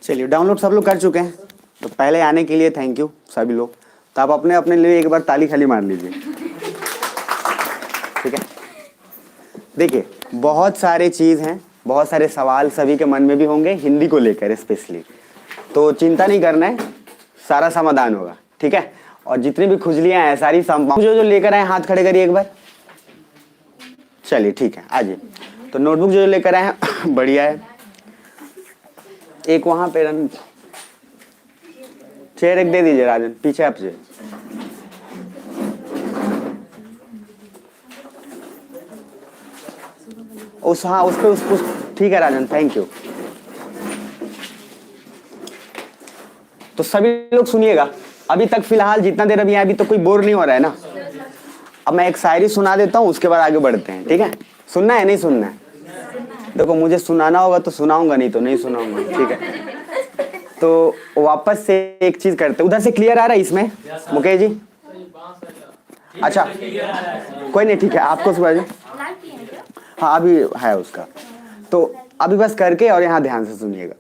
चलिए, डाउनलोड सब लोग कर चुके हैं, तो पहले आने के लिए थैंक यू सभी लोग। तो आप अपने अपने लिए एक बार ताली खाली मार लीजिए, ठीक है। देखिए, बहुत सारे चीज़ हैं, बहुत सारे सवाल सभी के मन में भी होंगे हिंदी को लेकर स्पेशली, तो चिंता नहीं करना है, सारा समाधान होगा, ठीक है। और जितनी भी खुजलियाँ हैं सारी जो लेकर आए हाथ खड़े करिए एक बार। चलिए ठीक है, आइए। तो नोटबुक जो लेकर आए हैं बढ़िया है। एक वहाँ पे चेयर एक दे दीजिए राजन, पीछे आपसे। हाँ उस पे उसको, ठीक है राजन, थैंक यू। तो सभी लोग सुनिएगा, अभी तक फिलहाल जितना देर अभी है अभी तो कोई बोर नहीं हो रहा है ना। अब मैं एक शायरी सुना देता हूँ, उसके बाद आगे बढ़ते हैं, ठीक है। सुनना है नहीं सुनना है? देखो, मुझे सुनाना होगा तो सुनाऊंगा, नहीं तो नहीं सुनाऊंगा, ठीक है। तो वापस से एक चीज करते, उधर से क्लियर आ रहा है इसमें मुकेश जी? अच्छा कोई नहीं, ठीक है, आपको सुना। हाँ अभी है उसका, तो अभी बस करके और यहाँ ध्यान से सुनिएगा,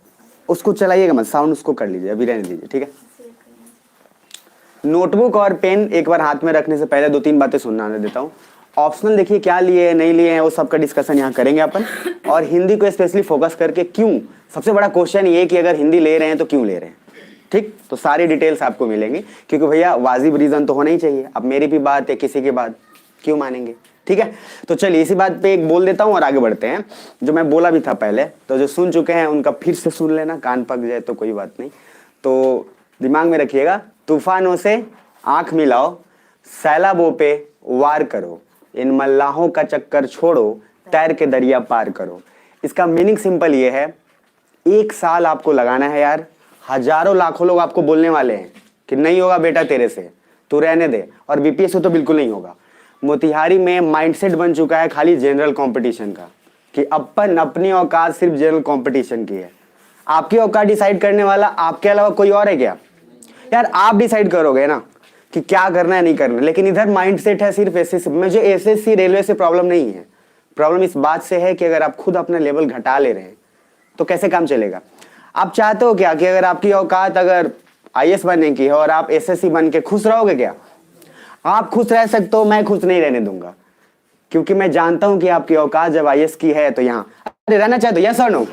उसको चलाइएगा मत, साउंड उसको कर लीजिए, अभी रहने दीजिए, ठीक है। नोटबुक और पेन एक बार हाथ में रखने से पहले 2-3 बातें सुनना देता हूँ। ऑप्शनल देखिए क्या लिए नहीं लिए हैं वो सबका डिस्कशन यहाँ करेंगे अपन, और हिंदी को स्पेशली फोकस करके क्यों, सबसे बड़ा क्वेश्चन ये कि अगर हिंदी ले रहे हैं तो क्यों ले रहे हैं, ठीक। तो सारी डिटेल्स आपको मिलेंगी, क्योंकि भैया वाजिब रीजन तो होना ही चाहिए। अब मेरी भी बात है, किसी की बात क्यों मानेंगे, ठीक है। तो चलिए इसी बात पे एक बोल देता हूँ और आगे बढ़ते हैं। जो मैं बोला भी था पहले, तो जो सुन चुके हैं उनका फिर से सुन लेना, कान पक जाए तो कोई बात नहीं। तो दिमाग में रखिएगा, तूफानों से आंख मिलाओ, सैलाबों पे वार करो, इन मल्लाहों का चक्कर छोड़ो, तैर के दरिया पार करो। इसका मीनिंग सिंपल ये है, 1 साल आपको लगाना है यार, हजारों लाखों लोग आपको बोलने वाले हैं कि नहीं होगा बेटा तेरे से, तू रहने दे, और बीपीएससी तो बिल्कुल नहीं होगा। मोतिहारी में माइंडसेट बन चुका है खाली जनरल कंपटीशन का, कि अपन अपनी औकात सिर्फ जनरल कंपटीशन की है। आपकी औकात डिसाइड करने वाला आपके अलावा कोई और है क्या? यार आप डिसाइड करोगे ना कि क्या करना है नहीं करना, लेकिन इधर माइंडसेट है सिर्फ एसएससी। मुझे एसएससी रेलवे से प्रॉब्लम नहीं है, प्रॉब्लम इस बात से है कि अगर आप खुद अपना लेवल घटा ले रहे हैं तो कैसे काम चलेगा। आप चाहते हो क्या कि अगर आपकी औकात अगर आईएएस बनने की है और आप एसएससी बन के खुश रहोगे क्या? आप खुश रह सकते हो, मैं खुश नहीं रहने दूंगा, क्योंकि मैं जानता हूं कि आपकी औकात जब आईएएस की है तो यहाँ अरे रहना चाहते हो, यस और नो,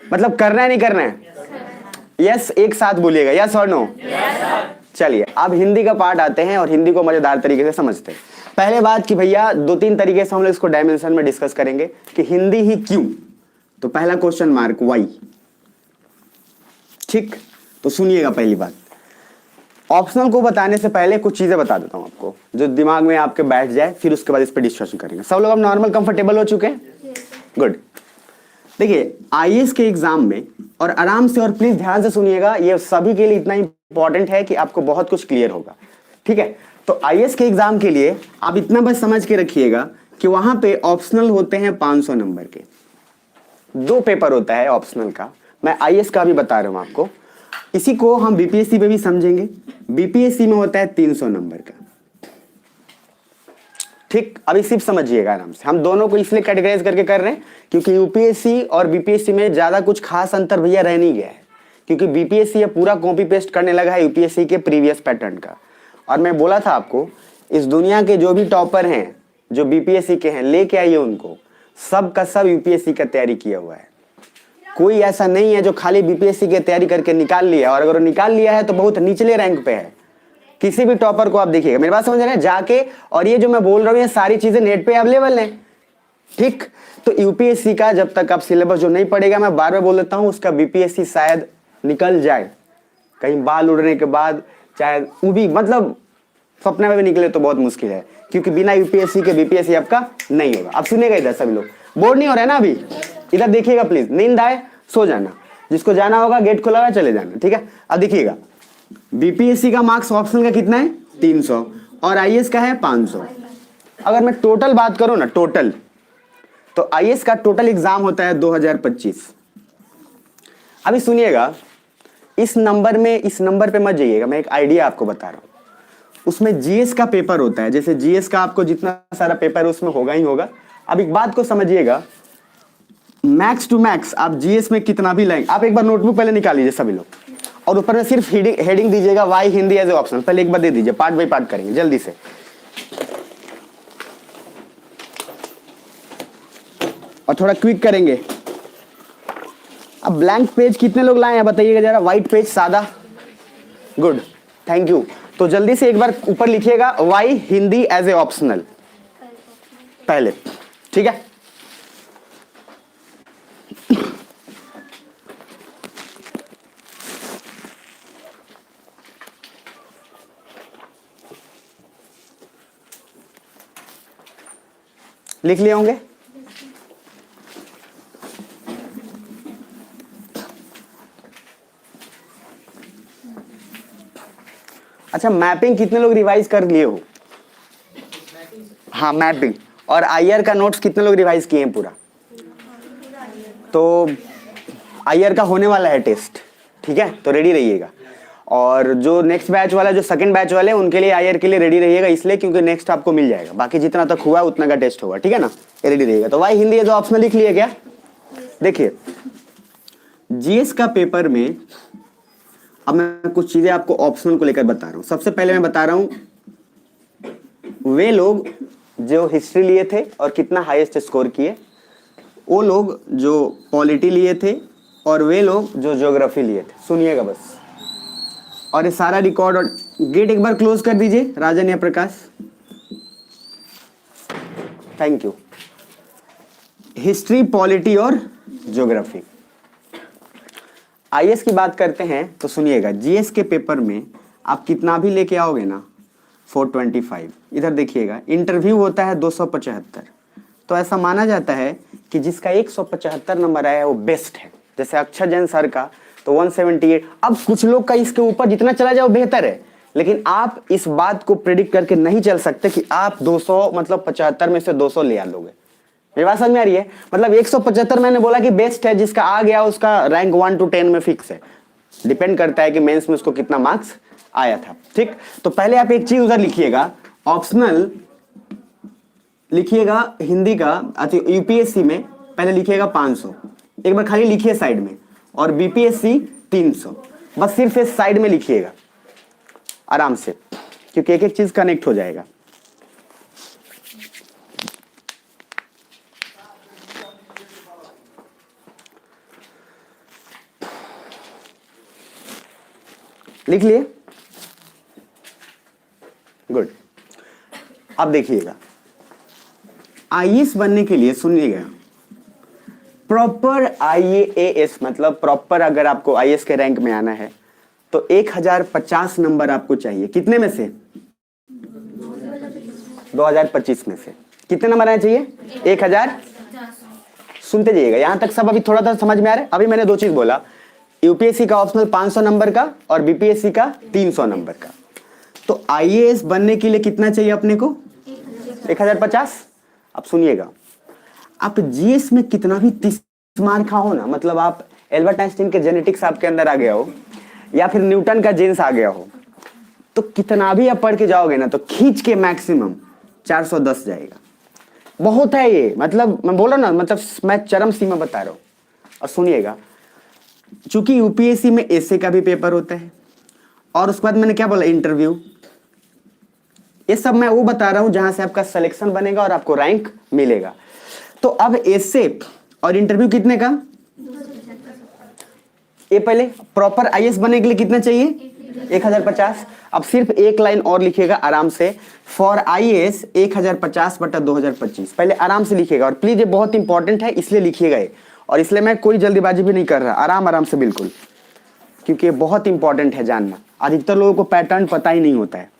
मतलब करना है नहीं करना है? यस एक साथ बोलिएगा, यस और नो। चलिए अब हिंदी का पार्ट आते हैं और हिंदी को मजेदार तरीके से समझते हैं। पहले बात कि भैया 2-3 तरीके से हम लोग इसको डायमेंशन में डिस्कस करेंगे कि हिंदी ही क्यों। तो पहला क्वेश्चन मार्क वाई, ठीक। तो सुनिएगा पहली बात, ऑप्शनल को बताने से पहले कुछ चीजें बता देता हूं आपको जो दिमाग में आपके बैठ जाए, फिर उसके बाद इस पर डिस्कशन करेंगे। सब लोग अब नॉर्मल कंफर्टेबल हो चुके हैं? गुड। देखिए आईएएस के एग्जाम में, और आराम से और प्लीज ध्यान से सुनिएगा, ये सभी के लिए इतना इंपॉर्टेंट है कि आपको बहुत कुछ क्लियर होगा, ठीक है। तो आईएएस के एग्जाम के लिए आप इतना बस समझ के रखिएगा कि वहां पे ऑप्शनल होते हैं 500 नंबर के, 2 पेपर होता है ऑप्शनल का। मैं आईएएस का भी बता रहा हूं आपको, इसी को हम बीपीएससी में भी समझेंगे। बीपीएससी में होता है 300 नंबर का, ठीक। अभी सिर्फ समझिएगा आराम से, हम दोनों को इसलिए कैटेगराइज करके कर रहे हैं क्योंकि यूपीएससी और बीपीएससी में ज्यादा कुछ खास अंतर भैया रह नहीं गया है, क्योंकि बीपीएससी ये पूरा कॉपी पेस्ट करने लगा है यूपीएससी के प्रीवियस पैटर्न का। और मैं बोला था आपको, इस दुनिया के जो भी टॉपर हैं जो बीपीएससी के हैं, लेके आइए उनको, सब का सब यूपीएससी का तैयारी किया हुआ है। कोई ऐसा नहीं है जो खाली बीपीएससी की तैयारी करके निकाल लिया, और अगर वो निकाल लिया है तो बहुत निचले रैंक पे है। किसी भी टॉपर को आप देखिएगा, मेरी बात समझ रहे हैं जाके, और ये जो मैं बोल रहा हूँ ये सारी चीजें नेट पे अवेलेबल हैं, ठीक। तो यूपीएससी का जब तक आप सिलेबस जो नहीं पढ़ेगा, मैं बार बार बोल देता हूँ, उसका बीपीएससी शायद निकल जाए कहीं बाल उड़ने के बाद, चाहे वो भी मतलब सपने में भी निकले तो बहुत मुश्किल है, क्योंकि बिना यूपीएससी के बीपीएससी आपका नहीं होगा। अब सुनेगा इधर सभी लोग, बोर्ड नहीं हो रहा है ना अभी, इधर देखिएगा प्लीज, नींद आए सो जाना, जिसको जाना होगा गेट खुला हुआ चले जाना, ठीक है। अब देखिएगा बीपीएससी का मार्क्स ऑप्शनल का कितना है 300 और आईएएस का है 500। अगर मैं टोटल बात करूं ना, टोटल, तो आईएएस का टोटल एग्जाम होता है 2025। अभी सुनिएगा, इस नंबर पे मत जाइएगा, मैं एक आइडिया आपको बता रहा हूं। उसमें जीएस का पेपर होता है, जैसे जीएस का आपको जितना सारा पेपर है उसमें होगा ही होगा। अब एक बात को समझिएगा, मैक्स टू मैक्स आप जीएस में कितना भी लाएंगे, आप एक बार नोटबुक पहले निकाल लीजिए सभी लोग, और ऊपर में सिर्फ हेडिंग दीजिएगा why Hindi as a optional. पहले एक बार दे दीजिए, पार्ट बाई पार्ट करेंगे जल्दी से। और थोड़ा क्विक करेंगे। अब ब्लैंक पेज कितने लोग लाए हैं बताइएगा जरा, व्हाइट पेज सादा, गुड, थैंक यू। तो जल्दी से एक बार ऊपर लिखिएगा why Hindi as a optional पहले, ठीक है। लिख लिए होंगे? अच्छा, मैपिंग कितने लोग रिवाइज कर लिए हो? हाँ मैपिंग। और आईआर का नोट्स कितने लोग रिवाइज किए हैं पूरा? तो आईआर का होने वाला है टेस्ट, ठीक है, तो रेडी रहिएगा। और जो नेक्स्ट बैच वाला, जो सेकंड बैच वाले, उनके लिए आईआर के लिए रेडी रहिएगा, इसलिए क्योंकि नेक्स्ट आपको मिल जाएगा, बाकी जितना तक हुआ उतना का टेस्ट होगा, ठीक है ना, रेडी रहिएगा। तो वाई हिंदी है जो ऑप्शनल लिख लिए क्या? देखिए जीएस का पेपर में अब मैं कुछ चीजें आपको ऑप्शनल को लेकर बता रहा हूं। सबसे पहले मैं बता रहा हूं वे लोग जो हिस्ट्री लिए थे और कितना हाईएस्ट स्कोर किए, वो लोग जो पॉलिटी लिए थे, और वे लोग जो ज्योग्राफी लिए थे। सुनिएगा बस, और ये सारा रिकॉर्ड। और गेट एक बार क्लोज कर दीजिए राजन या प्रकाश, थैंक यू। हिस्ट्री, पॉलिटी और ज्योग्राफी। आईएएस की बात करते हैं तो सुनिएगा, जीएस के पेपर में आप कितना भी लेके आओगे ना 425, इधर देखिएगा इंटरव्यू होता है 275, तो ऐसा माना जाता है कि जिसका 175 नंबर आया है वो बेस्ट है। जैसे अक्षर जैन सर का तो 178। अब कुछ लोग का इसके ऊपर जितना चला जाए वो बेहतर है, लेकिन आप इस बात को प्रेडिक्ट करके नहीं चल सकते कि आप 200 मतलब 75 में से 200 ले आ लोगे। मेरी बात समझ में आ रही है? मतलब 175 मैंने बोला कि बेस्ट है, जिसका आ गया उसका रैंक 1 to 10 में फिक्स है। डिपेंड करता है कि मेंस में उसको कितना मार्क्स आया था, ठीक। तो पहले आप एक चीज उधर लिखिएगा, ऑप्शनल लिखिएगा हिंदी का, अच्छा यूपीएससी में पहले लिखिएगा 500, एक बार खाली लिखिए साइड में, और बीपीएससी 300, बस सिर्फ इस साइड में लिखिएगा आराम से, क्योंकि एक एक चीज कनेक्ट हो जाएगा। लिख लिए? गुड। अब देखिएगा, आईएएस बनने के लिए सुनिएगा, प्रॉपर आईएएस मतलब प्रॉपर अगर आपको आईएएस के रैंक में आना है तो 1050 नंबर आपको चाहिए। कितने में से? 2025 में से कितने नंबर आने चाहिए? 1000। सुनते जाइएगा, यहां तक सब अभी थोड़ा सा समझ में आ रहा है। अभी मैंने दो चीज बोला, यूपीएससी का ऑप्शनल 500 नंबर का और बीपीएससी का 300 नंबर का। तो आईएएस बनने के लिए कितना चाहिए अपने को? 1050। अब सुनिएगा, आप जीएस में कितना भी 30 मार्क हो ना, मतलब आप एल्बर्ट आइंस्टीन के जेनेटिक्स आपके अंदर आ गया हो, या फिर न्यूटन का जीन्स आ गया हो, तो कितना भी आप पढ़ के जाओगे ना तो खींच के मैक्सिमम 410 जाएगा। बहुत है ये, मतलब मैं बोला ना, मतलब मैं चरम सीमा बता रहा हूं। और सुनिएगा, चूंकि यूपीएससी में एसए का भी पेपर होता है, और उसके बाद मैंने क्या बोला, इंटरव्यू, ये सब मैं वो बता रहा हूं जहां से आपका सिलेक्शन बनेगा और आपको रैंक मिलेगा। तो अब एसए और इंटरव्यू कितने का? ये पहले प्रॉपर आईएएस बनने के लिए कितना चाहिए? 1050। अब सिर्फ एक लाइन और लिखिएगा आराम से, फॉर आईएएस 1050/2025। पहले आराम से लिखिएगा, और प्लीज ये बहुत इंपॉर्टेंट है इसलिए लिखिएगा ये, और इसलिए मैं कोई जल्दीबाजी भी नहीं कर रहा, आराम आराम से बिल्कुल, क्योंकि ये बहुत इंपॉर्टेंट है जानना। अधिकतर लोगों को पैटर्न पता ही नहीं होता है।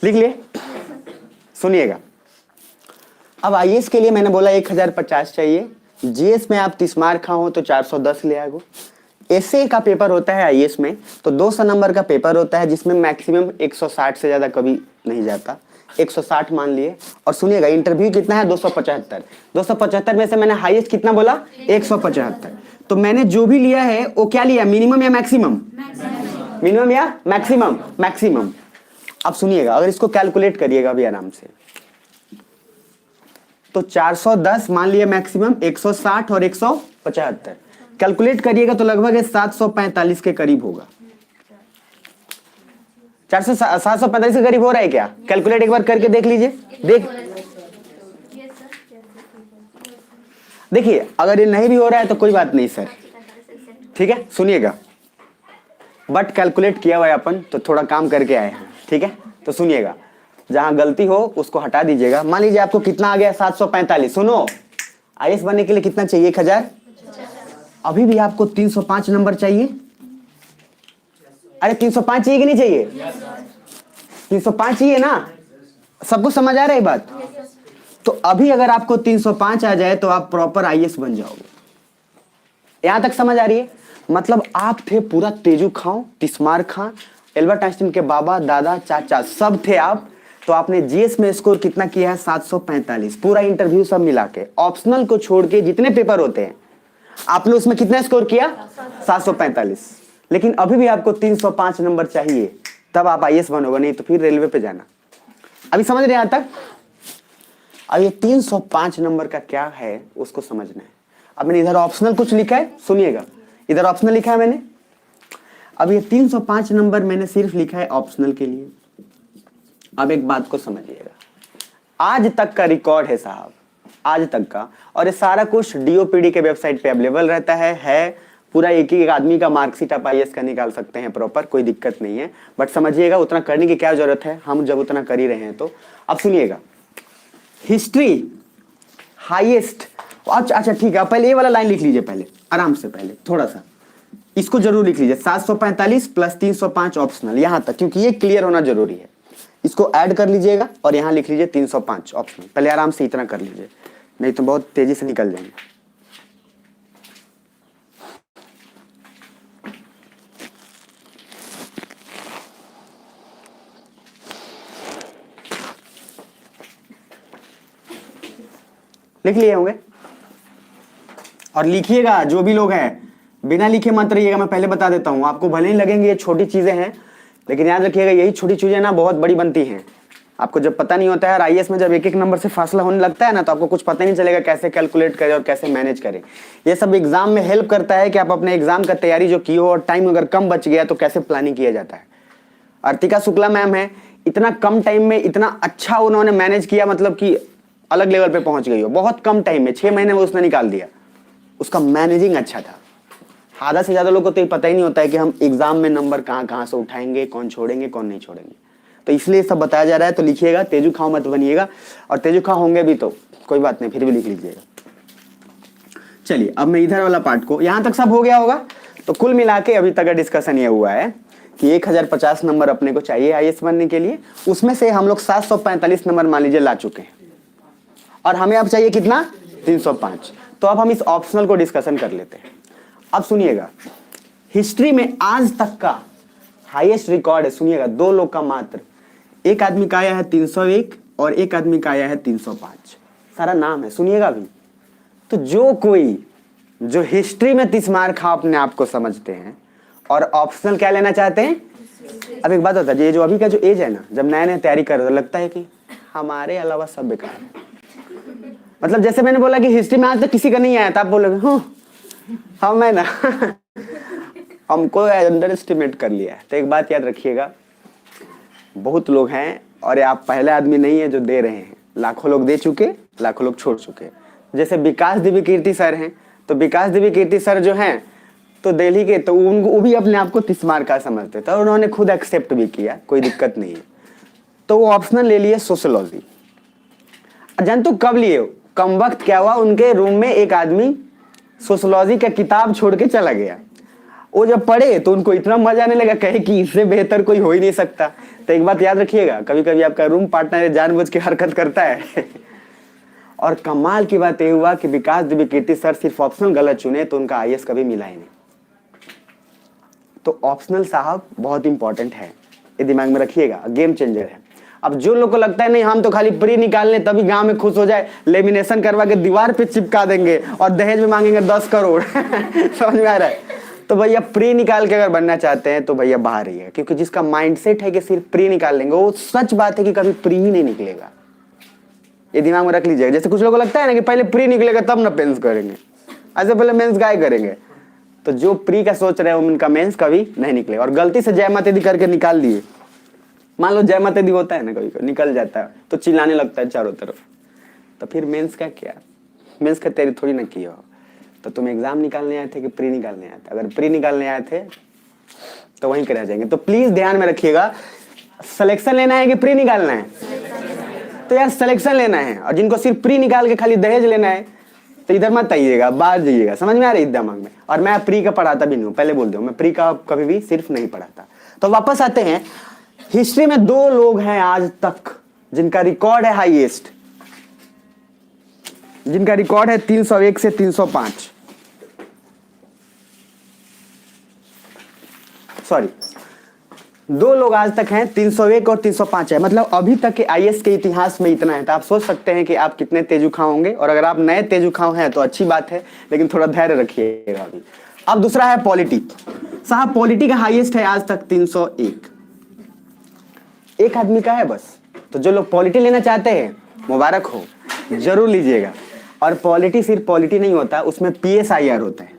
लिख लिए? सुनिएगा, अब आईएएस के लिए मैंने बोला 1050 चाहिए, जीएस में आप 30 मार्क हो तो 410 ले आएगो। एसए का पेपर होता है आईएएस में तो 200 नंबर का पेपर होता है, जिसमें मैक्सिमम 160 से ज्यादा कभी नहीं जाता, 160 मान लिए। और सुनिएगा, इंटरव्यू कितना है? 275। 275 में से मैंने हाईएस्ट कितना बोला? 175। तो मैंने जो भी लिया है वो क्या लिया, मिनिमम या मैक्सिमम, मिनिमम या मैक्सिमम, मैक्सिमम। अब सुनिएगा, अगर इसको कैलकुलेट करिएगा अभी आराम से, तो 410 मान लिया मैक्सिमम, 160 और 175 कैलकुलेट करिएगा तो लगभग 745 के करीब होगा। 745 के करीब हो रहा है क्या? कैलकुलेट एक बार करके देख लीजिए। देखिए अगर ये नहीं भी हो रहा है तो कोई बात नहीं सर, ठीक है, सुनिएगा। बट कैलकुलेट किया हुआ है अपन, तो थोड़ा काम करके आए हैं, ठीक है। तो सुनिएगा, जहां गलती हो उसको हटा दीजिएगा। मान लीजिए आपको कितना आ गया, 745। सुनो, आईएएस बनने के लिए कितना चाहिए, 1000। अभी भी आपको 305 नंबर चाहिए। अरे 305 चाहिए कि नहीं चाहिए? 305 चाहिए ना? सबको समझ आ रहा है बात? तो अभी अगर आपको 305 आ जाए तो आप प्रॉपर आईएएस बन जाओगे। यहां तक समझ आ रही है? मतलब आप थे पूरा तेजू खां, तिस्मार खां, एल्बर्ट आइंस्टीन के बाबा, दादा, चाचा सब थे आप। तो आपने जीएस में स्कोर कितना किया है? 745। पूरा इंटरव्यू सब मिला के, ऑप्शनल को छोड़ के जितने पेपर होते हैं आपने उसमें कितना स्कोर किया? 745। लेकिन अभी भी आपको 305 नंबर चाहिए, तब आप आईएएस बनोगे, नहीं तो फिर रेलवे पे जाना। अभी समझ रहे हैं यहां तक? अब ये 305 नंबर का क्या है उसको समझना है। अब मैंने इधर ऑप्शनल कुछ लिखा है, सुनिएगा, इधर ऑप्शनल लिखा है मैंने। अब ये 305 नंबर मैंने सिर्फ लिखा है ऑप्शनल के लिए। अब एक बात को समझिएगा, आज तक का रिकॉर्ड है साहब, आज तक का, और ये सारा कुछ डीओपीडी के वेबसाइट पे अवेलेबल रहता है पूरा। एक ही एक आदमी का मार्कशीट आप आईएएस का निकाल सकते हैं प्रॉपर, कोई दिक्कत नहीं है। बट समझिएगा उतना करने की क्या जरूरत है, हम जब उतना कर ही रहे हैं तो। अब सुनिएगा, हिस्ट्री हाईएस्ट, अच्छा ठीक है, पहले ये वाला लाइन लिख लीजिए, पहले आराम से, पहले थोड़ा सा इसको जरूर लिख लीजिए, 745 प्लस 305 ऑप्शनल, यहां तक, क्योंकि ये क्लियर होना जरूरी है। इसको ऐड कर लीजिएगा और यहां लिख लीजिए 305 ऑप्शनल। पहले आराम से इतना कर लीजिए, नहीं तो बहुत तेजी से निकल जाएंगे। लिख लिए होंगे? और लिखिएगा, जो भी लोग हैं बिना लिखे मत रहिएगा, मैं पहले बता देता हूं आपको। भले ही लगेंगे ये छोटी चीजें हैं, लेकिन याद रखिएगा यही छोटी चीजें ना बहुत बड़ी बनती हैं। आपको जब पता नहीं होता है, आईएएस में जब एक एक नंबर से फासला होने लगता है ना, तो आपको कुछ पता नहीं चलेगा कैसे कैलकुलेट करें और कैसे मैनेज करें। ये सब एग्जाम में हेल्प करता है कि आप अपने एग्जाम का तैयारी जो की हो, और टाइम अगर कम बच गया तो कैसे प्लानिंग किया जाता है। अर्तिका शुक्ला मैम है, इतना कम टाइम में इतना अच्छा उन्होंने मैनेज किया, मतलब कि अलग लेवल पे पहुंच गई हो। बहुत कम टाइम में, 6 महीने में उसने निकाल दिया। उसका मैनेजिंग अच्छा था। आधा से ज्यादा लोगों को तो ये पता ही नहीं होता है कि हम एग्जाम में नंबर कहाँ कहाँ से उठाएंगे, कौन छोड़ेंगे कौन नहीं छोड़ेंगे। तो इसलिए सब बताया जा रहा है। तो लिखिएगा, तेजू खां मत बनिएगा, और तेजू खां होंगे भी तो कोई बात नहीं, फिर भी लिख लीजिएगा। चलिए अब मैं इधर वाला पार्ट को, यहां तक सब हो गया होगा। तो कुल मिला के अभी तक का डिस्कशन ये हुआ है कि 1050 नंबर अपने को चाहिए आईएएस बनने के लिए। उसमें से हम लोग 745 नंबर मान लीजिए ला चुके हैं, और हमें अब चाहिए कितना? 305। तो अब हम इस ऑप्शनल को डिस्कशन कर लेते हैं। अब सुनिएगा, हिस्ट्री में आज तक का हाईएस्ट रिकॉर्ड है, सुनिएगा, 2 लोग का मात्र। एक आदमी का आया है 301 और एक आदमी का आया है 305। सारा नाम है, सुनिएगा अभी। तो जो कोई जो हिस्ट्री में तिस्मार खां अपने आप को समझते हैं और ऑप्शनल क्या लेना चाहते हैं। अब एक बात होता है, ये जो अभी का जो एज है ना, जब नया नया तैयारी कर रहे हो, लगता है कि हमारे अलावा सब बेकार है। मतलब जैसे मैंने बोला कि हिस्ट्री में आज तक किसी का नहीं आया था, आप बोलोगे हाँ मैं ना हमको अंडर एस्टिमेट कर लिया है। तो एक बात याद रखिएगा, बहुत लोग हैं, और ये आप पहले आदमी नहीं है जो दे रहे हैं। लाखों लोग दे चुके, लाखों लोग छोड़ चुके। जैसे विकास देवी कीर्ति सर हैं, तो विकास देवी कीर्ति सर जो हैं तो दिल्ली के, तो उनको वो भी अपने आप को तिस्मार का समझते थे, और उन्होंने खुद एक्सेप्ट भी किया, कोई दिक्कत नहीं है। तो वो ऑप्शनल ले लिए सोशियोलॉजी। जानते हो कब लिए? कम वक्त क्या हुआ, उनके रूम में एक आदमी सोशियोलॉजी का किताब छोड़ के चला गया। वो जब पढ़े तो उनको इतना मजा आने लगा, कहे कि इससे बेहतर कोई हो ही नहीं सकता। तो एक बात याद रखिएगा, कभी कभी आपका रूम पार्टनर जानबूझ के हरकत करता है और कमाल की बात यह हुआ कि विकास देवी कीर्ति सर सिर्फ ऑप्शनल गलत चुने, तो उनका आईएएस कभी मिला ही नहीं। तो ऑप्शनल साहब बहुत इंपॉर्टेंट है, ये दिमाग में रखिएगा, गेम चेंजर है। अब जो लोग को लगता है नहीं हम तो खाली प्री निकाल लें तभी गांव में खुश हो जाए, लेमिनेशन करवा के दीवार पे चिपका देंगे और दहेज में मांगेंगे 10 करोड़ समझ में आ रहा है? तो भैया प्री निकाल के अगर बनना चाहते हैं तो भैया बाहर ही है, क्योंकि जिसका माइंडसेट है कि सिर्फ प्री निकाल लेंगे वो सच बात है कि कभी प्री ही नहीं निकलेगा। ये दिमाग में रख लीजिएगा। जैसे कुछ लोगों को लगता है ना कि पहले प्री निकलेगा तब ना मेंस करेंगे, ऐसे पहले मेंस गाय करेंगे, तो जो प्री का सोच रहे हैं उनका मेंस कभी नहीं निकलेगा। और गलती से जय माता दी करके निकाल दिए, मान लो जय माता दी होता है ना, कभी निकल जाता है तो चिल्लाने लगता है चारों तरफ, तो फिर मेंस का क्या? मेंस का तैयारी थोड़ी ना की हो, तो तुम एग्जाम निकालने आए थे कि प्री निकालने आए थे? अगर प्री निकालने आए थे तो वहीं कर जाएंगे। तो प्लीज ध्यान में रखिएगा, सिलेक्शन लेना है कि प्री निकालना है? तो यार सिलेक्शन लेना है, और जिनको सिर्फ प्री निकाल के खाली दहेज लेना है तो इधर मत आइएगा, बाहर जाइएगा। समझ में आ रही है दिमाग में? और मैं प्री का पढ़ाता भी नहीं हूं, पहले बोल दूं, मैं प्री का कभी भी सिर्फ नहीं पढ़ाता। तो वापस आते हैं, हिस्ट्री में 2 लोग हैं आज तक जिनका रिकॉर्ड है हाईएस्ट, जिनका रिकॉर्ड है 301 से 305, सॉरी 2 लोग आज तक हैं, 301 और 305 है। मतलब अभी तक के आईएएस के इतिहास में इतना है। तो आप सोच सकते हैं कि आप कितने तेजुखाव होंगे, और अगर आप नए तेजुखाव हैं तो अच्छी बात है, लेकिन थोड़ा धैर्य रखिएगा अभी। अब दूसरा है पॉलिटी। साहब पॉलिटी का हाईएस्ट है आज तक 301, एक आदमी का है बस। तो जो लोग पॉलिटी लेना चाहते हैं मुबारक हो, जरूर लीजिएगा। और पॉलिटी सिर्फ पॉलिटी नहीं होता, उसमें PSIR होता है,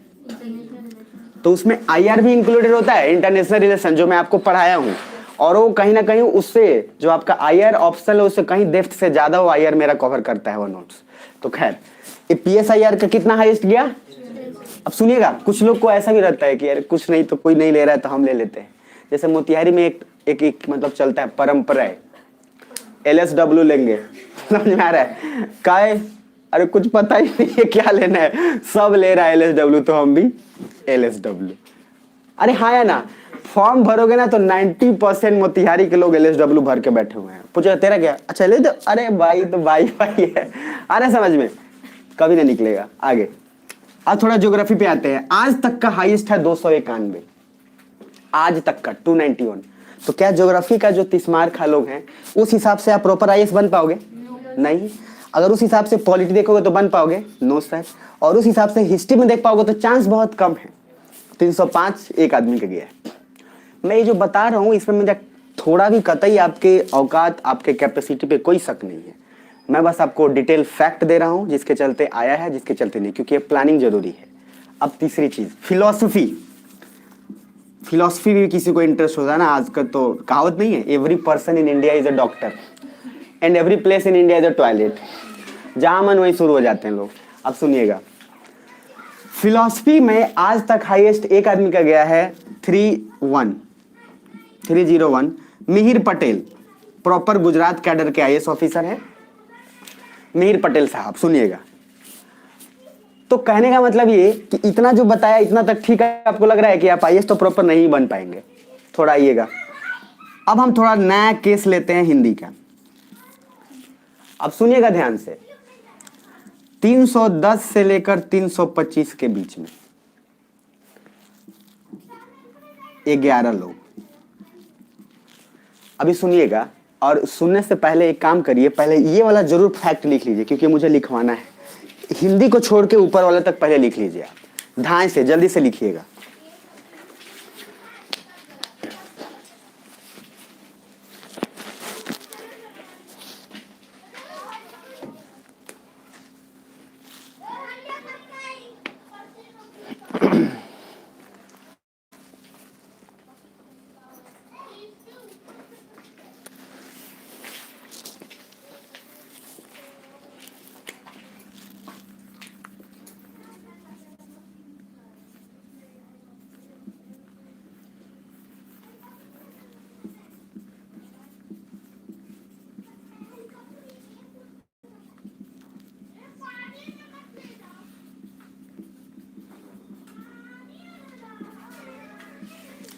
तो उसमें IR भी इंक्लूडेड होता है, इंटरनेशनल रिलेशन, जो मैं आपको पढ़ाया हूं। और वो कहीं ना कहीं उससे जो आपका IR ऑप्शनल है उससे कहीं डेप्थ से ज्यादा वो IR मेरा कवर करता है वो नोट्स। तो खैर ये PSIR का कितना हाईएस्ट गया? अब सुनिएगा, कुछ लोग को ऐसा भी रहता है कि यार कुछ नहीं तो कोई नहीं ले रहा है तो हम ले लेते हैं। जैसे मोतिहारी में एक मतलब चलता है परंपरा है, LSW लेंगे। समझ में आ रहा है? काय अरे कुछ पता ही नहीं है क्या लेना है, सब ले रहा है LSW, तो हम भी LSW। अरे हाँ है ना, फॉर्म भरोगे ना तो 90% मोतिहारी के लोग LSW भर के बैठे हुए हैं। पूछेगा तेरा क्या? अच्छा ले दो। अरे भाई तो भाई है। अरे समझ में, कभी नहीं निकलेगा। आगे अब थोड़ा ज्योग्राफी पे आते हैं। आज तक का हाईएस्ट है 291, आज तक का 291। तो क्या ज्योग्राफी का जो तिस्मार खा लोग हैं उस हिसाब से आप प्रॉपर IAS बन पाओगे? नहीं। अगर उस हिसाब से पॉलिटी देखोगे तो बन पाओगे? No sir. और उस हिसाब से हिस्ट्री में देख पाओगे तो चांस बहुत कम है। 305 एक आदमी का गया है। मैं ये जो बता रहा हूँ इसमें मुझे थोड़ा भी कतई आपके औकात आपके कैपेसिटी पे कोई शक नहीं है। मैं बस आपको डिटेल फैक्ट दे रहा हूँ जिसके चलते आया है, जिसके चलते नहीं, क्योंकि ये प्लानिंग जरूरी है। अब तीसरी चीज फिलॉसफी। फिलॉसफी भी किसी को इंटरेस्ट होता है ना, आजकल तो कहावत नहीं है, every person in India is a doctor and every place in India is a toilet. जहां मन वहीं शुरू हो जाते हैं लोग। अब सुनिएगा, फिलॉसफी में आज तक हाईएस्ट एक आदमी का गया है 301 मिहिर पटेल, प्रॉपर गुजरात कैडर के IAS ऑफिसर है मिहिर पटेल साहब। सुनिएगा, तो कहने का मतलब ये कि इतना जो बताया इतना तक ठीक है, आपको लग रहा है कि आप IAS तो प्रॉपर नहीं बन पाएंगे। थोड़ा आइएगा, अब हम थोड़ा नया केस लेते हैं हिंदी का। अब सुनिएगा ध्यान से, 310 से लेकर 325 के बीच में 11 लोग। अभी सुनिएगा, और सुनने से पहले एक काम करिए, पहले ये वाला जरूर फैक्ट लिख लीजिए क्योंकि मुझे लिखवाना है। हिंदी को छोड़ के ऊपर वाले तक पहले लिख लीजिए आप, ध्यान से जल्दी से लिखिएगा।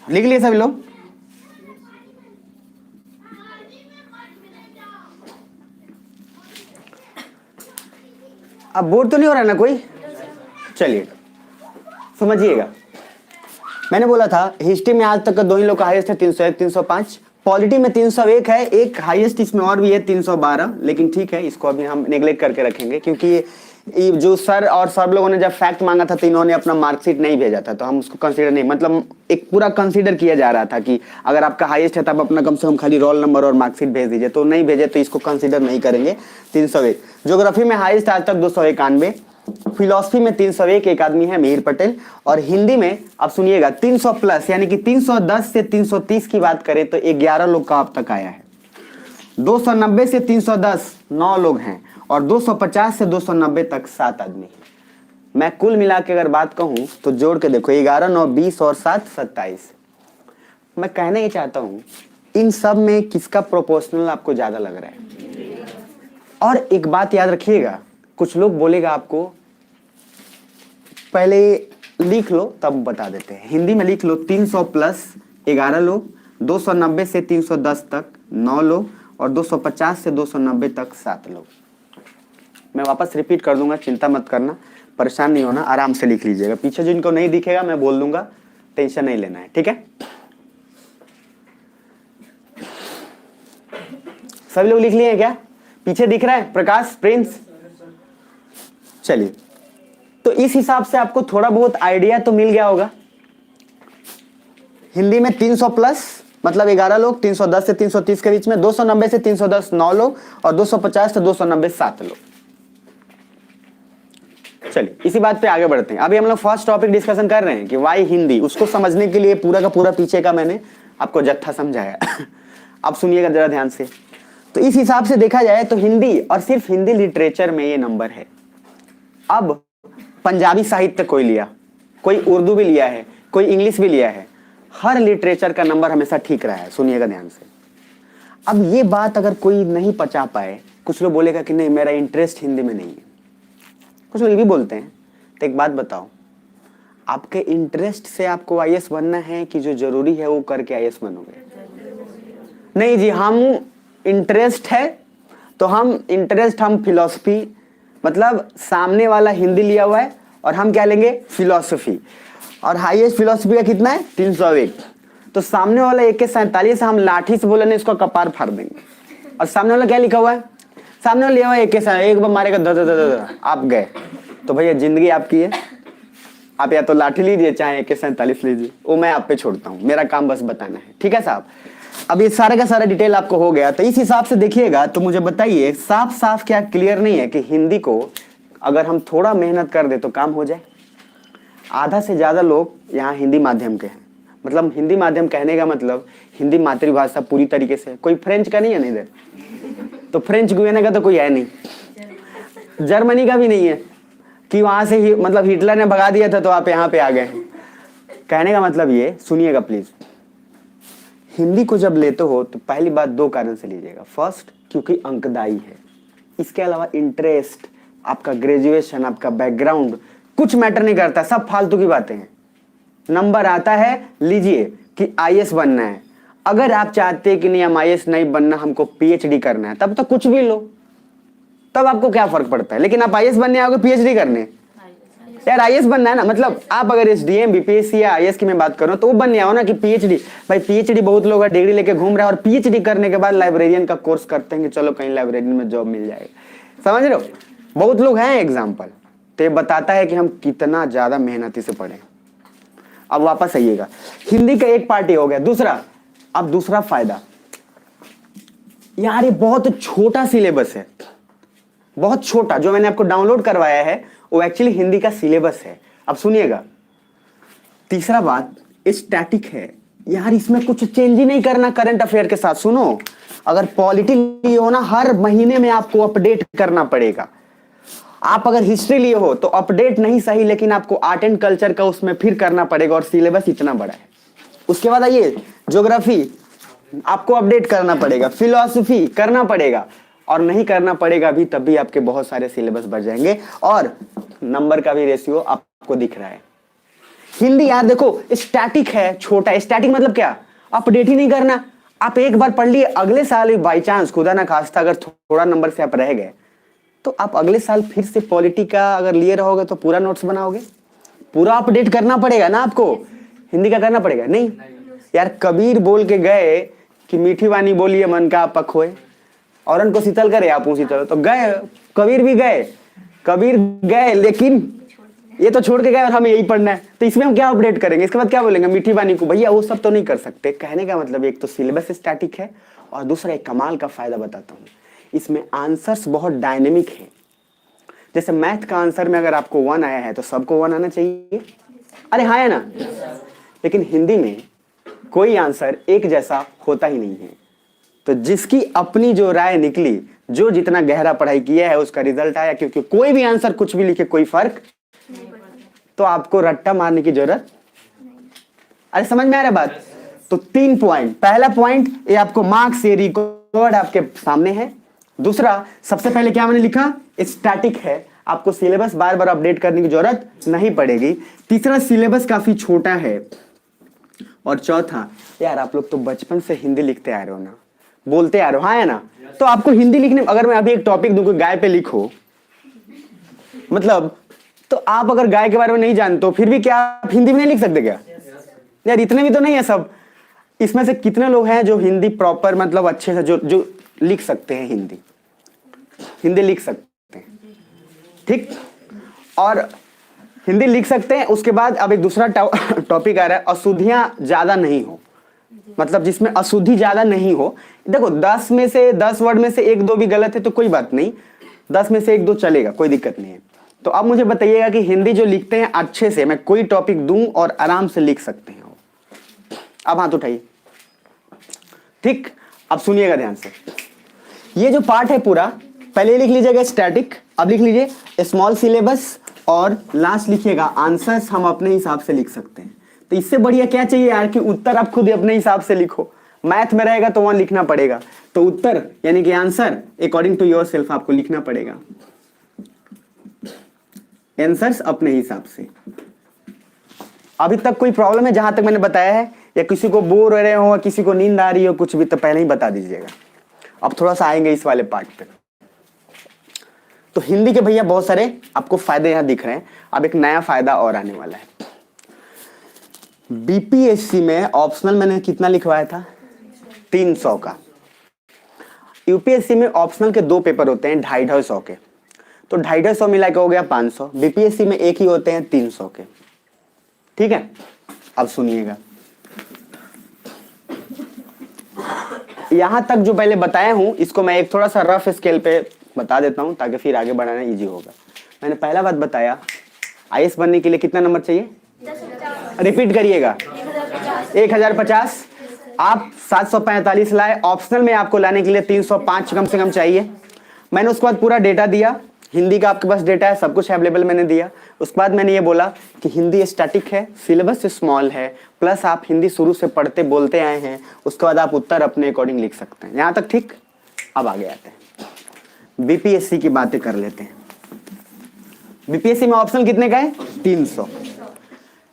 लिख लिए सभी लोग? अब बोर तो नहीं हो रहा ना कोई? चलिए समझिएगा, मैंने बोला था हिस्ट्री में आज तक का 2 ही लोग का हाईएस्ट है 301 305। पॉलिटी में 301 है, एक हाईएस्ट इसमें और भी है 312, लेकिन ठीक है, इसको अभी हम नेग्लेक्ट करके रखेंगे, क्योंकि ये जो सर और सब लोगों ने जब फैक्ट मांगा था तो इन्होंने अपना मार्कशीट नहीं भेजा था, तो हम उसको कंसीडर नहीं, मतलब एक पूरा कंसीडर किया जा रहा था कि अगर आपका हाईएस्ट है तब अपना कम से कम खाली रोल नंबर और मार्कशीट भेज दीजिए, तो नहीं भेजे तो इसको कंसीडर नहीं करेंगे। 301 ज्योग्राफी में हाईएस्ट आज तक 291, फिलोसफी में 301 एक आदमी है मिहिर पटेल, और हिंदी में अब सुनिएगा 300 प्लस, यानी कि 310 से 330 की बात करें तो 11 लोग का अब तक आया है। 290 से 310 9 लोग हैं, और 250 से 290 तक 7 आदमी। मैं कुल मिला के अगर बात कहूं तो जोड़ के देखो 11 9 20 और 7 27। मैं कहना ही चाहता हूं इन सब में किसका प्रोपोर्शनल आपको ज्यादा लग रहा है। और एक बात याद रखिएगा, कुछ लोग बोलेगा आपको, पहले लिख लो तब बता देते हैं। हिंदी में लिख लो 300 प्लस 11 लोग, 290 से 310 तक 9 लोग, और 250 से 290 तक 7 लोग। मैं वापस रिपीट कर दूंगा, चिंता मत करना, परेशान नहीं होना, आराम से लिख लीजिएगा। पीछे जिनको नहीं दिखेगा मैं बोल दूंगा, टेंशन नहीं लेना है, ठीक है। सभी लोग लिख लिए हैं क्या? पीछे दिख रहा है प्रकाश, प्रिंस? चलिए, तो इस हिसाब से आपको थोड़ा बहुत आइडिया तो मिल गया होगा। हिंदी में 300 प्लस मतलब 11 लोग, 310 से 330 के बीच में, 290 से 310 9 लोग, और 250 से 290 7 लोग। चलिए इसी बात पे आगे बढ़ते हैं। अभी हम लोग फर्स्ट टॉपिक डिस्कशन कर रहे हैं कि वाई हिंदी, उसको समझने के लिए पूरा का पूरा पीछे का मैंने आपको जत्था समझाया। अब सुनिएगा जरा ध्यान से। तो इस हिसाब से देखा जाए तो हिंदी, और सिर्फ हिंदी लिटरेचर में ये नंबर है। अब पंजाबी साहित्य कोई लिया, कोई उर्दू भी लिया है, कोई इंग्लिश भी लिया है, हर लिटरेचर का नंबर हमेशा ठीक रहा है। सुनिएगा ध्यान से। अब ये बात अगर कोई नहीं पचा पाए, कुछ लोग बोलेगा कि नहीं मेरा इंटरेस्ट हिंदी में नहीं है, कुछ लोग ये भी बोलते हैं। तो एक बात बताओ, आपके इंटरेस्ट से आपको आईएएस बनना है कि जो जरूरी है वो करके आईएएस बनोगे? नहीं जी, हम इंटरेस्ट है तो हम फिलॉसफी, मतलब सामने वाला हिंदी लिया हुआ है और हम क्या लेंगे? फिलॉसफी। और हाईएस्ट फिलॉसफी का कितना है? 301। तो सामने वाला 1 से हम लाठी से बोले इसको कपार फाड़ देंगे। और सामने वाला क्या लिखा हुआ है? सामने वाला लिया हुआ है 1 एक बार मारेगा द आप गए। तो भैया जिंदगी आपकी है, आप या तो लाठी लीजिए चाहे 1 लीजिए, वो मैं आप पे छोड़ता हूँ, मेरा काम बस बताना है, ठीक है साहब। अब ये सारे का सारा डिटेल आपको हो गया। तो इस हिसाब से देखिएगा तो मुझे बताइए, साफ साफ क्या क्लियर नहीं है कि हिंदी को अगर हम थोड़ा मेहनत कर दे तो काम हो जाए? आधा से ज्यादा लोग यहाँ हिंदी माध्यम के हैं, मतलब हिंदी माध्यम कहने का मतलब हिंदी मातृभाषा पूरी तरीके से। कोई फ्रेंच का नहीं है, नहीं दे तो फ्रेंच गुयाना का तो कोई है नहीं, जर्मनी का भी नहीं है कि वहां से ही मतलब हिटलर ने भगा दिया था तो आप यहाँ पे आ गए। कहने का मतलब ये, सुनिएगा प्लीज, हिंदी को जब लेते हो तो पहली बात 2 कारण से लीजिएगा। फर्स्ट, क्योंकि अंकदायी है। इसके अलावा इंटरेस्ट, आपका ग्रेजुएशन, आपका बैकग्राउंड कुछ मैटर नहीं करता, सब फालतू की बातें हैं। नंबर आता है, लीजिए कि आईएएस बनना है। अगर आप चाहते हैं कि नहीं हम आईएएस नहीं बनना, हमको पीएचडी करना है, तब तो कुछ भी लो, तब आपको क्या फर्क पड़ता है। लेकिन आप आईएएस बनने आओगे पीएचडी करने, यार आईएएस बनना है ना, मतलब आप अगर एसडीएम बीपीएससी या आईएएस की मैं बात करूं तो वो बनने आओ ना कि पीएचडी। भाई पीएचडी बहुत लोग डिग्री लेके घूम रहे हैं और पीएचडी करने के बाद लाइब्रेरियन का कोर्स करते हैं कि चलो कहीं लाइब्रेरियन में जॉब मिल जाएगा। समझ रहे हो, बहुत लोग हैं एग्जाम्पल। तो ये बताता है कि हम कितना ज्यादा मेहनती से पढ़े। अब वापस आइएगा, हिंदी का एक पार्टी हो गया। दूसरा, अब दूसरा फायदा, यार ये बहुत छोटा सिलेबस है, बहुत छोटा। जो मैंने आपको डाउनलोड करवाया है वो एक्चुअली हिंदी का सिलेबस है। अब सुनिएगा, तीसरा बात, स्टैटिक है यार, इसमें कुछ चेंज ही नहीं करना करंट अफेयर के साथ। सुनो, अगर पॉलिटी लिए हो ना, हर महीने में आपको अपडेट करना पड़ेगा। आप अगर हिस्ट्री लिए हो तो अपडेट नहीं सही, लेकिन आपको आर्ट एंड कल्चर का उसमें फिर करना पड़ेगा, और सिलेबस इतना बड़ा है। उसके बाद आइए, ज्योग्राफी आपको अपडेट करना पड़ेगा, फिलॉसफी करना पड़ेगा, और नहीं करना पड़ेगा भी तब भी आपके बहुत सारे सिलेबस बढ़ जाएंगे, और नंबर का भी रेशियो आपको दिख रहा है। हिंदी यार देखो स्टैटिक है, छोटा। स्टैटिक मतलब क्या? अपडेट ही नहीं करना। आप एक बार पढ़ लिए, अगले साल बाई चांस खुदा ना खास्ता अगर थोड़ा नंबर से आप रह गए तो आप अगले साल फिर से पॉलिटी का अगर लिए रहोगे तो पूरा नोट्स बनाओगे। पूरा अपडेट करना पड़ेगा ना आपको, हिंदी का करना पड़ेगा नहीं। यार कबीर बोल के गए कि मीठी वाणी बोलिए मन का आपा खोए, औरन को शीतल करे आप शीतल। तो गए कबीर भी गए, कबीर गए, लेकिन ये तो छोड़ के गए और हमें यही पढ़ना है, तो इसमें हम क्या अपडेट करेंगे? इसके बाद क्या बोलेंगे मीठी वाणी को? भैया वो सब तो नहीं कर सकते। कहने का मतलब एक तो सिलेबस स्टैटिक है, और दूसरा एक कमाल का फायदा बताता हूँ, इसमें आंसर्स बहुत डायनेमिक है। जैसे मैथ का आंसर में अगर आपको 1 आया है तो सबको 1 आना चाहिए, अरे हाँ है ना? लेकिन हिंदी में कोई आंसर एक जैसा होता ही नहीं है। तो जिसकी अपनी जो राय निकली, जो जितना गहरा पढ़ाई किया है उसका रिजल्ट आया, क्योंकि कोई भी आंसर कुछ भी लिखे कोई फर्क, तो आपको रट्टा मारने की जरूरत। अरे समझ में आ रहा बात? तो 3 पॉइंट। पहला पॉइंट, ये आपको मार्क्स, ये रिकॉर्ड आपके सामने है। दूसरा, सबसे पहले क्या मैंने लिखा, स्टैटिक है, आपको सिलेबस बार बार अपडेट करने की जरूरत नहीं पड़ेगी। तीसरा, सिलेबस काफी छोटा है। और चौथा, यार आप लोग तो बचपन से हिंदी लिखते आ रहे हो ना, बोलते आ रहे हो, हाँ है ना? तो आपको हिंदी लिखने, अगर मैं अभी एक टॉपिक दूं, गाय पे लिखो, मतलब तो आप अगर गाय के बारे में नहीं जानते हो फिर भी क्या आप हिंदी में नहीं लिख सकते क्या? यार इतने भी तो नहीं है सब। इसमें से कितने लोग हैं जो हिंदी प्रॉपर, मतलब अच्छे से जो लिख सकते हैं, हिंदी लिख सकते हैं, ठीक? और हिंदी लिख सकते हैं। उसके बाद अब एक दूसरा टॉपिक आ रहा है, अशुद्धियां ज्यादा नहीं हो, मतलब जिसमें अशुद्धि ज्यादा नहीं हो। देखो 10 में से 10 वर्ड में से 1-2 भी गलत है तो कोई बात नहीं, 10 में से 1-2 चलेगा, कोई दिक्कत नहीं है। तो अब मुझे बताइएगा कि हिंदी जो लिखते हैं अच्छे से, मैं कोई टॉपिक दूं और आराम से लिख सकते हैं। अब हाथ उठाइए, ठीक? अब सुनिएगा ध्यान से, ये जो पार्ट है पूरा, पहले लिख लीजिएगा स्टैटिक, अब लिख लीजिए स्मॉल सिलेबस, और लास्ट लिखिएगा आंसर्स हम अपने हिसाब से लिख सकते हैं। तो इससे बढ़िया क्या चाहिए यार कि उत्तर आप खुद अपने हिसाब से लिखो। मैथ में रहेगा तो वहां लिखना पड़ेगा, तो उत्तर यानी कि answer according to yourself आपको लिखना पड़ेगा, आंसर्स अपने हिसाब से। अभी तक कोई प्रॉब्लम है जहां तक मैंने बताया है, या किसी को बोर हो रहे हो, किसी को नींद आ रही हो, कुछ भी, तो पहले ही बता दीजिएगा। अब थोड़ा सा आएंगे इस वाले पार्ट पे। तो हिंदी के भैया बहुत सारे आपको फायदे यहां दिख रहे हैं। अब एक नया फायदा और आने वाला है। बीपीएससी में ऑप्शनल मैंने कितना लिखवाया था? 300 का। यूपीएससी में ऑप्शनल के 2 पेपर होते हैं 250-250 के, तो 250-250 मिला के हो गया 500। बीपीएससी में एक ही होते हैं 300 के, ठीक है? अब सुनिएगा, यहां तक जो पहले बताया हूं इसको मैं एक थोड़ा सा रफ स्केल पे बता देता हूं ताकि फिर आगे बढ़ाना इजी होगा। मैंने पहला बात बताया, आईएएस बनने के लिए कितना नंबर चाहिए? रिपीट करिएगा, 1050। आप 745 लाए, ऑप्शनल में आपको लाने के लिए 305 कम से कम चाहिए। मैंने उसके बाद पूरा डेटा दिया, हिंदी का आपके पास डेटा है, सब कुछ अवेलेबल मैंने दिया। उसके बाद मैंने ये बोला कि हिंदी स्टैटिक है, सिलेबस स्मॉल है, प्लस आप हिंदी शुरू से पढ़ते बोलते आए हैं। उसके बाद आप उत्तर अपने अकॉर्डिंग लिख सकते हैं। यहाँ तक ठीक? अब आगे आते हैं, बीपीएससी की बातें कर लेते हैं। बीपीएससी में ऑप्शनल कितने का है? 300।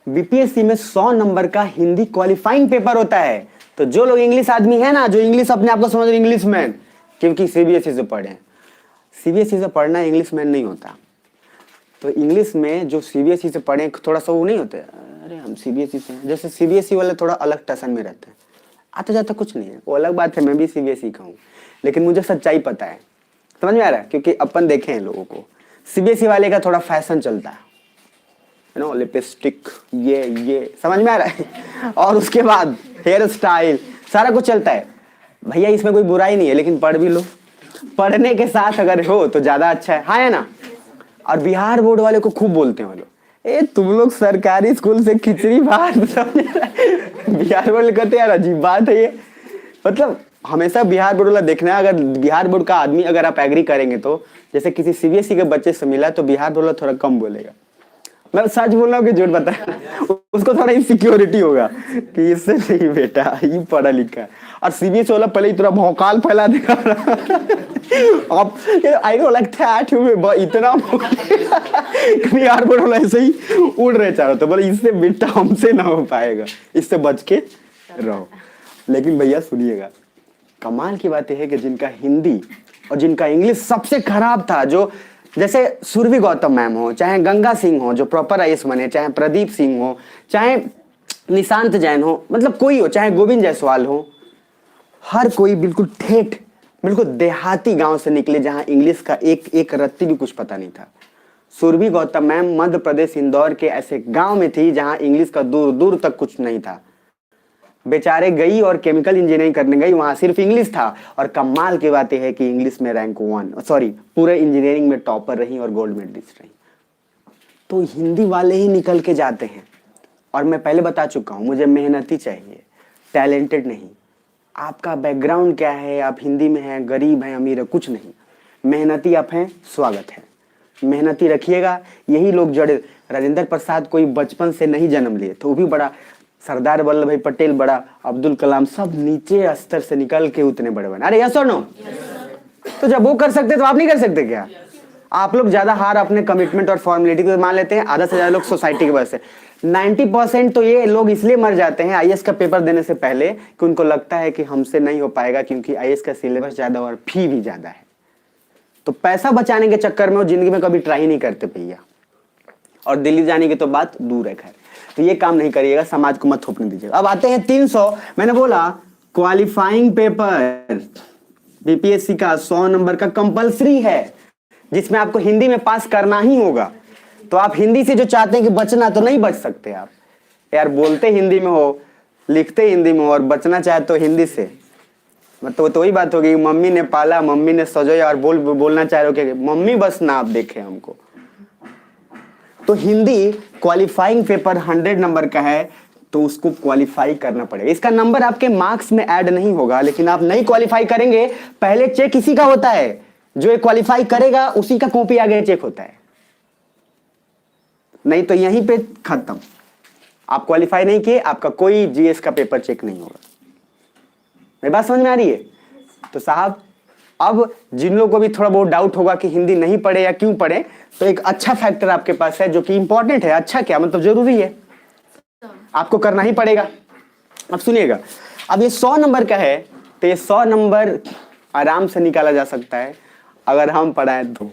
बीपीएससी में 100 नंबर का हिंदी क्वालिफाइंग पेपर होता है। तो जो लोग इंग्लिश आदमी है ना, जो इंग्लिश अपने आप को समझ रहे इंग्लिश मैन, क्योंकि सीबीएसई से पढ़े, सीबीएसई से पढ़ना इंग्लिश मैन नहीं होता। तो इंग्लिश में जो सीबीएसई से पढ़े थोड़ा सा वो नहीं होते, अरे हम सीबीएसई से, जैसे सीबीएसई वाले थोड़ा अलग टसन में रहते हैं, आता जाता कुछ नहीं है, वो अलग बात है। मैं भी सीबीएसई का हूँ, लेकिन मुझे सच्चाई पता है, समझ में आ रहा है? क्योंकि अपन देखे हैं लोगों को, सीबीएसई वाले का थोड़ा फैशन चलता है, यू नो, लिपस्टिक, ये समझ में आ रहा है? और उसके बाद हेयर स्टाइल, सारा कुछ चलता है। भैया इसमें कोई बुराई नहीं है, लेकिन पढ़ भी लो, पढ़ने के साथ अगर हो तो ज्यादा अच्छा है, हाँ है ना? और बिहार बोर्ड वाले को खूब बोलते हैं वो लोग, ए तुम लोग सरकारी स्कूल से खिचड़ी भात, बिहार बोर्ड कहते हैं यार अजीब बात है ये। मतलब हमेशा बिहार बोर्ड वाला देखना है, अगर बिहार बोर्ड का आदमी अगर आप एग्री करेंगे तो, जैसे किसी सीबीएसई के बच्चे से मिला तो बिहार बोर्ड वाला थोड़ा कम बोलेगा। मैं सच बोल रहा हूँ कि झूठ बता, उसको थोड़ा इनसिक्योरिटी होगा कि इससे नहीं बेटा ये पढ़ा लिखा है। और सीबीएसई वाला पहले इतना भौकाल फैला देगा, अब आई डोंट लाइक दैट, इतना बिहार बोर्ड वाला ऐसे ही उड़ रहे चारों, तो बोले इससे बेटा हमसे ना हो पाएगा, इससे बच के रहो। लेकिन भैया सुनिएगा, कमाल की बात यह है कि जिनका हिंदी और जिनका इंग्लिश सबसे खराब था, जो जैसे सुरभि गौतम मैम हो, चाहे गंगा सिंह हो जो प्रॉपर आईएएस बने, चाहे प्रदीप सिंह हो, चाहे निशांत जैन हो, मतलब कोई हो, चाहे गोविंद जायसवाल हो, हर कोई बिल्कुल ठेठ, बिल्कुल देहाती गांव से निकले जहां इंग्लिश का एक एक रत्ती भी कुछ पता नहीं था। सुरभि गौतम मैम मध्य प्रदेश इंदौर के ऐसे गांव में थी जहां इंग्लिश का दूर दूर तक कुछ नहीं था। बेचारे गई और केमिकल इंजीनियरिंग करने गई, वहां सिर्फ इंग्लिश था। और कमाल की बात यह है कि इंग्लिश में रैंक 1, सॉरी पूरे इंजीनियरिंग में टॉपर रही और गोल्ड मेडलिस्ट रही। तो हिंदी वाले ही निकल के जाते हैं। और मैं पहले बता चुका हूं, मुझे मेहनती चाहिए, टैलेंटेड नहीं। आपका बैकग्राउंड क्या है, आप हिंदी में हैं, गरीब हैं, अमीर है, कुछ नहीं। मेहनती आप हैं, स्वागत है। मेहनती रखिएगा। यही लोग जड़े, राजेंद्र प्रसाद कोई बचपन से नहीं जन्म लिए तो वो भी बड़ा, सरदार वल्लभ भाई पटेल बड़ा, अब्दुल कलाम सब नीचे स्तर से निकल के उतने बड़े बने। अरे यस और नो? तो जब वो कर सकते तो आप नहीं कर सकते क्या? आप लोग ज्यादा हार अपने कमिटमेंट और फॉर्मेलिटी को मान लेते हैं। आधा से ज्यादा लोग सोसाइटी की वजह से। 90% तो ये लोग इसलिए मर जाते हैं आईएएस का पेपर देने से पहले कि उनको लगता है कि हमसे नहीं हो पाएगा, क्योंकि आईएएस का सिलेबस ज्यादा और फी भी ज्यादा है। तो पैसा बचाने के चक्कर में वो जिंदगी में कभी ट्राई नहीं करते भैया। और दिल्ली जाने की तो बात दूर है। खैर, तो ये काम नहीं करिएगा, समाज को मत थोपने दीजिएगा। अब आते हैं 300। मैंने बोला क्वालिफाइंग पेपर बीपीएससी का 100 नंबर का कंपलसरी है, जिसमें आपको हिंदी में पास करना ही होगा। तो आप हिंदी से जो चाहते हैं कि बचना, तो नहीं बच सकते आप यार। बोलते हिंदी में हो, लिखते हिंदी में हो, और बचना चाहे तो हिंदी से। मतलब तो वही बात होगी, मम्मी ने पाला, मम्मी ने सजोया, और बोलना चाह रहे हो कि मम्मी बस ना आप देखे हमको। तो हिंदी क्वालिफाइंग पेपर 100 नंबर का है, तो उसको क्वालिफाई करना पड़ेगा। इसका नंबर आपके मार्क्स में ऐड नहीं होगा, लेकिन आप नहीं क्वालिफाई करेंगे, पहले चेक इसी का होता है। जो क्वालिफाई करेगा उसी का कॉपी आगे चेक होता है, नहीं तो यहीं पे खत्म। आप क्वालिफाई नहीं किए, आपका कोई जीएस का पेपर चेक नहीं होगा। मेरी बात समझ में आ रही है? तो साहब, अब जिन लोगों को भी थोड़ा बहुत डाउट होगा कि हिंदी नहीं पढ़े या क्यों पढ़े, तो एक अच्छा फैक्टर आपके पास है जो कि इंपॉर्टेंट है। अच्छा क्या मतलब, जरूरी है, आपको करना ही पड़ेगा। अब सुनिएगा, अब ये 100 नंबर का है, तो ये 100 नंबर आराम से निकाला जा सकता है अगर हम पढ़ाएं तो।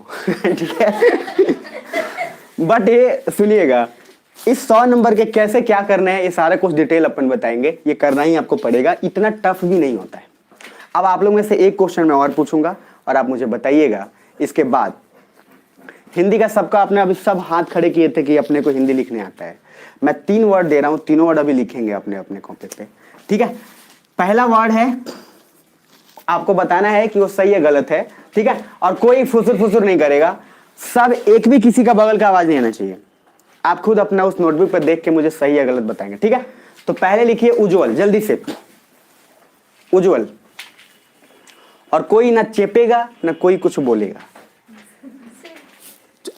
ठीक है, बट ये सुनिएगा, इस 100 नंबर के कैसे क्या करना है, ये सारा कुछ डिटेल अपन बताएंगे। ये करना ही आपको पड़ेगा, इतना टफ भी नहीं होता है। अब आप लोग में से एक क्वेश्चन मैं और पूछूंगा और आप मुझे बताइएगा। इसके बाद हिंदी का सबका, अपने अभी सब हाथ खड़े किए थे कि अपने को हिंदी लिखने आता है। मैं 3 वर्ड दे रहा हूं, तीनों वर्ड अभी लिखेंगे अपने अपने कॉपी पे। ठीक है, पहला वर्ड है, आपको बताना है कि वो सही है गलत है। ठीक है, और कोई फुसुर फुसुर नहीं करेगा। सब, एक भी किसी का बगल का आवाज नहीं आना चाहिए। आप खुद अपना उस नोटबुक पर देख के मुझे सही या गलत बताएंगे। ठीक है, तो पहले लिखिए उज्जवल, जल्दी से उज्जवल। और कोई ना चेपेगा ना कोई कुछ बोलेगा,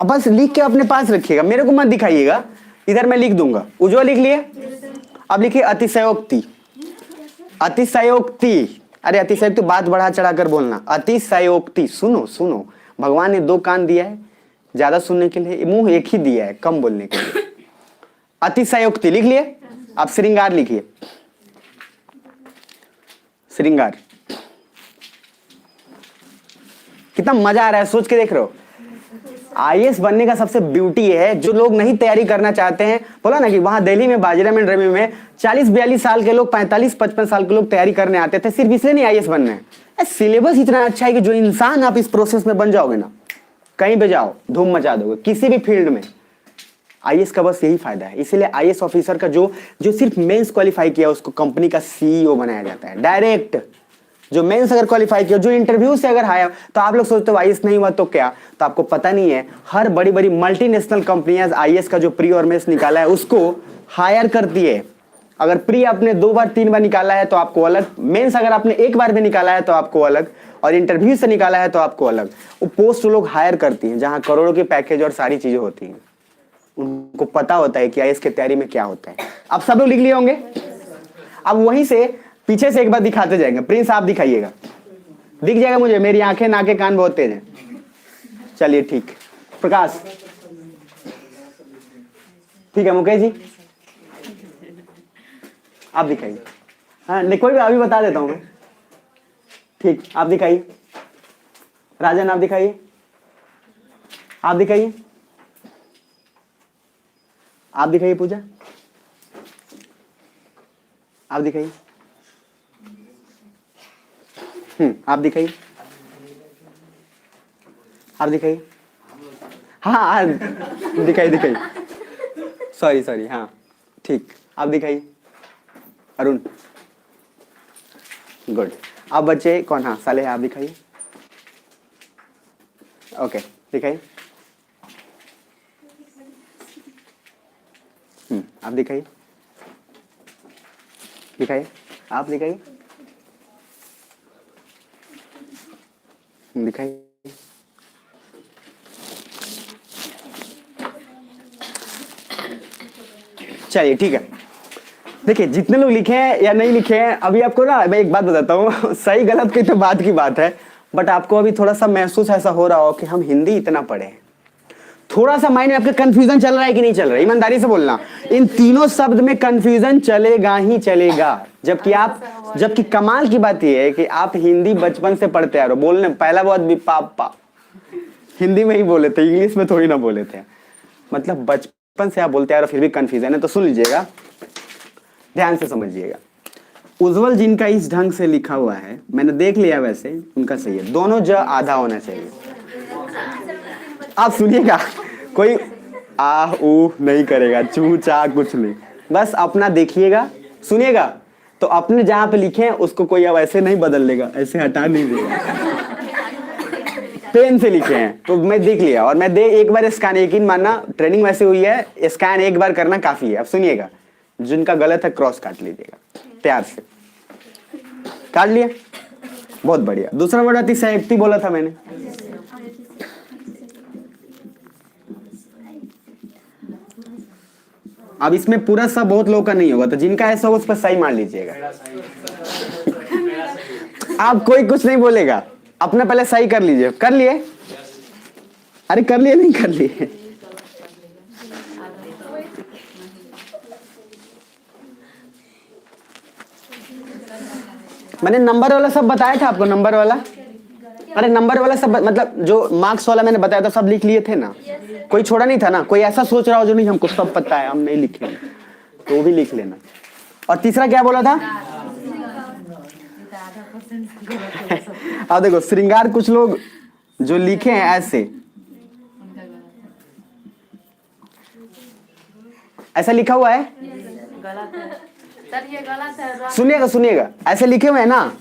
बस लिख के अपने पास रखिएगा, मेरे को मत दिखाइएगा। इधर मैं लिख दूंगा। उज्जवल लिख लिए? अब लिखिए अतिशयोक्ति। अतिशयोक्ति, अरे अतिशयोक्ति बात बढ़ा चढ़ा कर बोलना। अतिशयोक्ति, सुनो सुनो, भगवान ने 2 कान दिया है ज्यादा सुनने के लिए, मुंह एक ही दिया है कम बोलने के लिए। अतिशयोक्ति लिख लिए? अब श्रृंगार लिखिए, श्रृंगार। कितना मजा आ रहा है, सोच के देख रहे हो? आईएएस बनने का सबसे ब्यूटी है, जो लोग नहीं तैयारी करना चाहते हैं, बोला ना कि वहां दिल्ली में बाजीराव एंड रमी में 40-42 साल के लोग, 45-55 साल के लोग तैयारी करने आते थे, सिर्फ इसलिए नहीं आईएएस बनना है। सिलेबस इतना अच्छा है कि जो इंसान आप इस प्रोसेस में बन जाओगे ना, कहीं पे जाओ धूम मचा दोगे किसी भी फील्ड में। आईएएस का बस यही फायदा है। इसीलिए आईएएस ऑफिसर का जो जो सिर्फ मेंस क्वालिफाई किया उसको कंपनी का सीईओ बनाया जाता है डायरेक्ट। जो मेंस अगर क्वालिफाई किया, जो इंटरव्यू से अगर आया, तो आप लोग सोचते हो आईएएस नहीं हुआ तो क्या, तो आपको पता नहीं है, हर बड़ी बड़ी मल्टीनेशनल कंपनियां आईएएस का जो प्री और मेंस निकाला है उसको हायर करती है। अगर प्री आपने 2 बार 3 बार निकाला है तो आपको अलग, मेंस अगर आपने 1 बार भी निकाला है तो आपको अलग, और इंटरव्यू से निकाला है तो आपको अलग। वो पोस्ट लोग हायर करती हैं जहां करोड़ों के पैकेज और सारी चीजें होती हैं। उनको पता होता है कि आईएएस की तैयारी में क्या होता है। अब सब लोग लिख लिए होंगे? अब वहीं से पीछे से एक बार दिखाते जाएंगे। प्रिंस आप दिखाइएगा, दिख जाएगा मुझे, मेरी आंखें नाके कान बहुत तेज हैं। चलिए ठीक, प्रकाश ठीक है, मुकेश जी आप दिखाइए। हाँ नहीं कोई भी, अभी बता देता हूं मैं। ठीक, आप दिखाइए। राजन आप दिखाइए, आप दिखाइए, आप दिखाइए। पूजा आप दिखाइए। आप दिखाइए, आप दिखाइए। हाँ दिखाइए। सॉरी हाँ ठीक, आप दिखाइए अरुण। गुड। अब बच्चे कौन, हाँ साले आप दिखाइए। ओके दिखाइए। आप दिखाइए, आप दिखाइए, दिखाइए। चलिए ठीक है। देखिए जितने लोग लिखे हैं या नहीं लिखे हैं, अभी आपको ना मैं एक बात बताता हूँ सही गलत की तो बात की बात है, बट आपको अभी थोड़ा सा महसूस ऐसा हो रहा हो कि हम हिंदी इतना पढ़े हैं, थोड़ा सा माइंड में आपके कंफ्यूजन चल रहा है कि नहीं चल रहा है? ईमानदारी से बोलना, इन तीनों शब्द में कंफ्यूजन चलेगा ही चलेगा। जबकि कमाल की बात यह है कि आप हिंदी बचपन से पढ़ते आ रहे हो, बोलने पहला बहुत भी पापा हिंदी में ही बोले थे, इंग्लिश में थोड़ी ना बोले थे, मतलब बचपन से आप बोलते आ रहे हो, फिर भी कंफ्यूजन है। तो सुन लीजिएगा, ध्यान से समझिएगा। उज्जवल जिनका इस ढंग से लिखा हुआ है, मैंने देख लिया वैसे उनका सही है, दोनों ज आधा होना चाहिए। आप सुनिएगा, कोई आ ऊ नहीं करेगा, चू चा कुछ नहीं, बस अपना देखिएगा सुनिएगा। तो अपने जहां पे लिखे हैं उसको कोई अब ऐसे नहीं बदल लेगा, ऐसे हटा नहीं देगा। पेन से लिखे हैं तो मैं देख लिया, और मैं एक बार स्कैन, यकीन मानना ट्रेनिंग वैसे हुई है, स्कैन एक बार करना काफी है। अब सुनिएगा, जिनका गलत है क्रॉस काट लीजिएगा, प्यार से काट लिया, बहुत बढ़िया। दूसरा वर्ड अतिशयोक्ति बोला था मैंने, अब इसमें पूरा सब बहुत लोगों का नहीं होगा, तो जिनका ऐसा हो उस पर सही मान लीजिएगा। आप कोई कुछ नहीं बोलेगा, अपना पहले सही कर लीजिए। कर लिए? अरे कर लिए नहीं कर लिए? मैंने नंबर वाला सब बताया था आपको, नंबर वाला, अरे नंबर वाला सब मतलब जो मार्क्स वाला मैंने बताया था सब लिख लिए थे ना, कोई छोड़ा नहीं था ना? कोई ऐसा सोच रहा हो जो नहीं हमको सब पता है हम नहीं लिखे, तो वो भी लिख लेना। और तीसरा क्या बोला था? अब देखो श्रृंगार, कुछ लोग जो लिखे हैं ऐसा लिखा हुआ है, गलत है सर, ये गलत है। सुनिएगा ऐसे लिखे हुए हैं ना।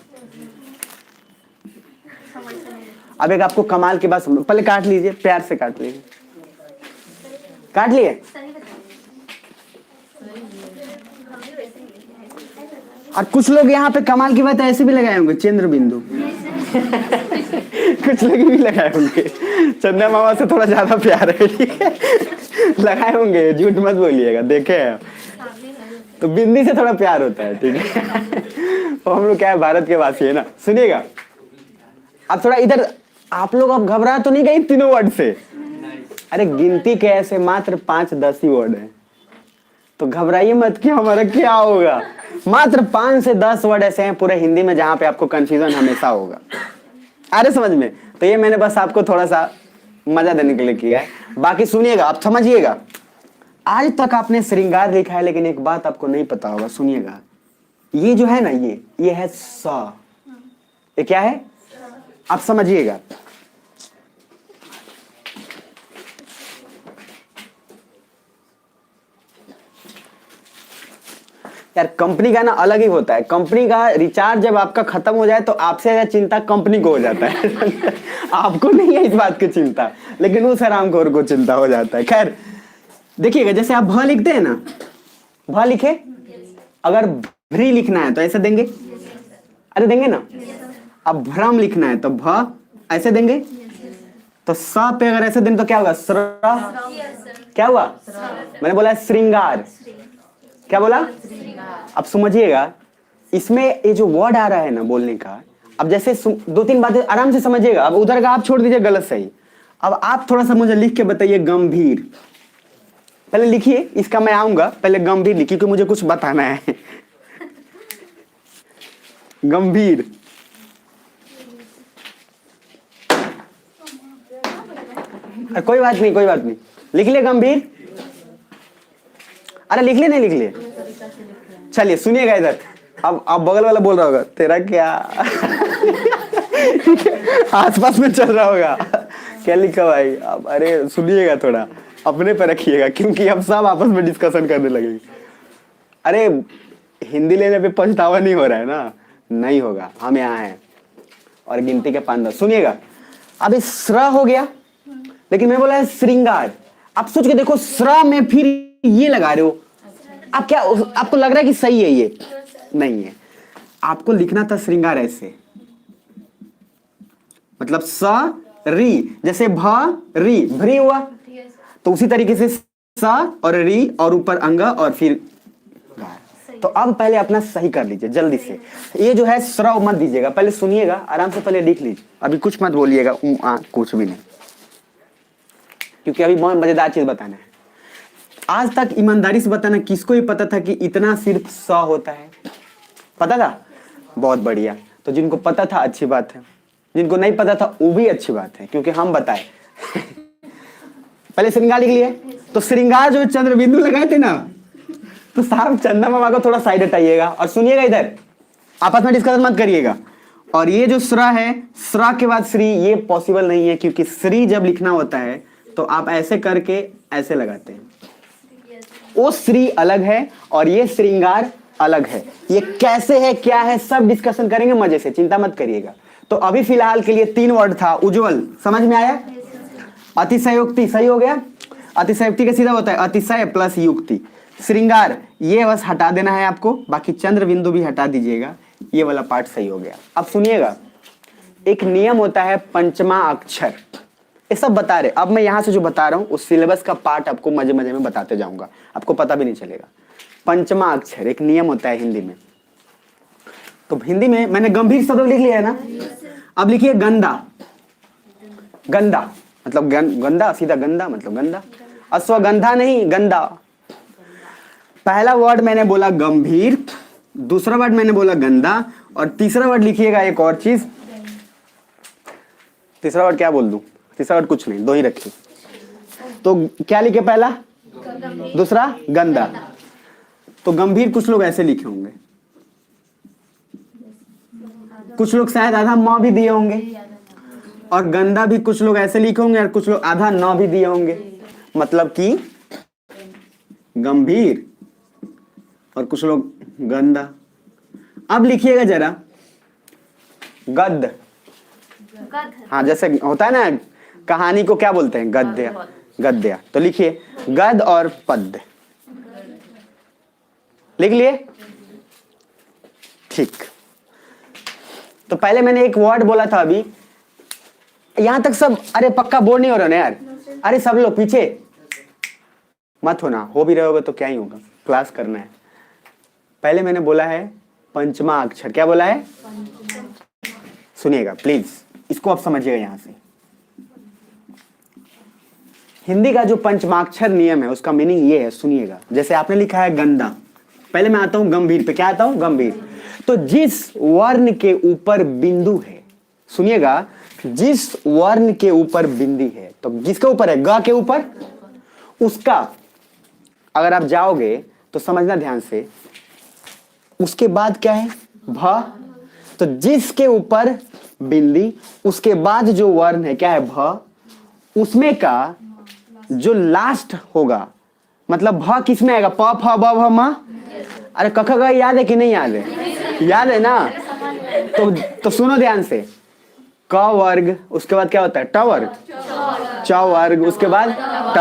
अब एक आपको कमाल की बात समझो, पहले काट लीजिए, प्यार से काट लीजिए। काट लिए? और कुछ लोग यहाँ पे कमाल की बात ऐसे भी लगाए होंगे, चंद्र बिंदु कुछ लोग भी लगाए होंगे, चंदा मामा से थोड़ा ज्यादा प्यार है, ठीक है लगाए होंगे, झूठ मत बोलिएगा, देखे हैं तो बिंदी से थोड़ा प्यार होता है, ठीक है तो हम लोग क्या है, भारत के वासी है ना। सुनिएगा, अब थोड़ा इधर, आप लोग अब घबरा तो नहीं गए तीनों वर्ड से? अरे गिनती कैसे, मात्र 5-10 ही वर्ड है, तो घबराइए मत कि हमारा क्या होगा। मात्र 5 से 10 वर्ड ऐसे हैं पूरे हिंदी में जहां पे आपको कंफ्यूजन हमेशा होगा। अरे समझ में, तो ये मैंने बस आपको थोड़ा सा मजा देने के लिए किया है। बाकी सुनिएगा, आप समझिएगा, आज तक आपने श्रृंगार लिखा है, लेकिन एक बात आपको नहीं पता होगा, सुनिएगा, ये जो है ना, ये है सा, ये क्या है आप समझिएगा। यार कंपनी का ना अलग ही होता है, कंपनी का रिचार्ज जब आपका खत्म हो जाए तो आपसे ज्यादा चिंता कंपनी को हो जाता है आपको नहीं है इस बात की चिंता, लेकिन उस हरामखोर को चिंता हो जाता है। खैर देखिएगा, जैसे आप भ लिखते हैं ना, भ लिखे, अगर भ्री लिखना है तो ऐसे देंगे, अरे देंगे ना। अब भ्रम लिखना है तो भ ऐसे देंगे, तो स पे अगर ऐसे दें तो क्या होगा, स्र, क्या हुआ, मैंने बोला श्रृंगार, क्या बोला। अब समझिएगा, इसमें ये जो वर्ड आ रहा है ना बोलने का, अब जैसे 2-3 बातें आराम से समझिएगा। अब उधर का आप छोड़ दीजिए गलत सही, अब आप थोड़ा सा मुझे लिख के बताइए गंभीर, पहले लिखिए, इसका मैं आऊंगा, पहले गंभीर लिखिए क्योंकि मुझे कुछ बताना है गंभीर, कोई बात नहीं, लिख लिए गंभीर। अरे लिख लिए नहीं लिख लिए, चलिए सुनिएगा इधर। अब बगल वाला बोल रहा होगा तेरा क्या आसपास में चल रहा होगा। क्या लिखा भाई अब? अरे सुनिएगा, थोड़ा अपने पे रखिएगा, क्योंकि हम सब आपस में डिस्कशन करने लगेंगे। अरे हिंदी लेने पे पछतावा नहीं हो रहा है ना? नहीं होगा, हम यहाँ हैं। और गिनती के 5 10 सुनिएगा। अब इस श्र हो गया, लेकिन मैं बोला है श्रृंगार। आप सोच के देखो, श्र में फिर ये लगा रहे हो। आप क्या, आपको लग रहा है कि सही है? ये नहीं है। आपको लिखना था श्रृंगार ऐसे, मतलब स री, जैसे भ री भ्री हुआ, तो उसी तरीके से स और री और ऊपर अंग और फिर। तो अब पहले अपना सही कर लीजिए जल्दी से। ये जो है श्रव मत दीजिएगा, पहले सुनिएगा आराम से, पहले लिख लीजिए। अभी कुछ मत बोलिएगा, कुछ भी नहीं, क्योंकि अभी बहुत मजेदार चीज बताना है। आज तक ईमानदारी से बताना, किसको ही पता था कि इतना सिर्फ स होता है? पता था? बहुत बढ़िया। तो जिनको पता था अच्छी बात है, जिनको नहीं पता था वो भी अच्छी बात है, क्योंकि हम बताए। पहले श्रृंगार लिख लिए। तो श्रृंगार जो चंद्र बिंदु लगाए थे ना, तो साहब चंदा मामा को थोड़ा साइड हटाइएगा और सुनिएगा, इधर आपस में डिस्कस मत करिएगा। और ये जो श्र है, श्र के बाद श्री, ये पॉसिबल नहीं है, क्योंकि श्री जब लिखना होता है तो आप ऐसे करके ऐसे लगाते हैं। वो श्री अलग है और ये श्रृंगार अलग है। ये कैसे है, क्या है, सब डिस्कशन करेंगे मजे से, चिंता मत करिएगा। तो अभी फिलहाल के लिए 3 वर्ड था। उज्जवल समझ में आया? अतिशयोक्ति सही हो गया। अतिशयोक्ति का सीधा होता है अतिशय प्लस युक्ति। श्रृंगार ये बस हटा देना है आपको, बाकी चंद्र बिंदु भी हटा दीजिएगा। ये वाला पार्ट सही हो गया। अब सुनिएगा, एक नियम होता है पंचमा अक्षर। ये सब बता रहे, अब मैं यहां से जो बता रहा हूं उस सिलेबस का पार्ट आपको मजे मजे में बताते जाऊंगा, आपको पता भी नहीं चलेगा। पंचमा अक्षर एक नियम होता है हिंदी में। तो हिंदी में मैंने गंभीर शब्द लिख लिया है ना। अब लिखिए गंदा। गंदा मतलब गंदा, सीधा गंदा मतलब गंदा। अश्वगंधा नहीं, गंदा। पहला वर्ड मैंने बोला गंभीर, दूसरा वर्ड मैंने बोला गंदा, और तीसरा वर्ड लिखिएगा एक और चीज। तीसरा वर्ड क्या बोल दूं? तीसरा वर्ड कुछ नहीं, 2 ही रखिए। तो क्या लिखे? पहला, दूसरा गंदा। तो गंभीर कुछ लोग ऐसे लिखे होंगे, कुछ लोग शायद आधा म भी दिए होंगे, और गंदा भी कुछ लोग ऐसे लिखे होंगे, और कुछ लोग आधा न भी दिए होंगे। मतलब कि गंभीर और कुछ लोग गंदा। अब लिखिएगा जरा गद्य। हाँ, जैसे होता है ना, कहानी को क्या बोलते हैं? गद्य। गद्य। तो लिखिए गद्य और पद्य। लिख लिए? ठीक। तो पहले मैंने एक वर्ड बोला था अभी, यहां तक सब। अरे पक्का बोर नहीं हो रहा ना यार? अरे सब लोग पीछे मत होना, हो भी रहे होगे तो क्या ही होगा, क्लास करना है। पहले मैंने बोला है पंचमा अक्षर। क्या बोला है? सुनिएगा प्लीज, इसको आप समझिएगा। यहां से हिंदी का जो पंचमाक्षर नियम है उसका मीनिंग ये है, सुनिएगा। जैसे आपने लिखा है गंदा, पहले मैं आता हूं गंभीर पे। क्या आता हूं? गंभीर। तो जिस वर्ण के ऊपर बिंदु है, सुनिएगा, जिस वर्ण के ऊपर बिंदी है, तो जिसके ऊपर है? ग के ऊपर। उसका अगर आप जाओगे तो समझना ध्यान से, उसके बाद क्या है? भ। तो जिसके ऊपर बिंदी, उसके बाद जो वर्ण है क्या है? भ। उसमें का जो लास्ट होगा, मतलब भ किस में आएगा? प फ ब भ म। अरे क ख ग याद है कि नहीं याद है? याद है ना? तो सुनो ध्यान से, क वर्ग, उसके बाद क्या होता है? ट वर्ग, च वर्ग, उसके बाद ट,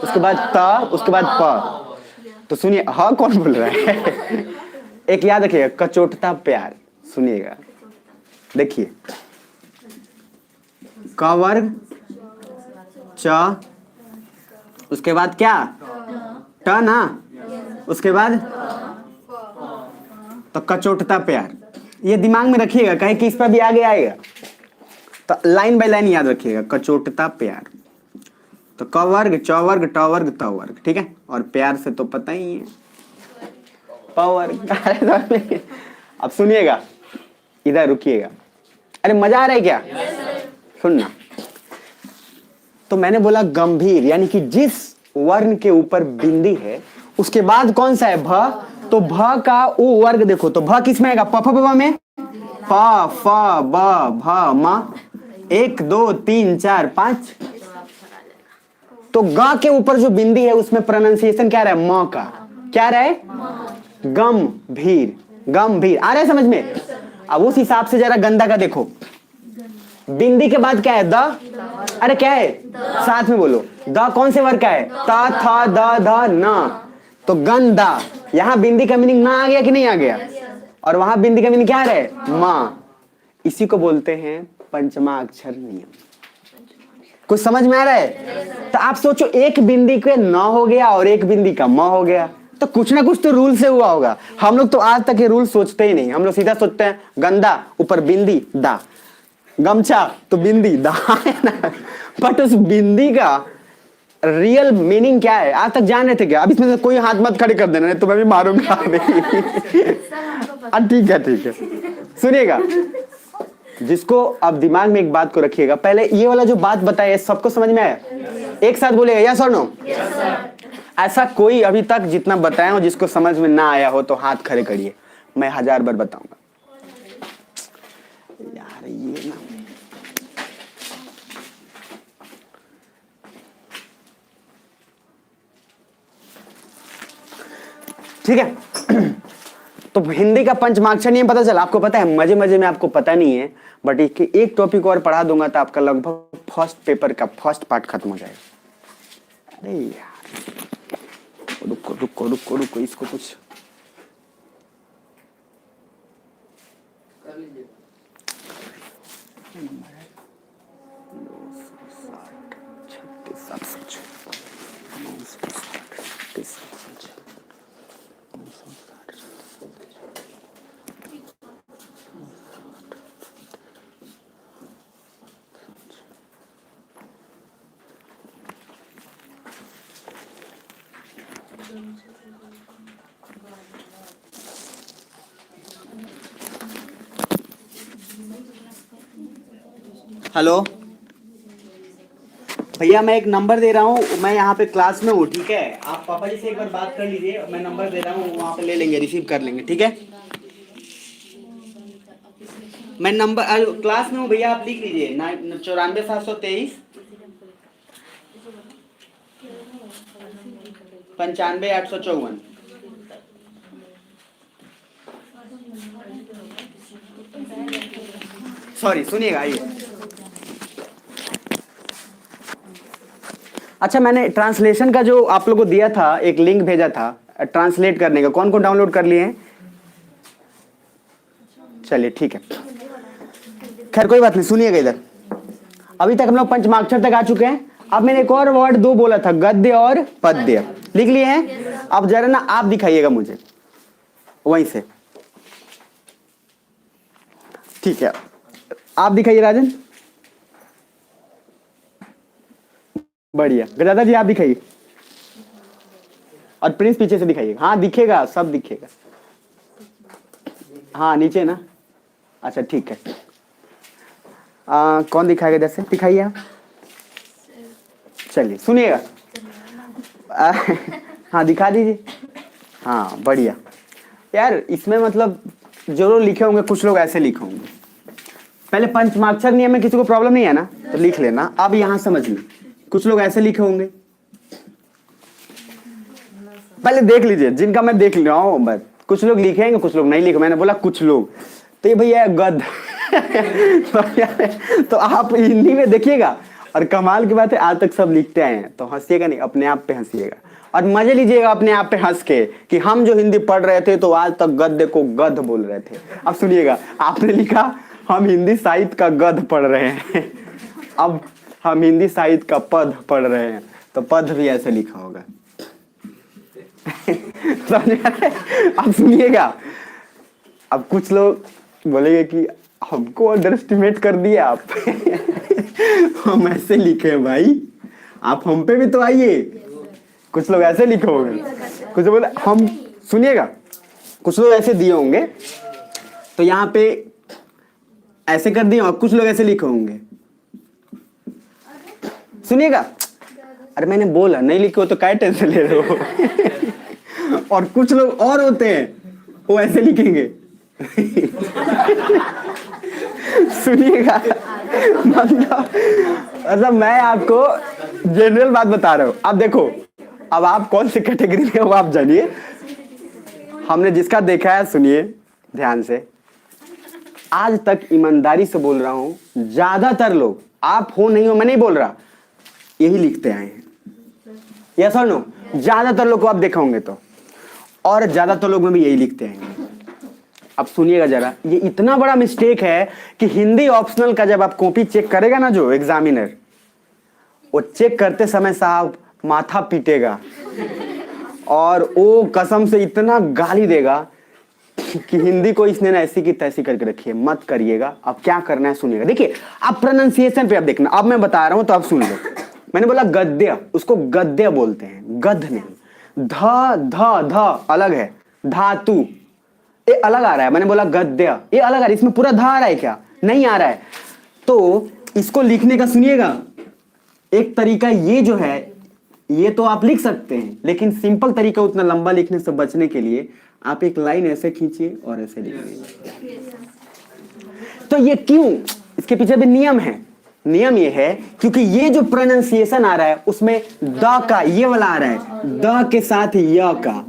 उसके बाद त, उसके बाद प। तो सुनिए, ह कौन बोल रहा है? एक याद रखिएगा, कचोटता प्यार। सुनिएगा, देखिए, क वर्ग, च, उसके बाद क्या? ट ना, उसके बाद तो कचोटता प्यार। ये दिमाग में रखिएगा, कहीं कि इस पर भी आगे आएगा, तो लाइन बाय लाइन याद रखिएगा। कचोटता प्यार, तो क वर्ग, च वर्ग, ट वर्ग, त वर्ग, ठीक है। और प्यार से तो पता ही है, प वर्ग। अब सुनिएगा, इधर रुकिएगा। अरे मजा आ रहा है क्या? सुनना। तो मैंने बोला गंभीर, यानी कि जिस वर्ण के ऊपर बिंदी है उसके बाद कौन सा है? भ। तो भ का उ वर्ग देखो, तो भ किस में आएगा? प फ ब में। फा फा ब भ म 1 2 3 4 5। तो ग के ऊपर जो बिंदी है उसमें प्रोनाउंसिएशन क्या रहा है? म का। क्या रहा है? गंभीर। गंभीर आ रहा है समझ में? अब उस हिसाब से जरा गंदा का देखो, बिंदी के बाद क्या है? द। अरे क्या है? साथ में बोलो। द कौन से वर्ग का है? ता था द ध न। तो गंदा। यहां बिंदी का मीनिंग ना आ गया कि नहीं आ गया? और वहां बिंदी का मीनिंग क्या है? मां। इसी को बोलते हैं पंचमा अक्षर नियम। कुछ समझ में आ रहा है? तो आप सोचो, एक बिंदी के न हो गया और एक बिंदी का म हो गया, तो कुछ ना कुछ तो रूल से हुआ होगा। हम लोग तो आज तक ये रूल सोचते ही नहीं, हम लोग सीधा सोचते हैं गंदा ऊपर बिंदी दा, गमछा तो बिंदी दा है ना। बट उस बिंदी का रियल मीनिंग क्या है आज तक जान रहे थे क्या? अब इसमें से कोई हाथ मत खड़े कर देना, नहीं तो मैं भी मारूंगा। ठीक है ठीक है, सुनिएगा। जिसको अब दिमाग में एक बात को रखिएगा, पहले ये वाला जो बात बताया सबको समझ में आया? एक साथ बोलेगा यस और नो। ऐसा कोई अभी तक जितना बताया हो जिसको समझ में ना आया हो तो हाथ खड़े करिए, मैं 1000 बार बताऊंगा। यार ये ना, ठीक है। तो हिंदी का पंचमाक्षर नियम पता चला? आपको पता है, मजे मजे में आपको पता नहीं है, बट एक टॉपिक और पढ़ा दूंगा तो आपका लगभग फर्स्ट पेपर का फर्स्ट पार्ट खत्म हो जाएगा। अरे यार रुको रुको रुको रुको, इसको कुछ नंबर है 260 36 हेलो भैया, मैं एक नंबर दे रहा हूँ, मैं यहाँ पे क्लास में हूँ, ठीक है? आप पापा जी से एक बार बात कर लीजिए, मैं नंबर दे रहा हूँ, वहाँ पे ले लेंगे, रिसीव कर लेंगे, ठीक है? मैं नंबर क्लास में हूँ भैया, आप लिख लीजिए 94 723 95 854। सॉरी, सुनिएगा, आइए। अच्छा, मैंने ट्रांसलेशन का जो आप लोगों को दिया था, एक लिंक भेजा था ट्रांसलेट करने का, कौन कौन डाउनलोड कर लिए हैं? चलिए ठीक है, खैर कोई बात नहीं। सुनिएगा इधर, अभी तक हम लोग पंचमाक्षर तक आ चुके हैं। अब मैंने एक और वर्ड दो बोला था, गद्य और पद्य, लिख लिए हैं? अब जरा ना आप दिखाइएगा मुझे वहीं से, ठीक है? आप दिखाइए राजन, बढ़िया। गजादा जी आप दिखाइए, और प्रिंस पीछे से दिखाइए। हाँ दिखेगा, सब दिखेगा। हाँ नीचे ना, अच्छा ठीक है। कौन दिखाएगा? जैसे दिखाइए आप। चलिए सुनिएगा। हाँ दिखा दीजिए। हाँ बढ़िया यार, इसमें मतलब जो लोग लिखे होंगे कुछ लोग ऐसे लिखे होंगे। पहले पंचमाक्षर नियम में किसी को प्रॉब्लम नहीं है ना, तो लिख लेना। अब यहाँ समझ लें, कुछ लोग ऐसे लिखे होंगे, पहले देख लीजिए जिनका मैं देख रहा हूँ। बस कुछ लोग लिखेंगे, कुछ लोग नहीं लिखे, मैंने बोला कुछ लोग, तो ये भैया गद। तो आप हिंदी में देखिएगा, और कमाल की बात है आज तक सब लिखते आए हैं, तो हंसिएगा नहीं, अपने आप पे हंसिएगा और मजे लीजिएगा अपने आप पे हंस के कि हम जो हिंदी पढ़ रहे थे तो आज तक गद्य को गध बोल रहे थे। अब सुनिएगा, आपने लिखा हम हिंदी साहित्य का गध पढ़ रहे हैं, अब हम हिंदी साहित्य का पद पढ़ रहे हैं, तो पद भी ऐसे लिखा होगा। अब सुनिएगा, अब कुछ लोग बोलेंगे कि हमको अंडर एस्टिमेट कर दिया आप। हम ऐसे लिखे भाई, आप हम पे भी तो आइए। कुछ लोग ऐसे लिखे होंगे, कुछ लोग बोले हम, सुनिएगा, कुछ लोग ऐसे दिए होंगे तो यहाँ पे ऐसे कर दिए, और कुछ लोग ऐसे लिखे होंगे। सुनिएगा, अरे मैंने बोला नहीं लिखे हो तो क्या टेंशन ले रहे हो। और कुछ लोग और होते हैं वो ऐसे लिखेंगे, सुनिएगा, मतलब मैं आपको जनरल बात बता रहा हूं। अब देखो, अब आप कौन सी कैटेगरी में हो आप जानिए। हमने जिसका देखा है, सुनिए ध्यान से, आज तक ईमानदारी से बोल रहा हूं, ज्यादातर लोग, आप हो नहीं हो मैं नहीं बोल रहा, यही लिखते आए हैं। यस और नो? ज्यादातर लोग को आप देखा होंगे तो, और ज्यादातर लोग में भी यही लिखते हैं। अब सुनिएगा जरा, ये इतना बड़ा मिस्टेक है कि हिंदी ऑप्शनल का जब आप कॉपी चेक करेगा ना जो एग्जामिनर, वो चेक करते समय साहब माथा पीटेगा और वो कसम से इतना गाली देगा कि हिंदी को इसने ना ऐसी की तैसी करके रखी है, मत करिएगा। अब क्या करना है सुनिएगा। देखिए आप प्रोनाउंसिएशन पे आप देखना, अब मैं बता रहा हूं तो आप सुन लो। मैंने बोला गद्य, उसको गद्य बोलते हैं, गध नहीं। ध अलग है, धातु ये अलग आ रहा है। मैंने बोला गद्य, ये अलग आ रहा है। इसमें पूरा धा आ रहा है क्या? नहीं आ रहा है। तो इसको लिखने का सुनिएगा एक तरीका, ये जो है ये तो आप लिख सकते हैं, लेकिन सिंपल तरीका उतना लंबा लिखने से बचने के लिए आप एक लाइन ऐसे खींचिए और ऐसे लिखिए। तो ये क्यों? इसके पीछे भी नियम है। नियम ये है क्योंकि ये जो प्रोनाउंसिएशन आ रहा है उसमें द का ये वाला आ रहा है, द के साथ य का,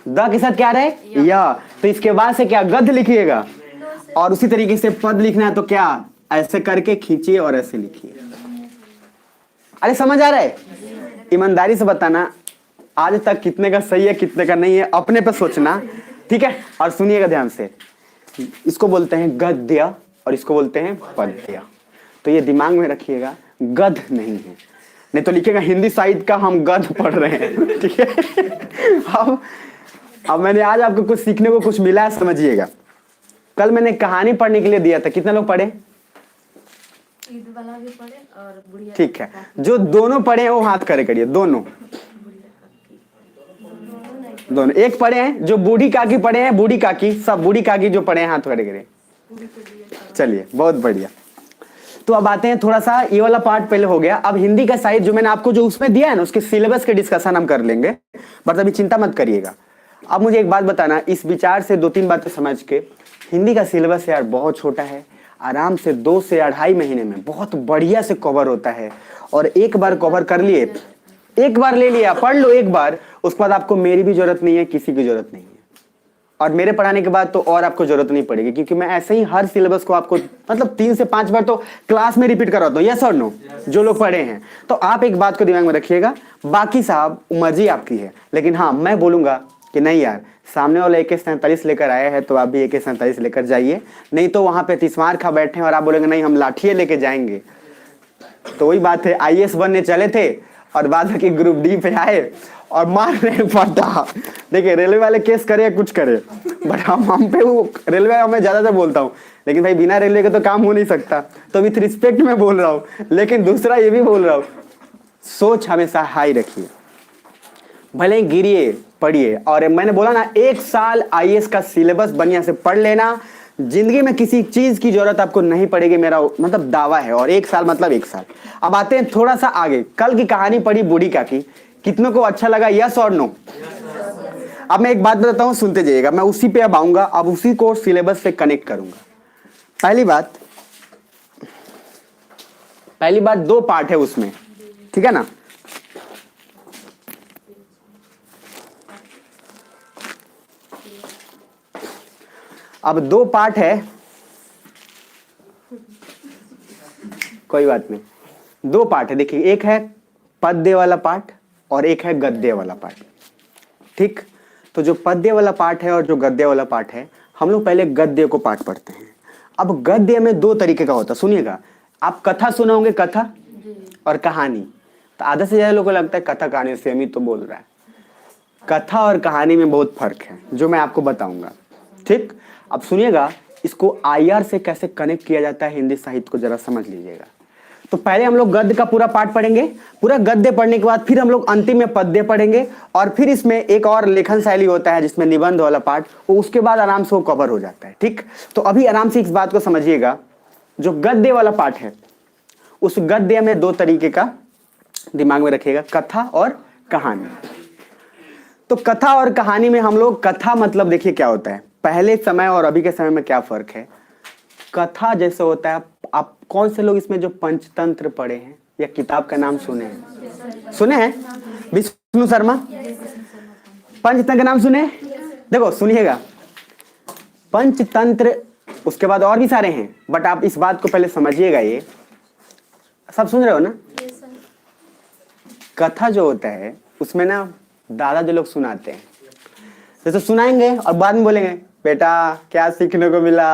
द के साथ क्या आ रहा है? य। तो इसके बाद से क्या गध लिखिएगा, और उसी तरीके से पद लिखना है तो क्या ऐसे करके खींचिए और ऐसे लिखिए। अरे समझ आ रहा है? ईमानदारी से बताना आज तक कितने का सही है कितने का नहीं है, अपने पे सोचना, ठीक है? और सुनिएगा ध्यान से, इसको बोलते हैं गद्य और इसको बोलते हैं पद्य। तो ये दिमाग में रखिएगा, गध नहीं है, नहीं तो लिखिएगा हिंदी साहित्य का हम गध पढ़ रहे हैं, ठीक है? अब मैंने आज आपको कुछ सीखने को कुछ मिला है, समझिएगा। कल मैंने कहानी पढ़ने के लिए दिया था, कितने लोग पढ़े? ईद वाला भी पढ़े और बुढ़िया। ठीक है, जो दोनों पढ़े हैं वो हाथ खड़े करिए। दोनों दोनों एक पढ़े हैं, जो बूढ़ी काकी पढ़े हैं, बूढ़ी काकी, सब बूढ़ी काकी जो पढ़े हैं हाथ खड़े करिए। चलिए बहुत बढ़िया। तो अब आते हैं, थोड़ा सा ये वाला पार्ट पहले हो गया। अब हिंदी का साहित्य जो मैंने आपको जो उसमें दिया है ना, उसके सिलेबस के डिस्कशन हम कर लेंगे, बट अभी चिंता मत करिएगा। अब मुझे एक बात बताना, इस विचार से 2-3 बातें समझ के, हिंदी का सिलेबस यार बहुत छोटा है, आराम से 2 से 2.5 महीने में बहुत बढ़िया से कवर होता है। और एक बार कवर कर लिए, एक बार ले लिया, पढ़ लो एक बार, उसके बाद आपको मेरी भी जरूरत नहीं है, किसी की जरूरत नहीं है, और मेरे पढ़ाने के बाद तो और आपको जरूरत नहीं पड़ेगी, क्योंकि मैं ऐसे ही हर सिलेबस को आपको मतलब 3 से 5 बार तो क्लास में रिपीट कराता हूँ। यस और नो? जो लोग पढ़े हैं। तो आप एक बात को दिमाग में रखिएगा, बाकी साहब मर्जी आपकी है, लेकिन हाँ मैं बोलूंगा कि नहीं यार, सामने वाला AK-47 लेकर आया है तो आप भी AK-47 लेकर जाइए, नहीं तो वहां पे तीसमार खा बैठे हैं और आप बोलेंगे नहीं हम लाठिए लेके जाएंगे। तो वही बात है, IAS बनने चले थे और बाद में ग्रुप D पे आए और मार रहे पड़ता। देखिए रेलवे वाले केस करे कुछ करे, बट हम पे वो रेलवे में ज्यादातर बोलता हूँ, लेकिन भाई बिना रेलवे के तो काम हो नहीं सकता, तो विथ रिस्पेक्ट में बोल रहा हूँ। लेकिन दूसरा ये भी बोल रहा हूँ, सोच हमेशा हाई रखिए, भले ही गिरिए पढ़िए। और मैंने बोला ना, 1 साल IAS का सिलेबस बढ़िया से पढ़ लेना, जिंदगी में किसी चीज की जरूरत आपको नहीं पड़ेगी, मेरा मतलब दावा है। और 1 साल मतलब 1 साल। अब आते हैं थोड़ा सा आगे, कल की कहानी पढ़ी बूढ़ी काकी, कितनों को अच्छा लगा? यस और नो? अब मैं एक बात बताता हूँ, सुनते जाइएगा, मैं उसी पे अब आऊंगा, अब उसी को सिलेबस से कनेक्ट करूंगा। पहली बात 2 पार्ट है उसमें, ठीक है ना? अब 2 पार्ट है, कोई बात नहीं, 2 पार्ट है। देखिए एक है पद्य वाला पार्ट और एक है गद्य वाला पार्ट, ठीक? तो जो पद्य वाला पार्ट है और जो गद्य वाला पार्ट है, हम लोग पहले गद्य को पाठ पढ़ते हैं। अब गद्य में 2 तरीके का होता है, सुनिएगा। आप कथा सुने होंगे, कथा और कहानी। तो आधा से ज्यादा लोगों को लगता है कथा कहानी सेम ही तो बोल रहा है। कथा और कहानी में बहुत फर्क है, जो मैं आपको बताऊंगा, ठीक? अब सुनिएगा, इसको IR से कैसे कनेक्ट किया जाता है हिंदी साहित्य को जरा समझ लीजिएगा। तो पहले हम लोग गद्य का पूरा पाठ पढ़ेंगे, पूरा गद्य पढ़ने के बाद फिर हम लोग अंतिम में पद्य पढ़ेंगे, और फिर इसमें एक और लेखन शैली होता है जिसमें निबंध वाला पार्ट, वो उसके बाद आराम से वो कवर हो जाता है, ठीक? तो अभी आराम से इस बात को समझिएगा, जो गद्य वाला पार्ट है, उस गद्य में 2 तरीके का दिमाग में रखिएगा, कथा और कहानी। तो कथा और कहानी में हम लोग, कथा मतलब देखिए क्या होता है, पहले समय और अभी के समय में क्या फर्क है। कथा जैसे होता है, आप कौन से लोग इसमें जो पंचतंत्र पढ़े हैं या किताब का नाम सुने हैं? सुने हैं? विष्णु शर्मा पंचतंत्र का नाम सुने? देखो सुनिएगा, पंचतंत्र उसके बाद और भी सारे हैं, बट आप इस बात को पहले समझिएगा। ये सब सुन रहे हो ना? कथा जो होता है उसमें ना दादा जो लोग सुनाते हैं, जैसे सुनाएंगे और बाद में बोलेंगे बेटा क्या सीखने को मिला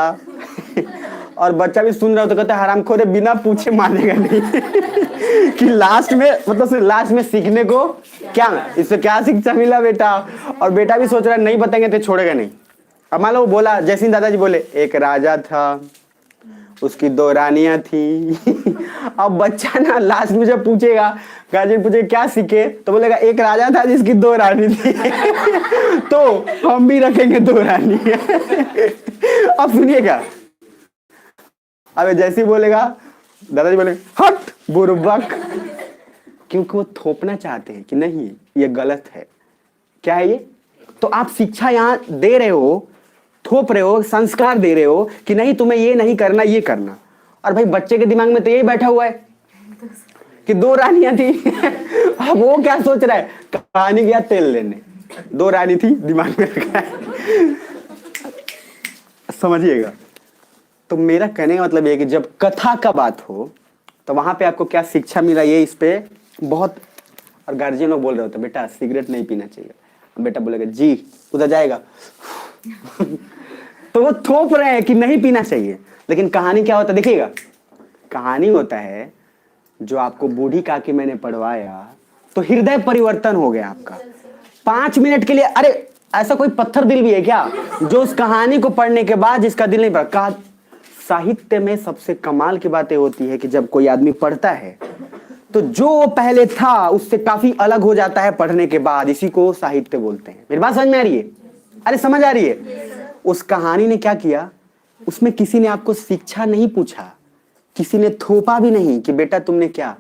और बच्चा भी सुन रहा हो तो कहता है हरामखोर है, बिना पूछे मानेगा नहीं कि लास्ट में, मतलब लास्ट में सीखने को क्या, इससे क्या शिक्षा मिला बेटा, और बेटा भी सोच रहा है नहीं बताएंगे तो छोड़ेगा नहीं। अब मान लो वो बोला, जैसे ही दादाजी बोले एक राजा था, उसकी 2 रानियां थी अब बच्चा ना लास्ट में जब पूछेगा, गार्जियन पूछे क्या सीखे, तो बोलेगा एक राजा था जिसकी 2 रानी थी तो हम भी रखेंगे 2 रानी अब सुनिएगा, अब जैसे ही बोलेगा दादाजी बोलेंगे हट बुर्बक, क्योंकि वो थोपना चाहते हैं कि नहीं ये गलत है। क्या है ये? तो आप शिक्षा यहाँ दे रहे हो, थोप रहे हो, संस्कार दे रहे हो कि नहीं तुम्हें ये नहीं करना ये करना, और भाई बच्चे के दिमाग में तो यही बैठा हुआ है कि 2 रानियां थी अब वो क्या सोच रहा है, कहानी गया तेल लेने, 2 रानी थी दिमाग में रखा है समझिएगा। तो मेरा कहने का मतलब ये है कि जब कथा का बात हो तो वहां पे आपको क्या शिक्षा मिला, ये इस पे बहुत, और गार्जियन लोग बोल रहे होते बेटा सिगरेट नहीं पीना चाहिए, बेटा बोलेगा जी, उधर जाएगा तो वो थोप रहे हैं कि नहीं पीना चाहिए, लेकिन कहानी क्या होता है देखिएगा, कहानी होता है जो आपको बूढ़ी काकी मैंने पढ़वाया तो हृदय परिवर्तन हो गया आपका 5 मिनट के लिए। अरे ऐसा कोई पत्थर दिल भी है क्या जो उस कहानी को पढ़ने के बाद जिसका दिल नहीं पड़ा। साहित्य में सबसे कमाल की बातें होती है कि जब कोई आदमी पढ़ता है तो जो पहले था उससे काफी अलग हो जाता है पढ़ने के बाद, इसी को साहित्य बोलते हैं। मेरी बात समझ में आ रही है? अरे समझ आ रही है? उस कहानी ने क्या किया, उसमें किसी ने आपको शिक्षा नहीं पूछा, किसी ने थोपा भी नहीं कि बेटा तुमने क्या,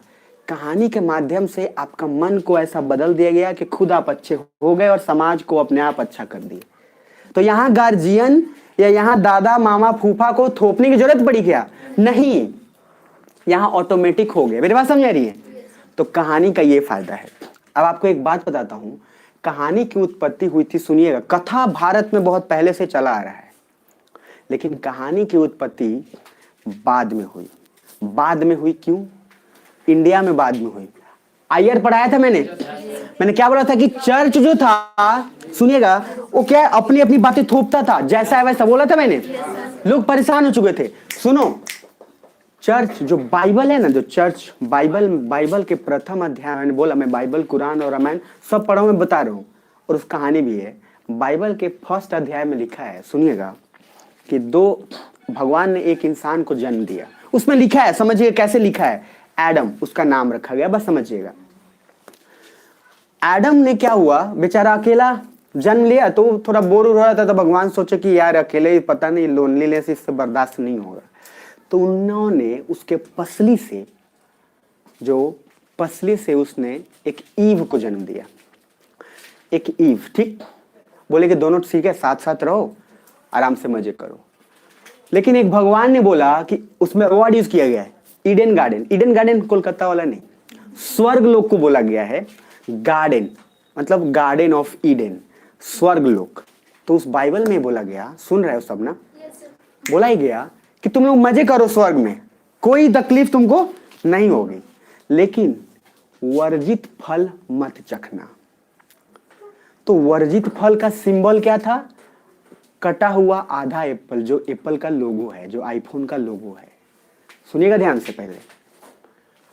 कहानी के माध्यम से आपका मन को ऐसा बदल दिया गया कि खुद आप अच्छे हो गए और समाज को अपने आप अच्छा कर दिए। तो यहाँ गार्जियन या यहाँ दादा मामा फूफा को थोपने की जरूरत पड़ी क्या? नहीं, यहाँ ऑटोमेटिक हो गया। मेरी बात समझ आ रही है? तो कहानी का ये फायदा है। अब आपको एक बात बताता हूं, कहानी की उत्पत्ति हुई थी, सुनिएगा, कथा भारत में बहुत पहले से चला आ रहा है, लेकिन कहानी की उत्पत्ति बाद में हुई। बाद में हुई क्यों? इंडिया में बाद में हुई। आयर पढ़ाया था मैंने क्या बोला था कि चर्च जो था, सुनिएगा, वो क्या अपनी अपनी बातें थोपता था, जैसा है वैसा बोला था मैंने। लोग परेशान हो चुके थे। सुनो, चर्च जो बाइबल है ना, जो चर्च बाइबल के प्रथम अध्याय, मैंने बोला मैं बाइबल, कुरान और रामायण सब पढ़ा हूं, मैं बता रहा हूं, और उस कहानी भी है। बाइबल के फर्स्ट अध्याय में लिखा है, सुनिएगा, कि 2 भगवान ने एक इंसान को जन्म दिया। उसमें लिखा है, समझिए कैसे लिखा है, एडम उसका नाम रखा गया, बस समझिएगा। एडम ने क्या हुआ, बेचारा अकेला जन्म लिया तो थोड़ा बोर हो रहा था, तो भगवान सोचे कि यार अकेले पता नहीं लोनलीनेस इससे बर्दाश्त नहीं होगा, तो उन्होंने उसके पसली से उसने एक ईव को जन्म दिया। एक ईव, ठीक, बोले कि दोनों ठीक है, साथ साथ रहो, आराम से मजे करो। लेकिन एक भगवान ने बोला कि उसमें वर्ड यूज किया गया है Eden garden. Eden garden Kolkata वाला नहीं, स्वर्ग लोक को बोला गया है। गार्डन मतलब गार्डन ऑफ ईडन, स्वर्ग लोक। तो उस बाइबल में बोला गया, सुन रहे हो सब ना, बोला ही गया कि तुम लोग मजे करो स्वर्ग में, कोई तकलीफ तुमको नहीं होगी, लेकिन वर्जित फल मत चखना। तो वर्जित फल का सिंबल क्या था? कटा हुआ आधा एप्पल, जो एप्पल का लोगो है, जो आईफोन का लोगो है। सुनिएगा ध्यान से पहले।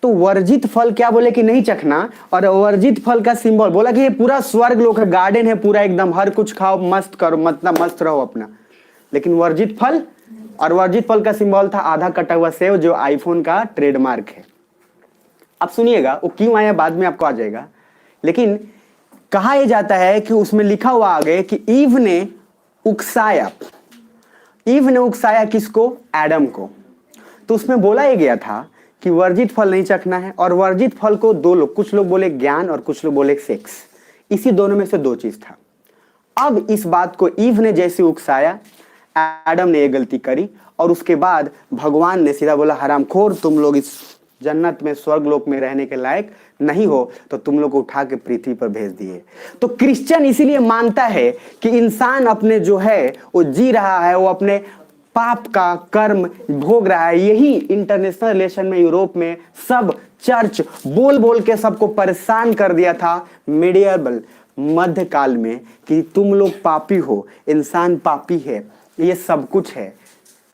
तो वर्जित फल क्या बोले कि नहीं चखना, और वर्जित फल का सिंबल बोला कि ये पूरा स्वर्ग लोक है, गार्डन है पूरा, एकदम हर कुछ खाओ, मस्त करो, मतलब मस्त रहो अपना, लेकिन वर्जित फल, और वर्जित फल का सिंबल था आधा कटा हुआ सेव, जो आईफोन का ट्रेडमार्क है। अब सुनिएगा वो क्यों आया, बाद में आपको आ जाएगा, लेकिन कहा यह जाता है कि उसमें लिखा हुआ आगे कि ईव ने उकसाया किसको? एडम को। तो उसमें बोला यह गया था कि वर्जित फल नहीं चखना है, और वर्जित फल को 2 लोग, कुछ लोग बोले ज्ञान और कुछ लोग बोले सेक्स, इसी दोनों में से 2 चीज था। अब इस बात को ईव ने जैसे उकसाया, एडम ने ये गलती करी और उसके बाद भगवान ने सीधा बोला, हरामखोर, तुम लोग इस जन्नत में, स्वर्ग लोक में रहने के लायक नहीं हो, तो तुम लोग को उठा के पृथ्वी पर भेज दिए। तो क्रिश्चियन इसीलिए मानता है कि इंसान अपने जो है वो जी रहा है, वो अपने पाप का कर्म भोग रहा है। यही इंटरनेशनल रिलेशन में यूरोप में सब चर्च बोल बोल के सबको परेशान कर दिया था मिडियवल मध्यकाल में कि तुम लोग पापी हो, इंसान पापी है, ये सब कुछ है।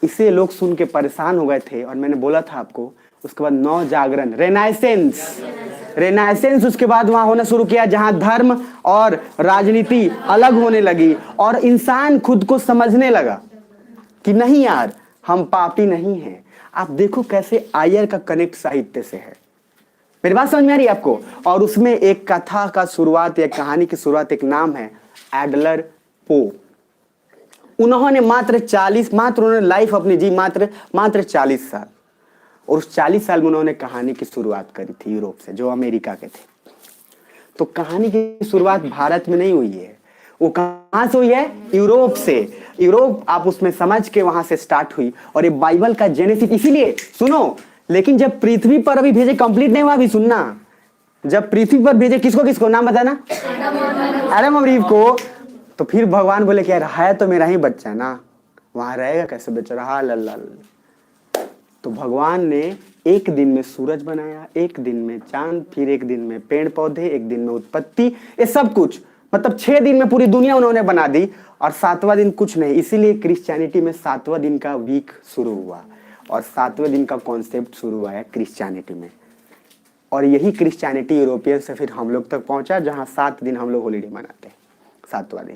इसे लोग सुन के परेशान हो गए थे। और मैंने बोला था आपको, उसके बाद नव जागरण, रेनाइसेंस उसके बाद वहां होना शुरू किया, जहां धर्म और राजनीति अलग होने लगी और इंसान खुद को समझने लगा कि नहीं यार, हम पापी नहीं हैं। आप देखो कैसे आयर का कनेक्ट साहित्य से है। मेरी बात समझ में आ रही है आपको? और उसमें एक कथा का शुरुआत या कहानी की शुरुआत, एक नाम है एडलर पो। उन्होंने उन्होंने लाइफ अपनी जी मात्र 40 साल, और उस 40 साल में उन्होंने कहानी की शुरुआत करी थी यूरोप से, जो अमेरिका के थे। तो कहानी की शुरुआत भारत में नहीं हुई है, वो कहां से हुई है? यूरोप से। यूरोप आप उसमें समझ के वहां से स्टार्ट हुई। और ये बाइबल का जेनेसिस, इसीलिए सुनो, लेकिन जब पृथ्वी पर अभी भेजे, कंप्लीट नहीं हुआ, अभी सुनना, जब पृथ्वी पर भेजे किसको नाम बताना? आदम और ईव को। तो फिर भगवान बोले कि यार है तो मेरा ही बच्चा ना, वहां रहेगा कैसे बेचारा, लल्ला। तो भगवान ने एक दिन में सूरज बनाया, एक दिन में चांद, फिर एक दिन में पेड़ पौधे, एक दिन में उत्पत्ति, ये सब कुछ, मतलब 6 दिन में पूरी दुनिया उन्होंने बना दी। और 7वां दिन कुछ नहीं। इसीलिए क्रिश्चियनिटी में 7वां दिन का वीक शुरू हुआ और 7वें दिन का कॉन्सेप्ट शुरू हुआ है क्रिश्चियनिटी में। और यही क्रिश्चियनिटी यूरोपियन से फिर हम लोग तक पहुंचा, जहां 7 दिन हम लोग होलीडे मनाते हैं, 7वां दिन।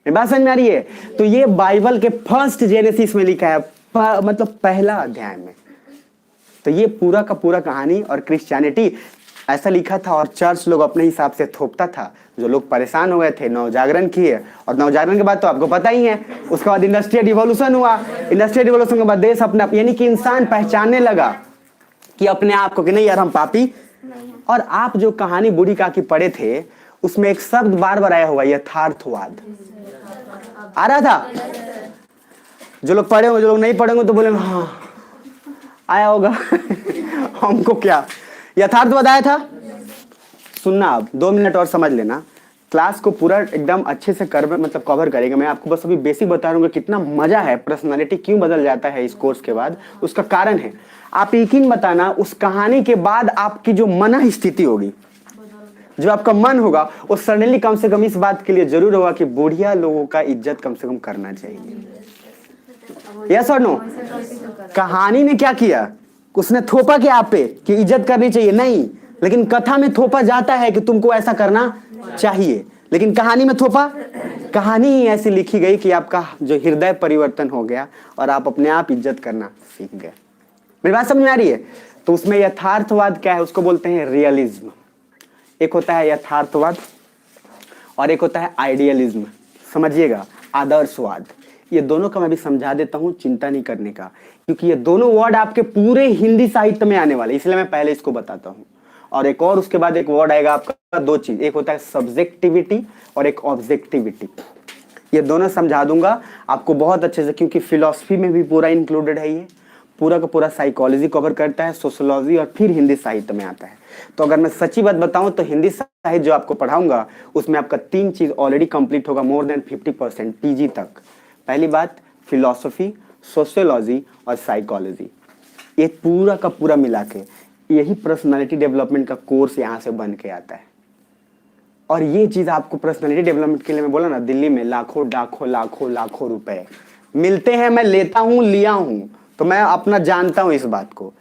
मेरी बात समझ में आ रही है? तो ये बाइबल के फर्स्ट जेनेसिस में लिखा है, मतलब पहला अध्याय में। तो ये पूरा का पूरा कहानी, और क्रिश्चियनिटी ऐसा लिखा था और चर्च लोग अपने हिसाब से थोपता था। जो लोग परेशान हो गए थे, नवजागरण किए, और नवजागरण के बाद तो आपको पता ही है, उसके बाद इंडस्ट्रियल रिवॉल्यूशन हुआ। इंडस्ट्रियल रिवॉल्यूशन के बाद देश अपना, यानी कि इंसान पहचानने लगा कि अपने आप को कि नहीं यार हम पापी। और आप जो कहानी बूढ़ी काकी पढ़े थे, उसमें एक शब्द बार बार आया हुआ, यथार्थवाद आ रहा था। जो लोग पढ़े होंगे, जो लोग नहीं पढ़ेंगे तो बोले हाँ आया होगा हमको क्या, यथार्थवाद आया था। सुनना, आप 2 मिनट और समझ लेना, क्लास को पूरा एकदम अच्छे से कवर करेंगे। मैं आपको बस अभी बेसिक बता दूंगा कितना मजा है, पर्सनालिटी क्यों बदल जाता है इस कोर्स के बाद, उसका कारण है। आप यकीन बताना, उस कहानी के बाद आपकी जो मन स्थिति होगी, जो आपका मन होगा, वो सडनली कम से कम इस बात के लिए जरूर होगा कि बुढ़िया लोगों का इज्जत कम से कम करना चाहिए। यस और नो? कहानी ने क्या किया? उसने थोपा कि आप पे कि इज्जत करनी चाहिए, नहीं, लेकिन कथा में थोपा जाता है कि तुमको ऐसा करना चाहिए, लेकिन कहानी में थोपा, कहानी ही ऐसी लिखी गई कि आपका जो हृदय परिवर्तन हो गया और आप अपने आप इज्जत करना सीख गए। मेरी बात समझ में आ रही है? तो उसमें यथार्थवाद क्या है? उसको बोलते हैं रियलिज्म। एक होता है यथार्थवाद और एक होता है आइडियलिज्म। समझिएगा, आदर्शवाद। ये दोनों का मैं भी समझा देता हूं, चिंता नहीं करने का, क्योंकि ये दोनों वर्ड आपके पूरे हिंदी साहित्य में आने वाले, इसलिए मैं पहले इसको बताता हूं। और एक और उसके बाद एक वर्ड आएगा आपका, 2 चीज, एक होता है सब्जेक्टिविटी और एक ऑब्जेक्टिविटी। ये दोनों समझा दूंगा आपको बहुत अच्छे से, क्योंकि फिलॉसफी में भी पूरा इंक्लूडेड है। ये पूरा का पूरा साइकोलॉजी कवर करता है, सोशियोलॉजी, और फिर हिंदी साहित्य में आता है। तो अगर मैं सच्ची बात बताऊं तो हिंदी साहित्य जो आपको पढ़ाऊंगा उसमें आपका 3 चीज ऑलरेडी कंप्लीट होगा, मोर देन 50% पीजी तक। पहली बात फिलॉसफी, सोशियोलॉजी और साइकोलॉजी, ये पूरा का पूरा मिला के यही पर्सनालिटी डेवलपमेंट का कोर्स यहाँ से बन के आता है। और ये चीज आपको पर्सनालिटी डेवलपमेंट के लिए मैं बोला ना, दिल्ली में लाखों रुपए मिलते हैं। मैं लेता हूँ, लिया हूँ, तो मैं अपना जानता हूँ इस बात को।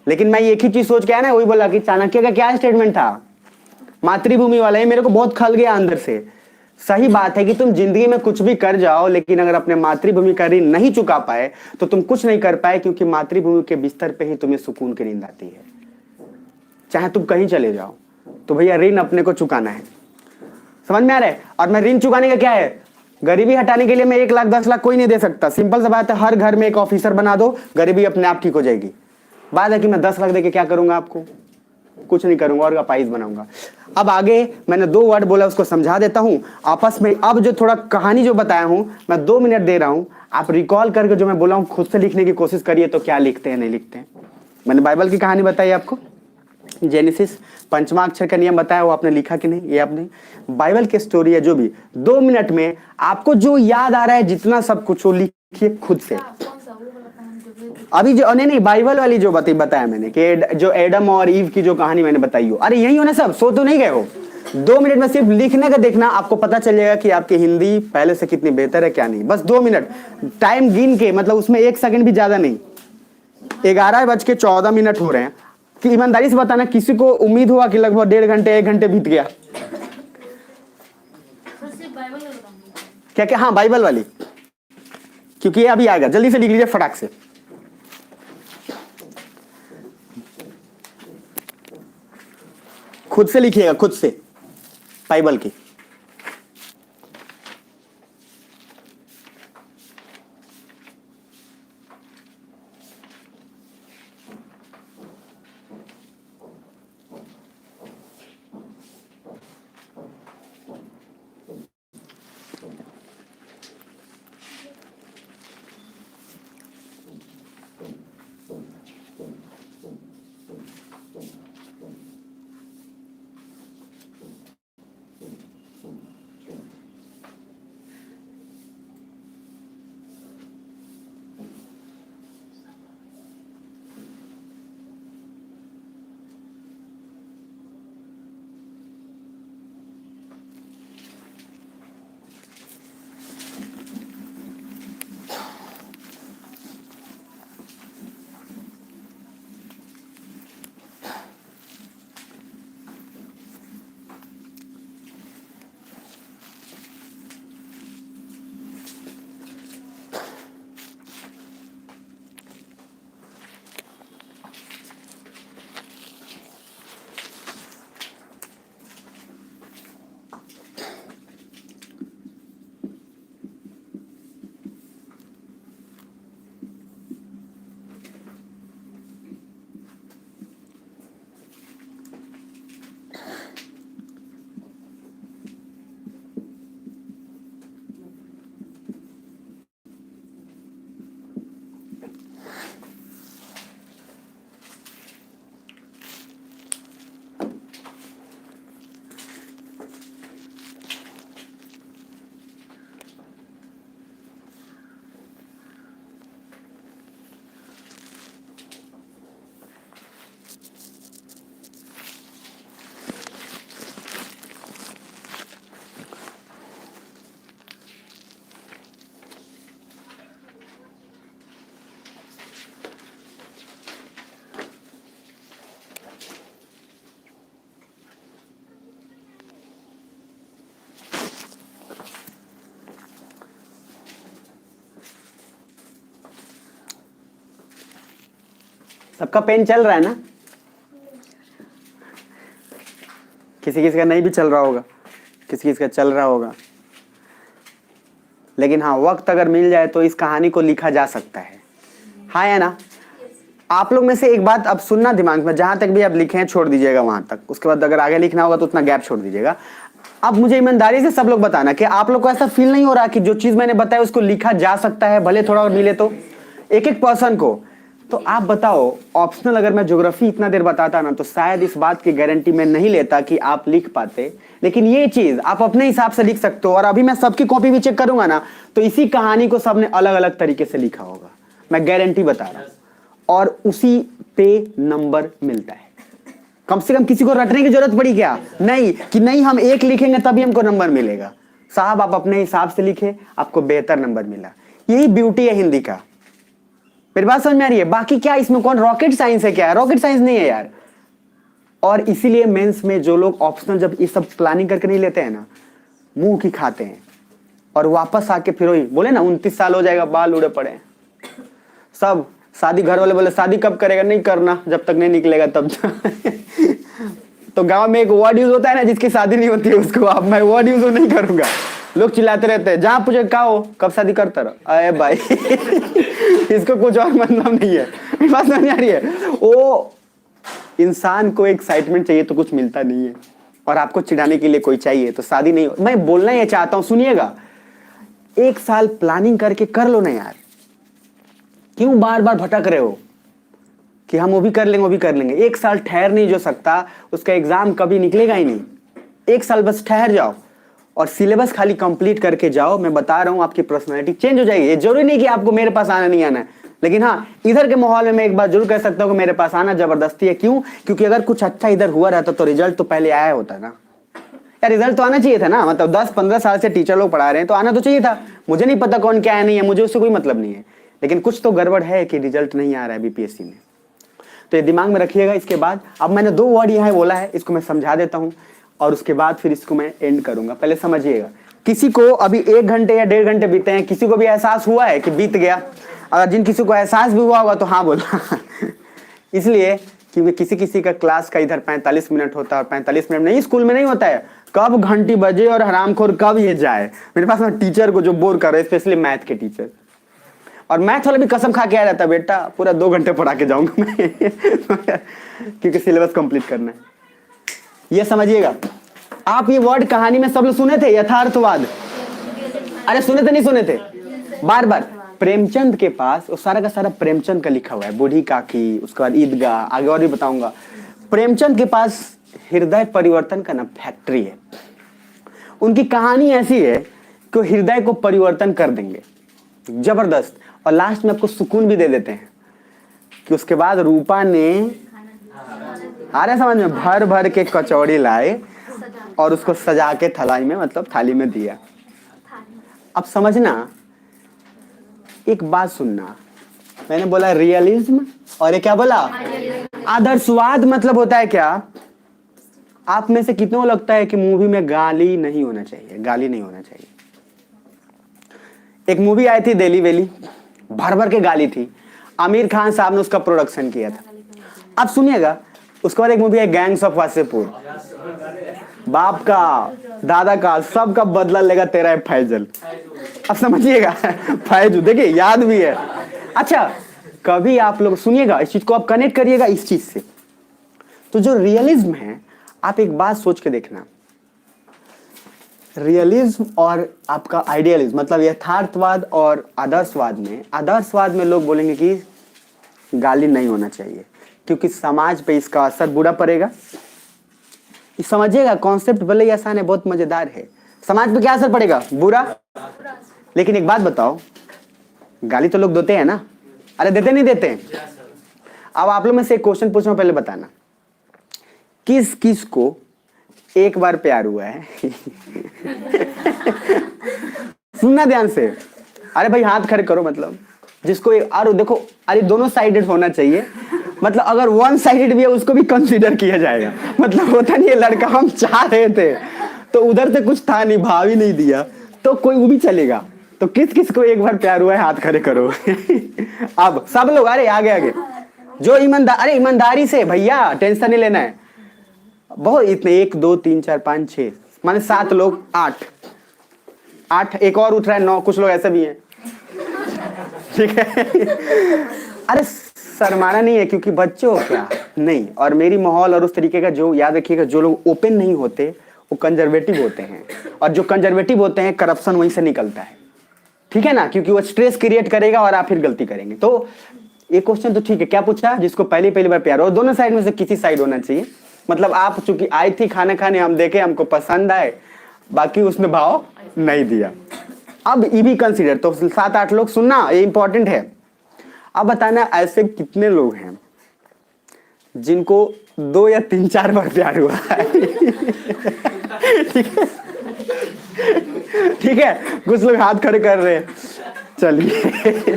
लेकिन मैं एक ही चीज सोच के आया ना, वही बोला कि चाणक्य का क्या स्टेटमेंट था, मातृभूमि वाला। ये मेरे को बहुत खल गया अंदर से। सही बात है कि तुम जिंदगी में कुछ भी कर जाओ, लेकिन अगर अपने मातृभूमि का ऋण नहीं चुका पाए तो तुम कुछ नहीं कर पाए, क्योंकि मातृभूमि के बिस्तर पे ही तुम्हें सुकून की नींद आती है। चाहे तुम कहीं चले जाओ, तो भैया ऋण अपने को चुकाना है। समझ में आ रहा है? और मैं ऋण चुकाने का क्या है, गरीबी हटाने के लिए मैं 1 लाख 10 लाख कोई नहीं दे सकता। सिंपल सा बात है, हर घर में एक ऑफिसर बना दो, गरीबी अपने आप ठीक हो जाएगी। बात है कि मैं 10 लाख देके क्या करूंगा आपको? कुछ नहीं करूंगा और अपाइज बनाऊंगा। अब आगे मैंने 2 वर्ड बोला, उसको समझा देता हूं आपस में। अब जो थोड़ा कहानी जो बताया हूं, मैं 2 मिनट दे रहा हूं, आप रिकॉल करके जो मैं बोला हूं खुद से लिखने की कोशिश करिए, तो क्या लिखते हैं नहीं लिखते हैं। मैंने बाइबल की कहानी बताई आपको, जेनेसिस, पंचमा अक्षर का नियम बताया, वो आपने लिखा कि नहीं, ये आपने। बाइबल की स्टोरी है जो भी, 2 मिनट में आपको जो याद आ रहा है जितना सब कुछ वो लिखिए खुद से। कौन सा वो वाला कहानी जो भी अभी जो नहीं बाइबल वाली जो बताया मैंने कि जो एडम और ईव की जो कहानी मैंने बताई हो, अरे यही हो ना सब, सो तो नहीं गए हो। 2 मिनट में सिर्फ लिखने का देखना, आपको पता चल जाएगा कि आपकी हिंदी पहले से कितनी बेहतर है क्या नहीं। बस 2 मिनट टाइम गिन के, मतलब उसमें 1 सेकंड भी ज्यादा नहीं। 11:14 हो रहे हैं। कि ईमानदारी से बताना, किसी को उम्मीद हुआ कि लगभग 1.5 घंटे 1 घंटे बीत गया? फिर सिर्फ बाइबल का बताऊंगा। क्या क्या? हाँ बाइबल वाली, क्योंकि ये अभी आएगा। जल्दी से लिख लीजिए फटाक से। खुद से लिखिएगा, खुद से, बाइबल की। सबका पेन चल रहा है ना? किसी किसी का नहीं भी चल रहा होगा, किसी किसी का चल रहा होगा। लेकिन हाँ, वक्त अगर मिल जाए तो इस कहानी को लिखा जा सकता है। हाँ या ना? आप लोग में से एक बात अब सुनना दिमाग में, जहां तक भी आप लिखे हैं छोड़ दीजिएगा वहां तक। उसके बाद अगर आगे लिखना होगा तो उतना गैप छोड़ दीजिएगा। अब मुझे ईमानदारी से सब लोग बताना कि आप लोग को ऐसा फील नहीं हो रहा कि जो चीज मैंने बताया उसको लिखा जा सकता है, भले थोड़ा और मिले तो, एक एक पर्सन को। तो आप बताओ, ऑप्शनल अगर मैं ज्योग्राफी इतना देर बताता ना तो शायद इस बात की गारंटी मैं नहीं लेता कि आप लिख पाते। लेकिन ये चीज आप अपने हिसाब से लिख सकते हो। और अभी मैं सबकी कॉपी भी चेक करूंगा ना तो इसी कहानी को सबने अलग अलग तरीके से लिखा होगा, मैं गारंटी बता रहा हूं। और उसी पे नंबर मिलता है। कम से कम किसी को रटने की जरूरत पड़ी क्या? नहीं, कि नहीं हम एक लिखेंगे तभी हमको नंबर मिलेगा। साहब आप अपने हिसाब से लिखे, आपको बेहतर नंबर मिला। यही ब्यूटी है हिंदी का। मेरी बात समझ में आ रही है? बाकी क्या इसमें कौन रॉकेट साइंस है? क्या है? रॉकेट साइंस नहीं है यार। और इसीलिए मेंस में जो लोग ऑप्शनल जब ये सब प्लानिंग करके नहीं लेते हैं ना, मुंह की खाते हैं और वापस आके फिर वही बोले ना 29 साल हो जाएगा, बाल उड़े पड़े सब। शादी घर वाले बोले शादी कब करेगा? नहीं करना, जब तक नहीं निकलेगा तब तो गांव में एक वर्ड यूज होता है ना, जिसकी शादी नहीं होती है उसको अब मैं वर्ड यूज नहीं करूंगा। लोग चिल्लाते रहते हैं, जहां पूछे का हो कब शादी करता रहो, अरे भाई इसको कुछ और मतलब नहीं है। बात समझ आ रही है? वो इंसान को एक्साइटमेंट चाहिए तो कुछ मिलता नहीं है, और आपको चिढ़ाने के लिए कोई चाहिए तो शादी नहीं हो। मैं बोलना ये चाहता हूं, सुनिएगा, 1 साल प्लानिंग करके कर लो ना यार, क्यों बार बार भटक रहे हो कि हम वो भी कर लेंगे वो भी कर लेंगे। 1 साल ठहर नहीं जो सकता उसका एग्जाम कभी निकलेगा ही नहीं। 1 साल बस ठहर जाओ और सिलेबस खाली कंप्लीट करके जाओ। मैं बता रहा हूं आपकी पर्सनालिटी चेंज हो जाएगी। ये जरूरी नहीं कि आपको मेरे पास आना नहीं आना है, लेकिन हाँ, इधर के माहौल में मैं एक बात जरूर कह सकता हूँ कि मेरे पास आना जबरदस्ती है। क्यों? क्योंकि अगर कुछ अच्छा इधर हुआ रहता तो रिजल्ट तो पहले आया होता ना यार। रिजल्ट तो आना चाहिए था ना, मतलब 10-15 साल से टीचर लोग पढ़ा रहे हैं तो आना तो चाहिए था। मुझे नहीं पता कौन क्या है नहीं है, मुझे उससे कोई मतलब नहीं है, लेकिन कुछ तो गड़बड़ है कि रिजल्ट नहीं आ रहा है बीपीएससी में। तो ये दिमाग में रखिएगा। इसके बाद अब मैंने 2 वर्ड यहाँ बोला है, इसको मैं समझा देता हूँ और उसके बाद फिर इसको मैं एंड करूंगा। पहले समझिएगा, किसी को अभी 1 घंटे या 1.5 घंटे बीते हैं, किसी को भी एहसास हुआ है कि बीत गया? अगर जिन किसी को एहसास भी हुआ होगा तो हाँ बोला इसलिए कि किसी किसी का क्लास का इधर 45 मिनट होता है और 45 मिनट नहीं, स्कूल में नहीं होता है। कब घंटी बजे और हरामखोर कब ये जाए। मेरे पास में टीचर को जो बोर कर रहे हैं, स्पेशली मैथ के टीचर, और मैथ वाला भी कसम खा के आ जाता है, बेटा पूरा 2 घंटे पढ़ा के जाऊंगा मैं क्योंकि सिलेबस कंप्लीट करना है। ये समझिएगा। आप ये वर्ड कहानी में सब लोग सुने थे, यथार्थवाद। अरे सुने थे नहीं सुने थे? बार बार प्रेमचंद के पास वो सारा का सारा प्रेमचंद का लिखा हुआ है, बूढ़ी काकी, उसके बाद ईदगाह, आगे और भी बताऊंगा। प्रेमचंद के पास हृदय परिवर्तन का ना फैक्ट्री है। उनकी कहानी ऐसी है कि वो हृदय को परिवर्तन कर देंगे जबरदस्त, और लास्ट में आपको सुकून भी दे देते हैं कि उसके बाद रूपा ने, आ रहा समझ में, भर भर के कचौड़ी लाए और उसको सजा के थलाई में, मतलब थाली में दिया। अब समझना, एक बात सुनना, मैंने बोला रियलिज्म और ये क्या बोला, आदर्शवाद। मतलब होता है क्या? आप में से कितनों लगता है कि मूवी में गाली नहीं होना चाहिए? गाली नहीं होना चाहिए। एक मूवी आई थी दिल्ली वेली, भर भर के गाली थी। आमिर खान साहब ने उसका प्रोडक्शन किया था। अब सुनिएगा, उसके बाद एक मूवी है गैंग्स ऑफ वासेपुर। बाप का, दादा का, सबका बदला लेगा तेरा है फैजल। अब समझिएगा फैजू, देखिए याद भी है। अच्छा, कभी आप लोग सुनिएगा, इस चीज को आप कनेक्ट करिएगा इस चीज से। तो जो रियलिज्म है, आप एक बात सोच के देखना, रियलिज्म और आपका आइडियलिज्म, मतलब यथार्थवाद और आदर्शवाद में, आदर्शवाद में लोग बोलेंगे कि गाली नहीं होना चाहिए क्योंकि समाज पे इसका असर बुरा पड़ेगा। समझिएगा, कॉन्सेप्ट भले ही आसान है, बहुत मजेदार है। समाज पे क्या असर पड़ेगा? बुरा। लेकिन एक बात बताओ, गाली तो लोग देते हैं ना? अरे देते नहीं देते? अब आप लोग में से एक क्वेश्चन पूछ रहा हूं, पहले बताना, किस किस को एक बार प्यार हुआ है? सुनना ध्यान से। अरे भाई हाथ खड़े करो, मतलब जिसको अरे देखो, अरे दोनों साइडेड होना चाहिए, मतलब अगर वन साइडेड भी है उसको भी कंसीडर किया जाएगा। मतलब होता नहीं है, लड़का हम चाह रहे थे तो उधर से कुछ था नहीं, भाव ही नहीं दिया, तो कोई वो भी चलेगा। तो किस किस को एक बार प्यार हुआ है? हाथ खड़े करो अब सब लोग, अरे आगे आगे, जो ईमानदार, अरे ईमानदारी से भैया, टेंशन नहीं लेना है। बहुत इतने 1 2 3 4 5 6 माने 7 लोग, 8, एक और उठ रहा है, 9, कुछ लोग ऐसे भी हैं, ठीक है अरे शर्माना नहीं है क्योंकि बच्चे हो क्या नहीं। और मेरी माहौल और उस तरीके का, जो याद रखिएगा, जो लोग ओपन नहीं होते वो कंजर्वेटिव होते हैं, और जो कंजर्वेटिव होते हैं करप्शन वहीं से निकलता है, ठीक है ना, क्योंकि वो स्ट्रेस क्रिएट करेगा और आप फिर गलती करेंगे। तो ये क्वेश्चन तो ठीक है, क्या पूछा? जिसको पहली बार प्यार हो, दोनों साइड में से किसी साइड होना चाहिए। मतलब आप चूंकि आई थी खाना खाने, हम देखे, हमको पसंद आए, बाकी उसमें भाव नहीं दिया। अब ये भी कंसीडर, तो 7-8 लोग, सुनना ये इंपॉर्टेंट है। अब बताना ऐसे कितने लोग हैं जिनको 2 या 3-4 बार प्यार हुआ है? ठीक है, कुछ लोग हाथ खड़े कर रहे हैं, चलिए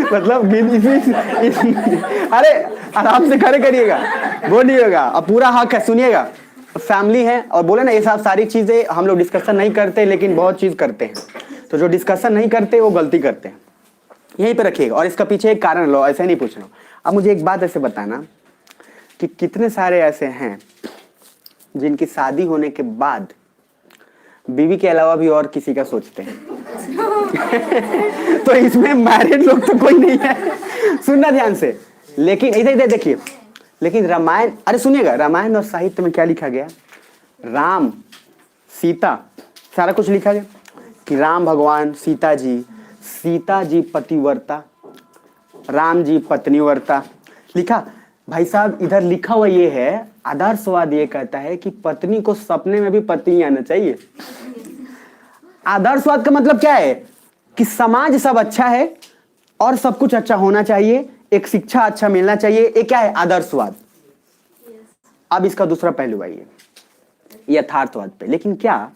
मतलब अरे आराम से खड़े करिएगा, वो नहीं होगा। अब पूरा हक है, सुनिएगा, फैमिली है और बोले ना, ये सब सारी चीजें हम लोग डिस्कशन नहीं करते, लेकिन बहुत चीज करते हैं। तो जो डिस्कशन नहीं करते वो गलती करते हैं, यहीं पे रखिएगा। और इसका पीछे एक कारण लो, ऐसे नहीं पूछना। अब मुझे एक बात ऐसे बताना कि कितने सारे ऐसे हैं जिनकी शादी होने के बाद बीवी के अलावा भी और किसी का सोचते हैं तो इसमें मैरिड लोग तो कोई नहीं है, सुनना ध्यान से। लेकिन इधर इधर देखिए, लेकिन रामायण, अरे सुनिएगा, रामायण और साहित्य में क्या लिखा गया? राम सीता सारा कुछ लिखा गया कि राम भगवान, सीता जी पतिव्रता, राम जी पत्नीव्रता लिखा। भाई साहब इधर लिखा हुआ ये है, आदर्शवाद ये कहता है कि पत्नी को सपने में भी पत्नी आना चाहिए। आदर्शवाद का मतलब क्या है? कि समाज सब अच्छा है और सब कुछ अच्छा होना चाहिए, एक शिक्षा अच्छा मिलना चाहिए, ये क्या है? आदर्शवाद। अब इसका दूसरा पहलू आइए यथार्थवाद पे। लेकिन क्या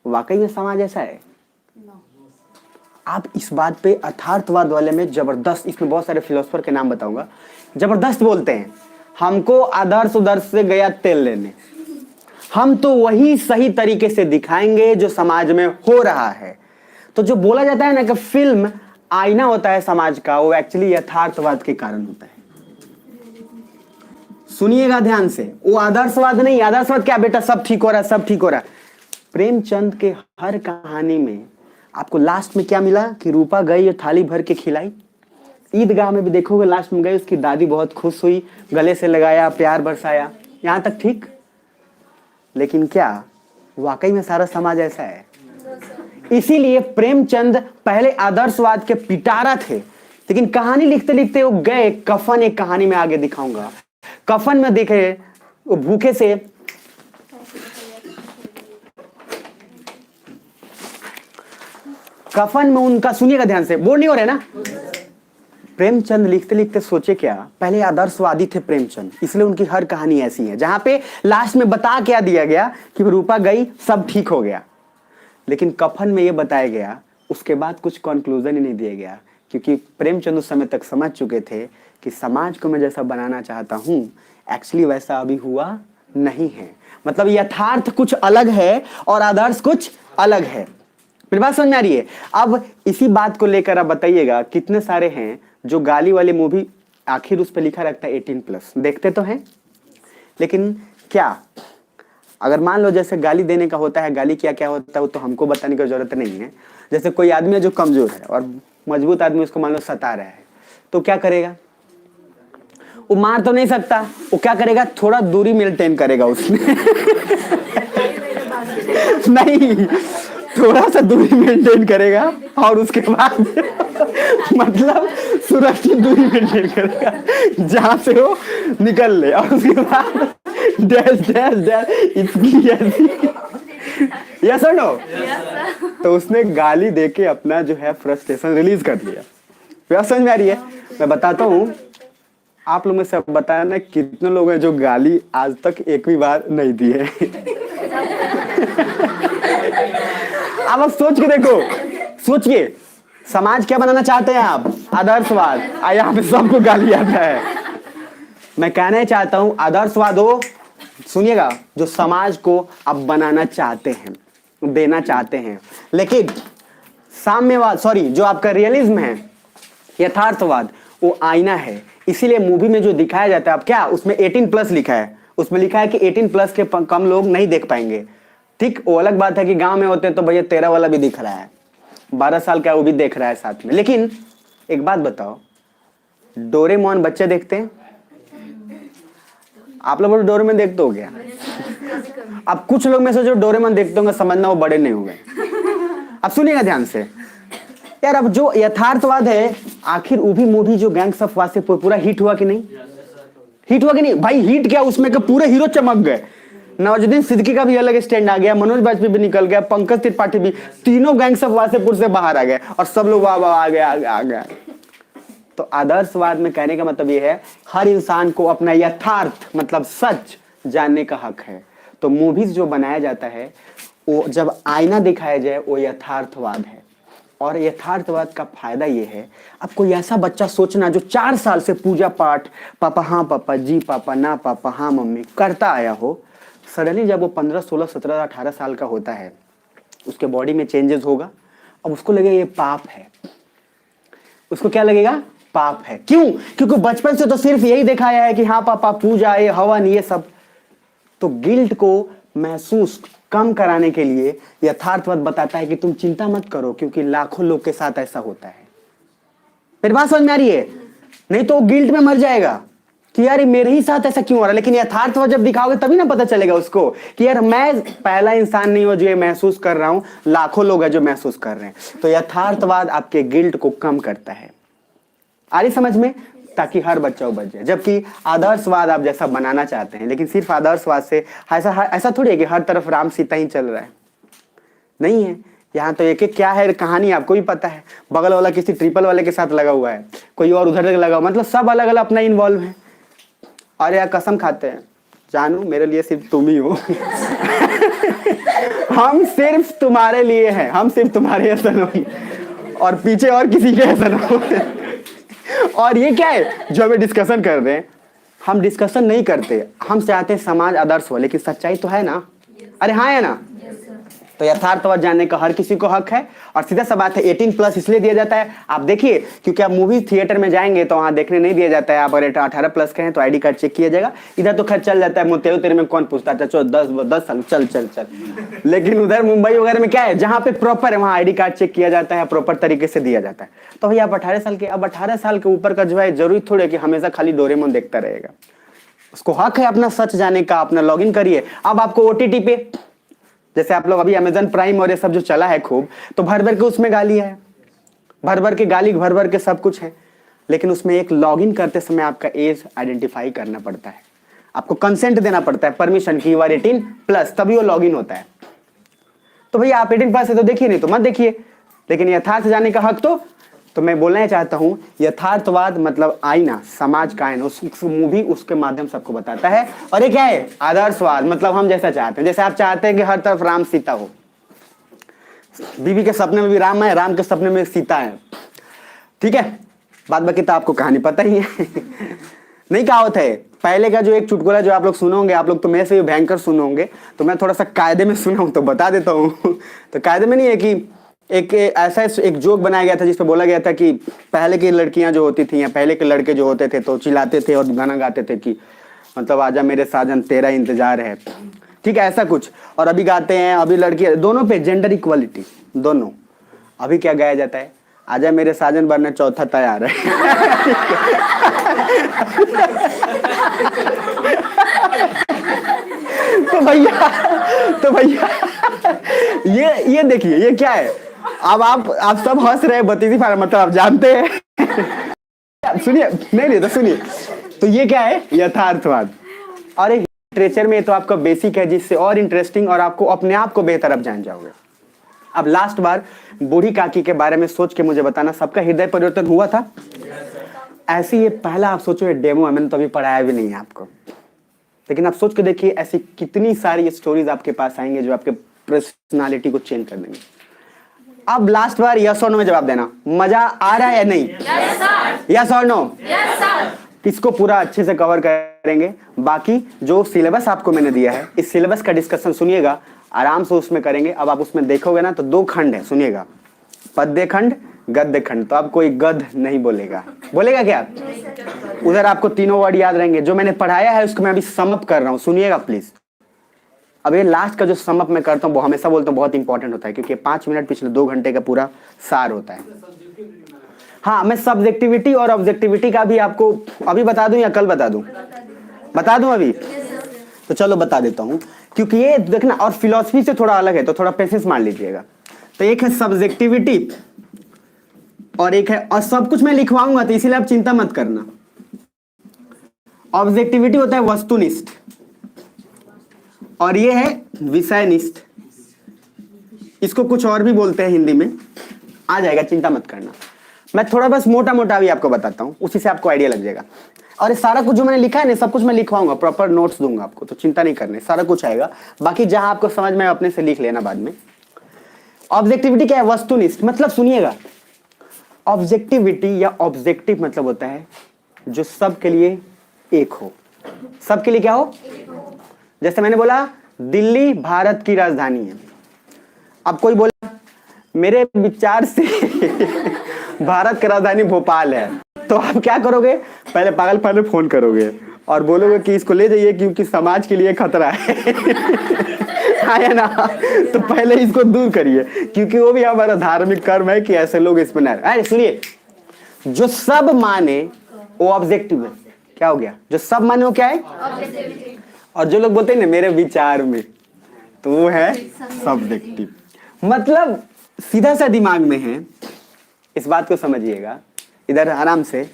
वाकई में समाज ऐसा है? आप इस बात पे यथार्थवाद वाले में जबरदस्त, इसमें बहुत सारे फिलोसोफर के नाम बताऊंगा, जबरदस्त बोलते हैं हमको आदर्श उदर्श से गया तेल लेने, हम तो वही सही तरीके से दिखाएंगे जो समाज में हो रहा है। तो जो बोला जाता है ना कि फिल्म आईना होता है समाज का, वो एक्चुअली यथार्थवाद के कारण होता है। सुनिएगा ध्यान से, वो आदर्शवाद नहीं। आदर्शवाद क्या बेटा, सब ठीक हो रहा है, सब ठीक हो रहा है। प्रेमचंद के हर कहानी में आपको लास्ट में क्या मिला? कि रूपा गई और थाली भर के खिलाई। ईदगाह में भी देखोगे लास्ट में गई, उसकी दादी बहुत खुश हुई, गले से लगाया, प्यार बरसाया, यहां तक ठीक। लेकिन क्या वाकई में सारा समाज ऐसा है? इसीलिए प्रेमचंद पहले आदर्शवाद के पिटारा थे, लेकिन कहानी लिखते लिखते वो गए कफन। एक कहानी में आगे दिखाऊंगा, कफन में देखे वो भूखे से कफन में उनका, सुनिएगा ध्यान से, बोर नहीं हो रहे ना। प्रेमचंद लिखते लिखते सोचे क्या, पहले आदर्शवादी थे प्रेमचंद, इसलिए उनकी हर कहानी ऐसी है जहां पे लास्ट में बता क्या दिया गया कि रूपा गई सब ठीक हो गया। लेकिन कफन में यह बताया गया, उसके बाद कुछ कंक्लूजन ही नहीं दिया गया, क्योंकि प्रेमचंद उस समय तक समझ चुके थे कि समाज को मैं जैसा बनाना चाहता हूं एक्चुअली वैसा अभी हुआ नहीं है। मतलब यथार्थ कुछ अलग है और आदर्श कुछ अलग है। मेरी बात समझ में आ रही है? अब इसी बात को लेकर आप बताइएगा कितने सारे हैं जो गाली वाली मूवी आखिर उस पर लिखा रहता है 18+, देखते तो हैं, लेकिन क्या अगर मान लो जैसे गाली देने का होता है, गाली क्या क्या होता है वो तो हमको बताने की जरूरत नहीं है। जैसे कोई आदमी है जो कमजोर है और मजबूत आदमी उसको मान लो सता रहा है, तो क्या करेगा? वो मार तो नहीं सकता, वो क्या करेगा? थोड़ा दूरी मेंटेन करेगा उसने नहीं, थोड़ा सा दूरी मेंटेन करेगा और उसके बाद मतलब सुरक्षित दूरी मेंटेन करेगा जहां से वो निकल ले, और उसके बाद डैश डैश डैश इसकी ऐसी। यस और नो? तो उसने गाली देके अपना जो है फ्रस्ट्रेशन रिलीज कर दिया। बात समझ में आ रही है? मैं बताता हूँ, आप लोग में से बताया ना कितने लोग हैं जो गाली आज तक एक भी बार नहीं दी है अब सोच के देखो, सोचिए समाज क्या बनाना चाहते हैं आप? आदर्शवाद। यहाँ पे सबको गाली आता है। मैं कहना चाहता हूं आदर्शवाद हो, सुनिएगा, जो समाज को आप बनाना चाहते हैं, देना चाहते हैं। लेकिन साम्यवाद, सॉरी, जो आपका रियलिज्म है, यथार्थवाद, वो आईना है। इसीलिए मूवी में जो दिखाया जाता है, आप क्या उसमें 18+ लिखा है, उसमें लिखा है कि 18+ के कम लोग नहीं देख पाएंगे। ठीक, वो अलग बात है कि गांव में होते तो भैया 13 वाला भी दिख रहा है, 12 साल का वो भी देख रहा है साथ में। लेकिन एक बात बताओ, डोरेमोन बच्चे देखते हैं? आप लोग डोरेमोन देखते हो क्या? अब कुछ लोग में से जो डोरेमोन देखते होंगे समझना वो बड़े नहीं हुए। अब सुनिएगा ध्यान से यार, अब जो यथार्थवाद है, आखिर वो भी मूवी जो गैंग्स ऑफ वासेपुर पूरा हिट हुआ कि नहीं? हिट हुआ कि नहीं भाई? हिट क्या उसमें के पूरे हीरो चमक गए। नवाजुद्दीन सिद्दीकी का भी अलग स्टैंड आ गया, मनोज बाजपेयी भी निकल गया, पंकज त्रिपाठी भी, तीनों गैंग्स ऑफ वासेपुर से बाहर आ गए और सब लोग वाह वाह आ गया। तो आदर्शवाद में कहने का मतलब ये है, हर इंसान को अपना यथार्थ मतलब सच जानने का हक है। तो मूवीज जो बनाया जाता है वो जब आईना दिखाया जाए वो यथार्थवाद है। और यथार्थवाद का फायदा ये है, अब कोई ऐसा बच्चा सोचना जो 4 साल से पूजा पाठ, पापा हाँ पापा, जी पापा, ना पापा, हाँ मम्मी करता आया हो, सडनली जब वो 15, 16, 17, 18 साल का होता है, उसके बॉडी में चेंजेस होगा। अब उसको लगेगा ये पाप है। उसको क्या लगेगा? पाप है। क्यों? क्योंकि बचपन से तो सिर्फ यही दिखाया है कि हाँ पापा, पूजा, ये हवन, ये सब। तो गिल्ट को महसूस कम कराने के लिए यथार्थवाद बताता है कि तुम चिंता मत करो, क्योंकि लाखों लोग के साथ ऐसा होता है। मेरी बात समझ में आ रही है? नहीं तो गिल्ट में मर जाएगा। कि यार ये मेरे ही साथ ऐसा क्यों हो रहा है, लेकिन यथार्थवाद जब दिखाओगे तभी ना पता चलेगा उसको कि यार मैं पहला इंसान नहीं हूं जो ये महसूस कर रहा हूं, लाखों लोग हैं जो महसूस कर रहे हैं। तो यथार्थवाद आपके गिल्ट को कम करता है। आ रही समझ में? ताकि हर बच्चा बच जाए। जबकि आदर्शवाद आप जैसा बनाना चाहते हैं, लेकिन सिर्फ आदर्शवाद से ऐसा थोड़ी है कि हर तरफ राम सीता ही चल रहा है, नहीं है। यहाँ तो एक एक क्या है कहानी आपको भी पता है, बगल वाला किसी ट्रिपल वाले के साथ लगा हुआ है, कोई और उधर लगा हुआ, मतलब सब अलग अलग अपना इन्वॉल्व है। और यार कसम खाते हैं, जानू मेरे लिए सिर्फ तुम ही हो हम सिर्फ तुम्हारे लिए हैं, हम सिर्फ तुम्हारे ऐसा नहीं, और पीछे और किसी के ऐसा ना हो और ये क्या है जो हमें डिस्कशन कर रहे हैं, हम डिस्कशन नहीं करते, हम चाहते हैं समाज आदर्श हो, लेकिन सच्चाई तो है ना। अरे हाँ है ना। तो यथार्थवाद जानने का हर किसी को हक है। और सीधा सा बात है 18+ इसलिए दिया जाता है, आप देखिए, क्योंकि आप मूवी थिएटर में जाएंगे तो वहां देखने नहीं दिया जाता है। आप अगर 18+ के हैं तो आईडी कार्ड चेक किया जाएगा। इधर तो खैर चल जाता है, मोतेरो तेरे में कौन पूछता है, चलो 10 साल चल चल चल। लेकिन उधर मुंबई वगैरह में क्या है, जहां पे प्रॉपर है वहां आईडी कार्ड चेक किया जाता है, प्रॉपर तरीके से दिया जाता है। तो भैया आप 18 साल के, अब 18 साल के ऊपर का जो है जरूरी थोड़ी है कि हमेशा खाली डोरेमोन देखता रहेगा। उसको हक है अपना सच जाने का। अपना लॉगिन करिए। अब आपको ओटीटी पे, जैसे आप लोग अभी अमेजन प्राइम और ये सब जो चला है खूब, तो भर भर के उसमें गाली है, भर भर के गाली, भर भर के सब कुछ है। लेकिन उसमें एक लॉगिन करते समय आपका एज आइडेंटिफाई करना पड़ता है, आपको कंसेंट देना पड़ता है, परमिशन की, यू आर 18+, तभी वो लॉगिन होता है। तो भैया आप 18+ है तो देखिए, नहीं तो मत देखिए। लेकिन यथार्थ जाने का हक तो मैं बोलना चाहता हूं, यथार्थवाद मतलब आईना, समाज का आईना, उस मूवी उसके माध्यम से आपको बताता है। और ये क्या है, आदर्शवाद, मतलब हम जैसा चाहते हैं। जैसे आप चाहते हैं कि हर तरफ राम सीता हो, बीवी के सपने में भी राम है, राम के सपने में सीता है, ठीक है। बात बाकी तो आपको कहानी पता ही है नहीं, कहावत है पहले का जो एक चुटकुला जो आप लोग सुनोगे, आप लोग तो मेरे से भी भयंकर सुनोगे, तो मैं थोड़ा सा कायदे में सुना हूं तो बता देता हूँ तो कायदे में नहीं है कि एक ऐसा एक जोक बनाया गया था जिसपे बोला गया था कि पहले की लड़कियां जो होती थी या पहले के लड़के जो होते थे तो चिल्लाते थे और गाना गाते थे कि मतलब आजा मेरे साजन तेरा इंतजार है, ठीक है, ऐसा कुछ। और अभी गाते हैं, अभी लड़की, दोनों पे जेंडर इक्वलिटी, दोनों। अभी क्या गाया जाता है, आजा मेरे साजन बनने चौथा तैयार है तो भैया ये देखिए, ये क्या है। अब आप सब हंस रहे हैं, बत्तीसी फार, मतलब आप जानते हैं सुनिए, नहीं तो सुनिए, तो ये क्या है, यथार्थवाद। और एक लिटरेचर में तो आपका बेसिक है, जिससे और इंटरेस्टिंग और आपको अपने आप को बेहतर आप जान जाओगे। अब लास्ट बार बूढ़ी काकी के बारे में सोच के मुझे बताना, सबका हृदय परिवर्तन हुआ था? ऐसे ये पहला आप सोचो, ये डेमो है, मैंने तो अभी पढ़ाया भी नहीं है आपको, लेकिन आप सोच के देखिए ऐसी कितनी सारी स्टोरीज आपके पास आएंगे जो आपके पर्सनालिटी को चेंज कर देंगे। अब लास्ट बार यस और नो में जवाब देना, मजा आ रहा है या नहीं? यस और नो? इसको पूरा अच्छे से कवर करेंगे। बाकी जो सिलेबस आपको मैंने दिया है, इस सिलेबस का डिस्कशन सुनिएगा, आराम से उसमें करेंगे। अब आप उसमें देखोगे ना तो 2 खंड है, सुनिएगा, पद्य खंड, गद्य खंड। तो अब कोई गद्य नहीं बोलेगा, बोलेगा क्या? उधर आपको तीनों वर्ड याद रहेंगे। जो मैंने पढ़ाया है उसको मैं अभी समअप कर रहा हूँ, सुनिएगा प्लीज। अब ये लास्ट का जो समअप मैं करता हूँ वो हमेशा बोलता हूँ बहुत इंपॉर्टेंट होता है, क्योंकि 5 मिनट पिछले 2 घंटे का पूरा सार होता है। हाँ, मैं सब्जेक्टिविटी और ऑब्जेक्टिविटी का भी आपको अभी बता दूं या कल बता दूं? बता दूं अभी? तो चलो बता देता हूं, क्योंकि ये देखना और फिलॉसफी से थोड़ा अलग है, तो थोड़ा पेशेंस मान लीजिएगा। तो एक है सब्जेक्टिविटी और एक है, और सब कुछ मैं लिखवाऊंगा तो इसीलिए आप चिंता मत करना। ऑब्जेक्टिविटी होता है वस्तुनिष्ठ और ये है विषयनिष्ठ। इसको कुछ और भी बोलते हैं हिंदी में, आ जाएगा, चिंता मत करना। मैं थोड़ा बस मोटा मोटा भी आपको बताता हूं, उसी से आपको आइडिया लग जाएगा। और ये सारा कुछ जो मैंने लिखा है ना, सब कुछ मैं लिखवाऊंगा, प्रॉपर नोट्स दूंगा आपको, तो चिंता नहीं करनी, सारा कुछ आएगा। बाकी जहां आपको समझ में अपने से लिख लेना बाद में। ऑब्जेक्टिविटी क्या है? वस्तुनिष्ठ। मतलब सुनिएगा, ऑब्जेक्टिविटी या ऑब्जेक्टिव मतलब होता है जो सबके लिए एक हो। सबके लिए क्या हो? जैसे मैंने बोला दिल्ली भारत की राजधानी है। अब कोई बोला मेरे विचार से भारत की राजधानी भोपाल है, तो आप क्या करोगे? पहले पागलपन में फोन करोगे और बोलोगे कि इसको ले जाइए क्योंकि समाज के लिए खतरा है है ना? तो पहले इसको दूर करिए, क्योंकि वो भी हमारा धार्मिक कर्म है कि ऐसे लोग इसमें ना। अरे सुनिए, जो सब माने वो ऑब्जेक्टिव है। क्या हो गया? जो सब माने वो क्या है? ऑब्जेक्टिविटी। और जो लोग बोलते हैं ना मेरे विचार में, तो वो है सब्जेक्टिव। मतलब सीधा सा दिमाग में है, इस बात को समझिएगा इधर आराम से।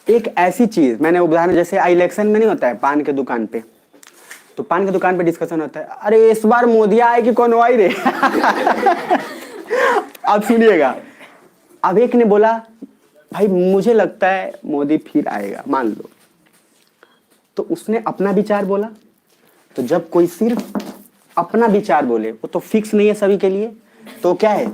एक ऐसी चीज, मैंने उदाहरण जैसे इलेक्शन में नहीं होता है पान के दुकान पे, तो पान की दुकान पे डिस्कशन होता है, अरे इस बार मोदी आए कि कौन आई रे। अब सुनिएगा, अब एक ने बोला भाई मुझे लगता है मोदी फिर आएगा, मान लो, तो उसने अपना विचार बोला। तो जब कोई सिर्फ अपना विचार बोले, वो तो फिक्स नहीं है सभी के लिए, तो क्या है?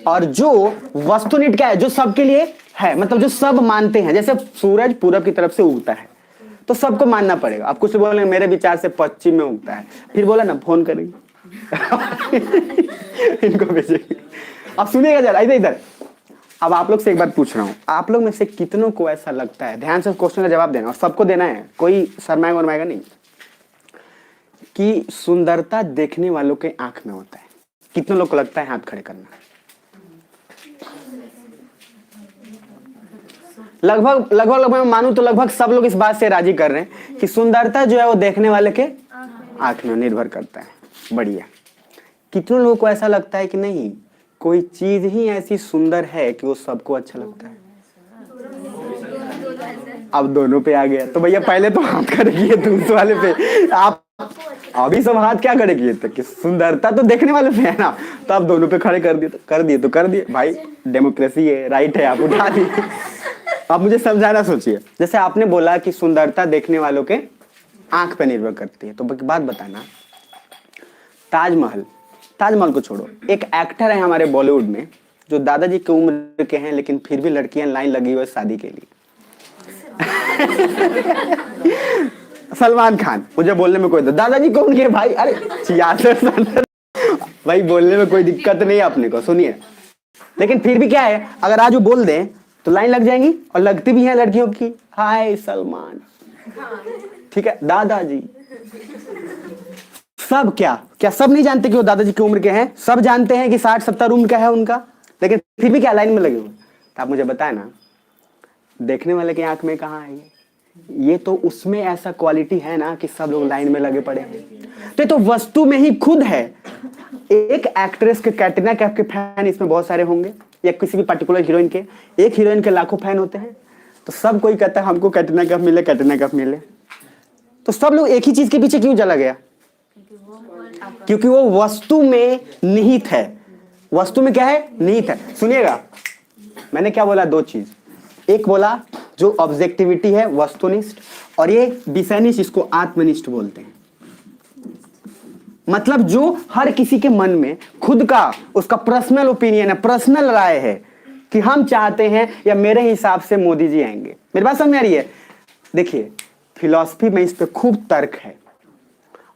और जो वस्तुनिष्ठ क्या है? जो सबके लिए है, मतलब जो सब मानते हैं। जैसे सूरज पूरब की तरफ से उगता है तो सबको मानना पड़ेगा। आप कुछ बोलेंगे मेरे विचार से पश्चिम में उगता है, फिर बोला ना फोन करेंगे। इनको भेजेंगे। अब सुनिएगा जरा इधर इधर। अब आप लोग से एक बात पूछ रहा हूं, आप लोग में से कितनों को ऐसा लगता है, ध्यान से क्वेश्चन का जवाब देना और सबको देना है, कोई शर्माएगा वरमाएगा नहीं, कि सुंदरता देखने वालों के आंख में होता है? कितने लोग को लगता है? हाथ खड़े करना। लगभग लगभग लगभग मानू तो लगभग सब लोग इस बात से राजी कर रहे हैं कि सुंदरता जो है वो देखने वाले के आंख में निर्भर करता है। बढ़िया। कितनों लोगों को ऐसा लगता है कि नहीं, कोई चीज ही ऐसी सुंदर है कि वो सबको अच्छा लगता है? अब दोनों पे आ गया, तो भैया पहले तो हाथ खड़े किए दूसरे वाले पे, आप अभी सब हाथ क्या खड़े किए थे कि सुंदरता तो देखने वाले पे है ना, तो आप दोनों पे खड़े कर दिए, तो कर दिए भाई, डेमोक्रेसी है, राइट है, आप उठा दिए। आप मुझे समझाना सोचिए, जैसे आपने बोला कि सुंदरता देखने वालों के आंख पे निर्भर करती है, तो बात बताना, ताजमहल को छोड़ो, एक एक्टर है हमारे बॉलीवुड में जो दादाजी की उम्र के हैं लेकिन फिर भी लड़कियां लाइन लगी हुई है शादी के लिए। सलमान खान। मुझे बोलने में कोई दादाजी कौन के भाई? अरे 66 भाई, बोलने में कोई दिक्कत नहीं है अपने को, सुनिए। लेकिन फिर भी क्या है, अगर आज वो बोल दें तो लाइन लग जाएंगी, और लगती भी है लड़कियों की, हाय सलमान, ठीक है दादाजी। सब क्या सब नहीं जानते कि वो दादाजी की उम्र के हैं? सब जानते हैं कि 60-70 उम्र का है उनका, लेकिन फिर भी क्या लाइन में लगे हुए? तो आप मुझे बताए ना, देखने वाले की आंख में कहाँ है ये तो उसमें ऐसा क्वालिटी है ना कि सब लोग लाइन में लगे पड़े हैं। तो ये तो वस्तु में ही खुद है। एक एक्ट्रेस के, कैटरीना कैफ के फैन इसमें बहुत सारे होंगे, या किसी भी पर्टिकुलर हीरोइन के, एक हीरोइन के लाखों फैन होते हैं, तो सब कोई कहता है हमको कैटरीना कैफ मिले। तो सब लोग एक ही चीज के पीछे क्यों चला गया? क्योंकि वो वस्तु में निहित है। वस्तु में क्या है? निहित है। सुनिएगा, मैंने क्या बोला? दो चीज। एक बोला जो ऑब्जेक्टिविटी है वस्तुनिष्ठ, और ये विषयनिष्ठ, इसको आत्मनिष्ठ बोलते हैं। मतलब जो हर किसी के मन में खुद का, उसका पर्सनल ओपिनियन है, पर्सनल राय है कि हम चाहते हैं या मेरे हिसाब से मोदी जी आएंगे। मेरी बात समझ आ रही है? देखिए, फिलॉसफी में इस पे खूब तर्क है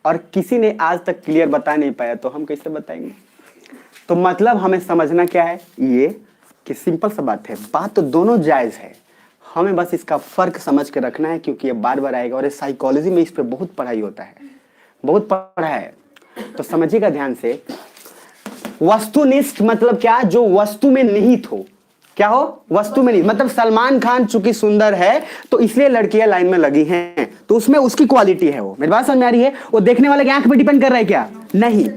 और किसी ने आज तक क्लियर बता नहीं पाया, तो हम कैसे बताएंगे? तो मतलब हमें समझना क्या है ये, कि सिंपल सा बात है, बात तो दोनों जायज है, हमें बस इसका फर्क समझ के रखना है, क्योंकि ये बार बार आएगा और ये साइकोलॉजी में इस पे बहुत पढ़ाई होता है, बहुत पढ़ा है। तो समझिएगा ध्यान से, वस्तुनिष्ठ मतलब क्या? जो वस्तु में निहित हो। क्या हो? वस्तु में निहित। मतलब सलमान खान चूंकि सुंदर है तो इसलिए लड़कियां लाइन में लगी हैं, तो उसमें उसकी क्वालिटी है। वो मेरी बात समझ में आ रही है? वो देखने वाले की आंख पे डिपेंड कर रहा है क्या? नहीं।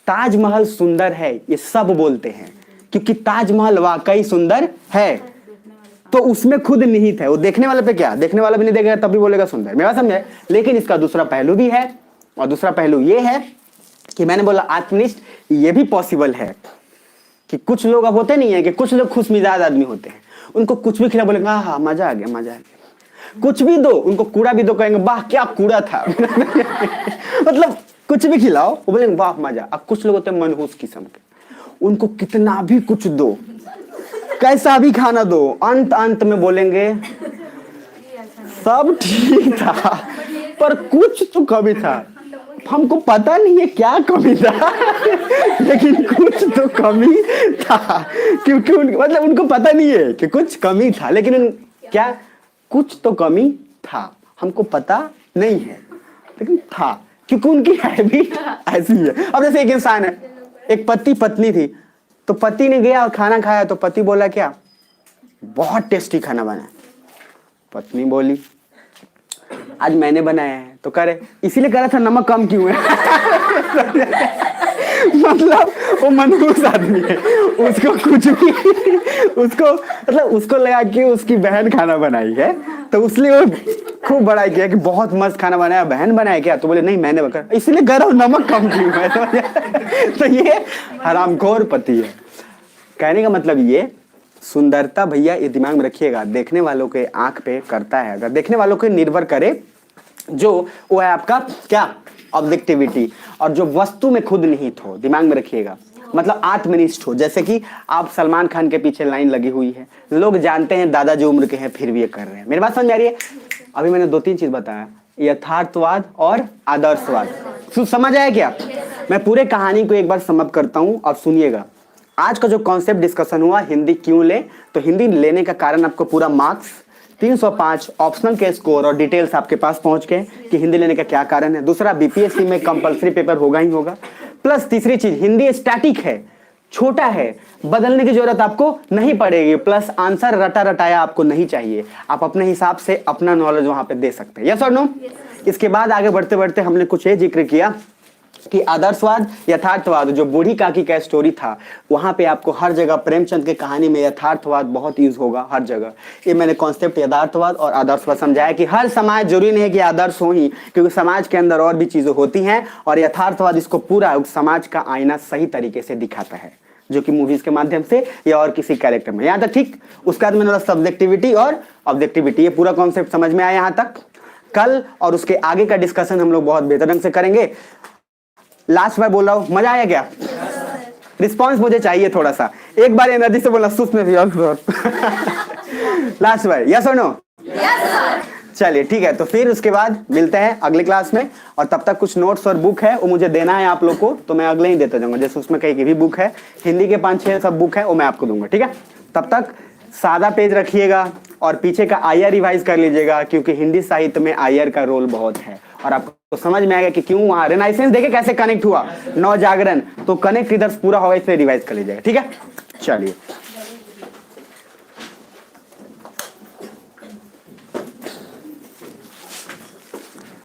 ताजमहल सुंदर है ये सब बोलते हैं क्योंकि ताजमहल वाकई सुंदर है, तो उसमें खुद निहित है। वो देखने वाले पे क्या? देखने वाला भी नहीं देखेगा तब भी बोलेगा सुंदर। मेरा समझे? लेकिन इसका दूसरा पहलू भी है, और दूसरा पहलू ये है कि मैंने बोला आत्मनिष्ठ, ये भी पॉसिबल है कि कुछ लोग अब होते नहीं है कि कुछ लोग खुश मिजाज आदमी होते हैं, उनको कुछ भी खिला बोलेगा हाँ मजा आ गया, मजा आ गया। कुछ भी दो, उनको कूड़ा भी दो, कहेंगे वाह क्या कूड़ा था। मतलब कुछ भी खिलाओ वो बोलेंगे वाह मजा। अब कुछ लोग होते हैं मनहूस किस्म के, उनको कितना भी कुछ दो, कैसा भी खाना दो, अंत में बोलेंगे सब ठीक था पर कुछ तो कमी था, हमको पता नहीं है क्या कमी था, लेकिन कुछ तो कमी था। क्योंकि मतलब उनको पता नहीं है कि कुछ कमी था, लेकिन क्या कुछ तो कमी था, हमको पता नहीं है लेकिन था, क्योंकि उनकी हैबिट ऐसी है। अब जैसे एक इंसान है, एक पति पत्नी थी, तो पति ने गया और खाना खाया, तो पति बोला क्या बहुत टेस्टी खाना बना। पत्नी बोली आज मैंने बनाया है तो करे, इसीलिए कह रहा था नमक कम क्यों है। मतलब वो मनहूस आदमी है, उसको कुछ भी उसको मतलब उसको लगा कि उसकी बहन खाना बनाई है तो इसलिए वो खूब बड़ाई किया कि बहुत मस्त खाना बनाया, बहन बनाया क्या, तो बोले नहीं मैंने बनाया, इसलिए कह रहा हूँ नमक कम क्यों है। तो ये हरामखोर पति है। कहने का मतलब ये सुंदरता भैया ये दिमाग में रखिएगा, देखने वालों के आंख पे करता है, अगर देखने वालों के निर्भर करे जो वो है आपका क्या ऑब्जेक्टिविटी, और जो वस्तु में खुद निहित हो, दिमाग में रखिएगा, मतलब आत्मनिष्ठ हो। जैसे कि आप सलमान खान के पीछे लाइन लगी हुई है, लोग जानते हैं दादाजी उम्र के हैं फिर भी ये कर रहे हैं। मेरी बात समझ आ रही है? अभी मैंने 2-3 चीज बताया, यथार्थवाद और आदर्शवाद। समझ आया क्या? मैं पूरे कहानी को एक बार समअप करता हूं और सुनिएगा। आज का जो कॉन्सेप्ट डिस्कशन हुआ, हिंदी क्यों ले, तो हिंदी लेने का कारण आपको पूरा मार्क्स 305 ऑप्शनल के स्कोर और डिटेल्स आपके पास पहुंच गए कि हिंदी लेने का क्या कारण है। दूसरा, बीपीएससी में कंपलसरी पेपर होगा ही होगा। प्लस तीसरी चीज, हिंदी स्टैटिक है, छोटा है, बदलने की जरूरत आपको नहीं पड़ेगी। प्लस आंसर रटा रटाया आपको नहीं चाहिए, आप अपने हिसाब से अपना नॉलेज वहां पे दे सकते हैं। यस और नो? इसके बाद आगे बढ़ते बढ़ते हमने कुछ ये जिक्र किया कि आदर्शवाद यथार्थवाद, जो बूढ़ी काकी का स्टोरी था, वहां पे आपको हर जगह प्रेमचंद की कहानी में यथार्थवाद बहुत यूज होगा हर जगह। ये मैंने कॉन्सेप्ट यथार्थवाद और आदर्शवाद समझाया कि हर समाज जरूरी नहीं है कि आदर्श हो ही, क्योंकि समाज के अंदर और भी चीजें होती हैं, और यथार्थवाद इसको पूरा समाज का आईना सही तरीके से दिखाता है, जो कि मूवीज के माध्यम से या और किसी कैरेक्टर में। यहाँ तक ठीक? उसके बाद मैंने सब्जेक्टिविटी और ऑब्जेक्टिविटी, ये पूरा कॉन्सेप्ट समझ में आया यहाँ तक। कल और उसके आगे का डिस्कशन हम लोग बहुत बेहतर ढंग से करेंगे। लास्ट बार बोल रहा हूं, मजा आया क्या? रिस्पॉन्स मुझे चाहिए थोड़ा सा, एक बार एनर्जी से बोलना, सुस्त में भी। लास्ट बार, यस और नो? चलिए ठीक है, तो फिर उसके बाद मिलते हैं अगले क्लास में, और तब तक कुछ नोट्स और बुक है वो मुझे देना है आप लोग को, तो मैं अगले ही देता जाऊंगा। जैसे उसमें कहीं की भी बुक है, हिंदी के 5-6 सब बुक है, वो मैं आपको दूंगा, ठीक है? तब तक सादा पेज रखिएगा और पीछे का आईआर रिवाइज कर लीजिएगा, क्योंकि हिंदी साहित्य में आईआर का रोल बहुत है, और आपको समझ में आएगा कि क्यों वहां रेनाइसेंस देखे कैसे कनेक्ट हुआ, नव जागरण, तो कनेक्ट इधर पूरा होगा, इसलिए रिवाइज कर लीजिएगा, ठीक है? चलिए।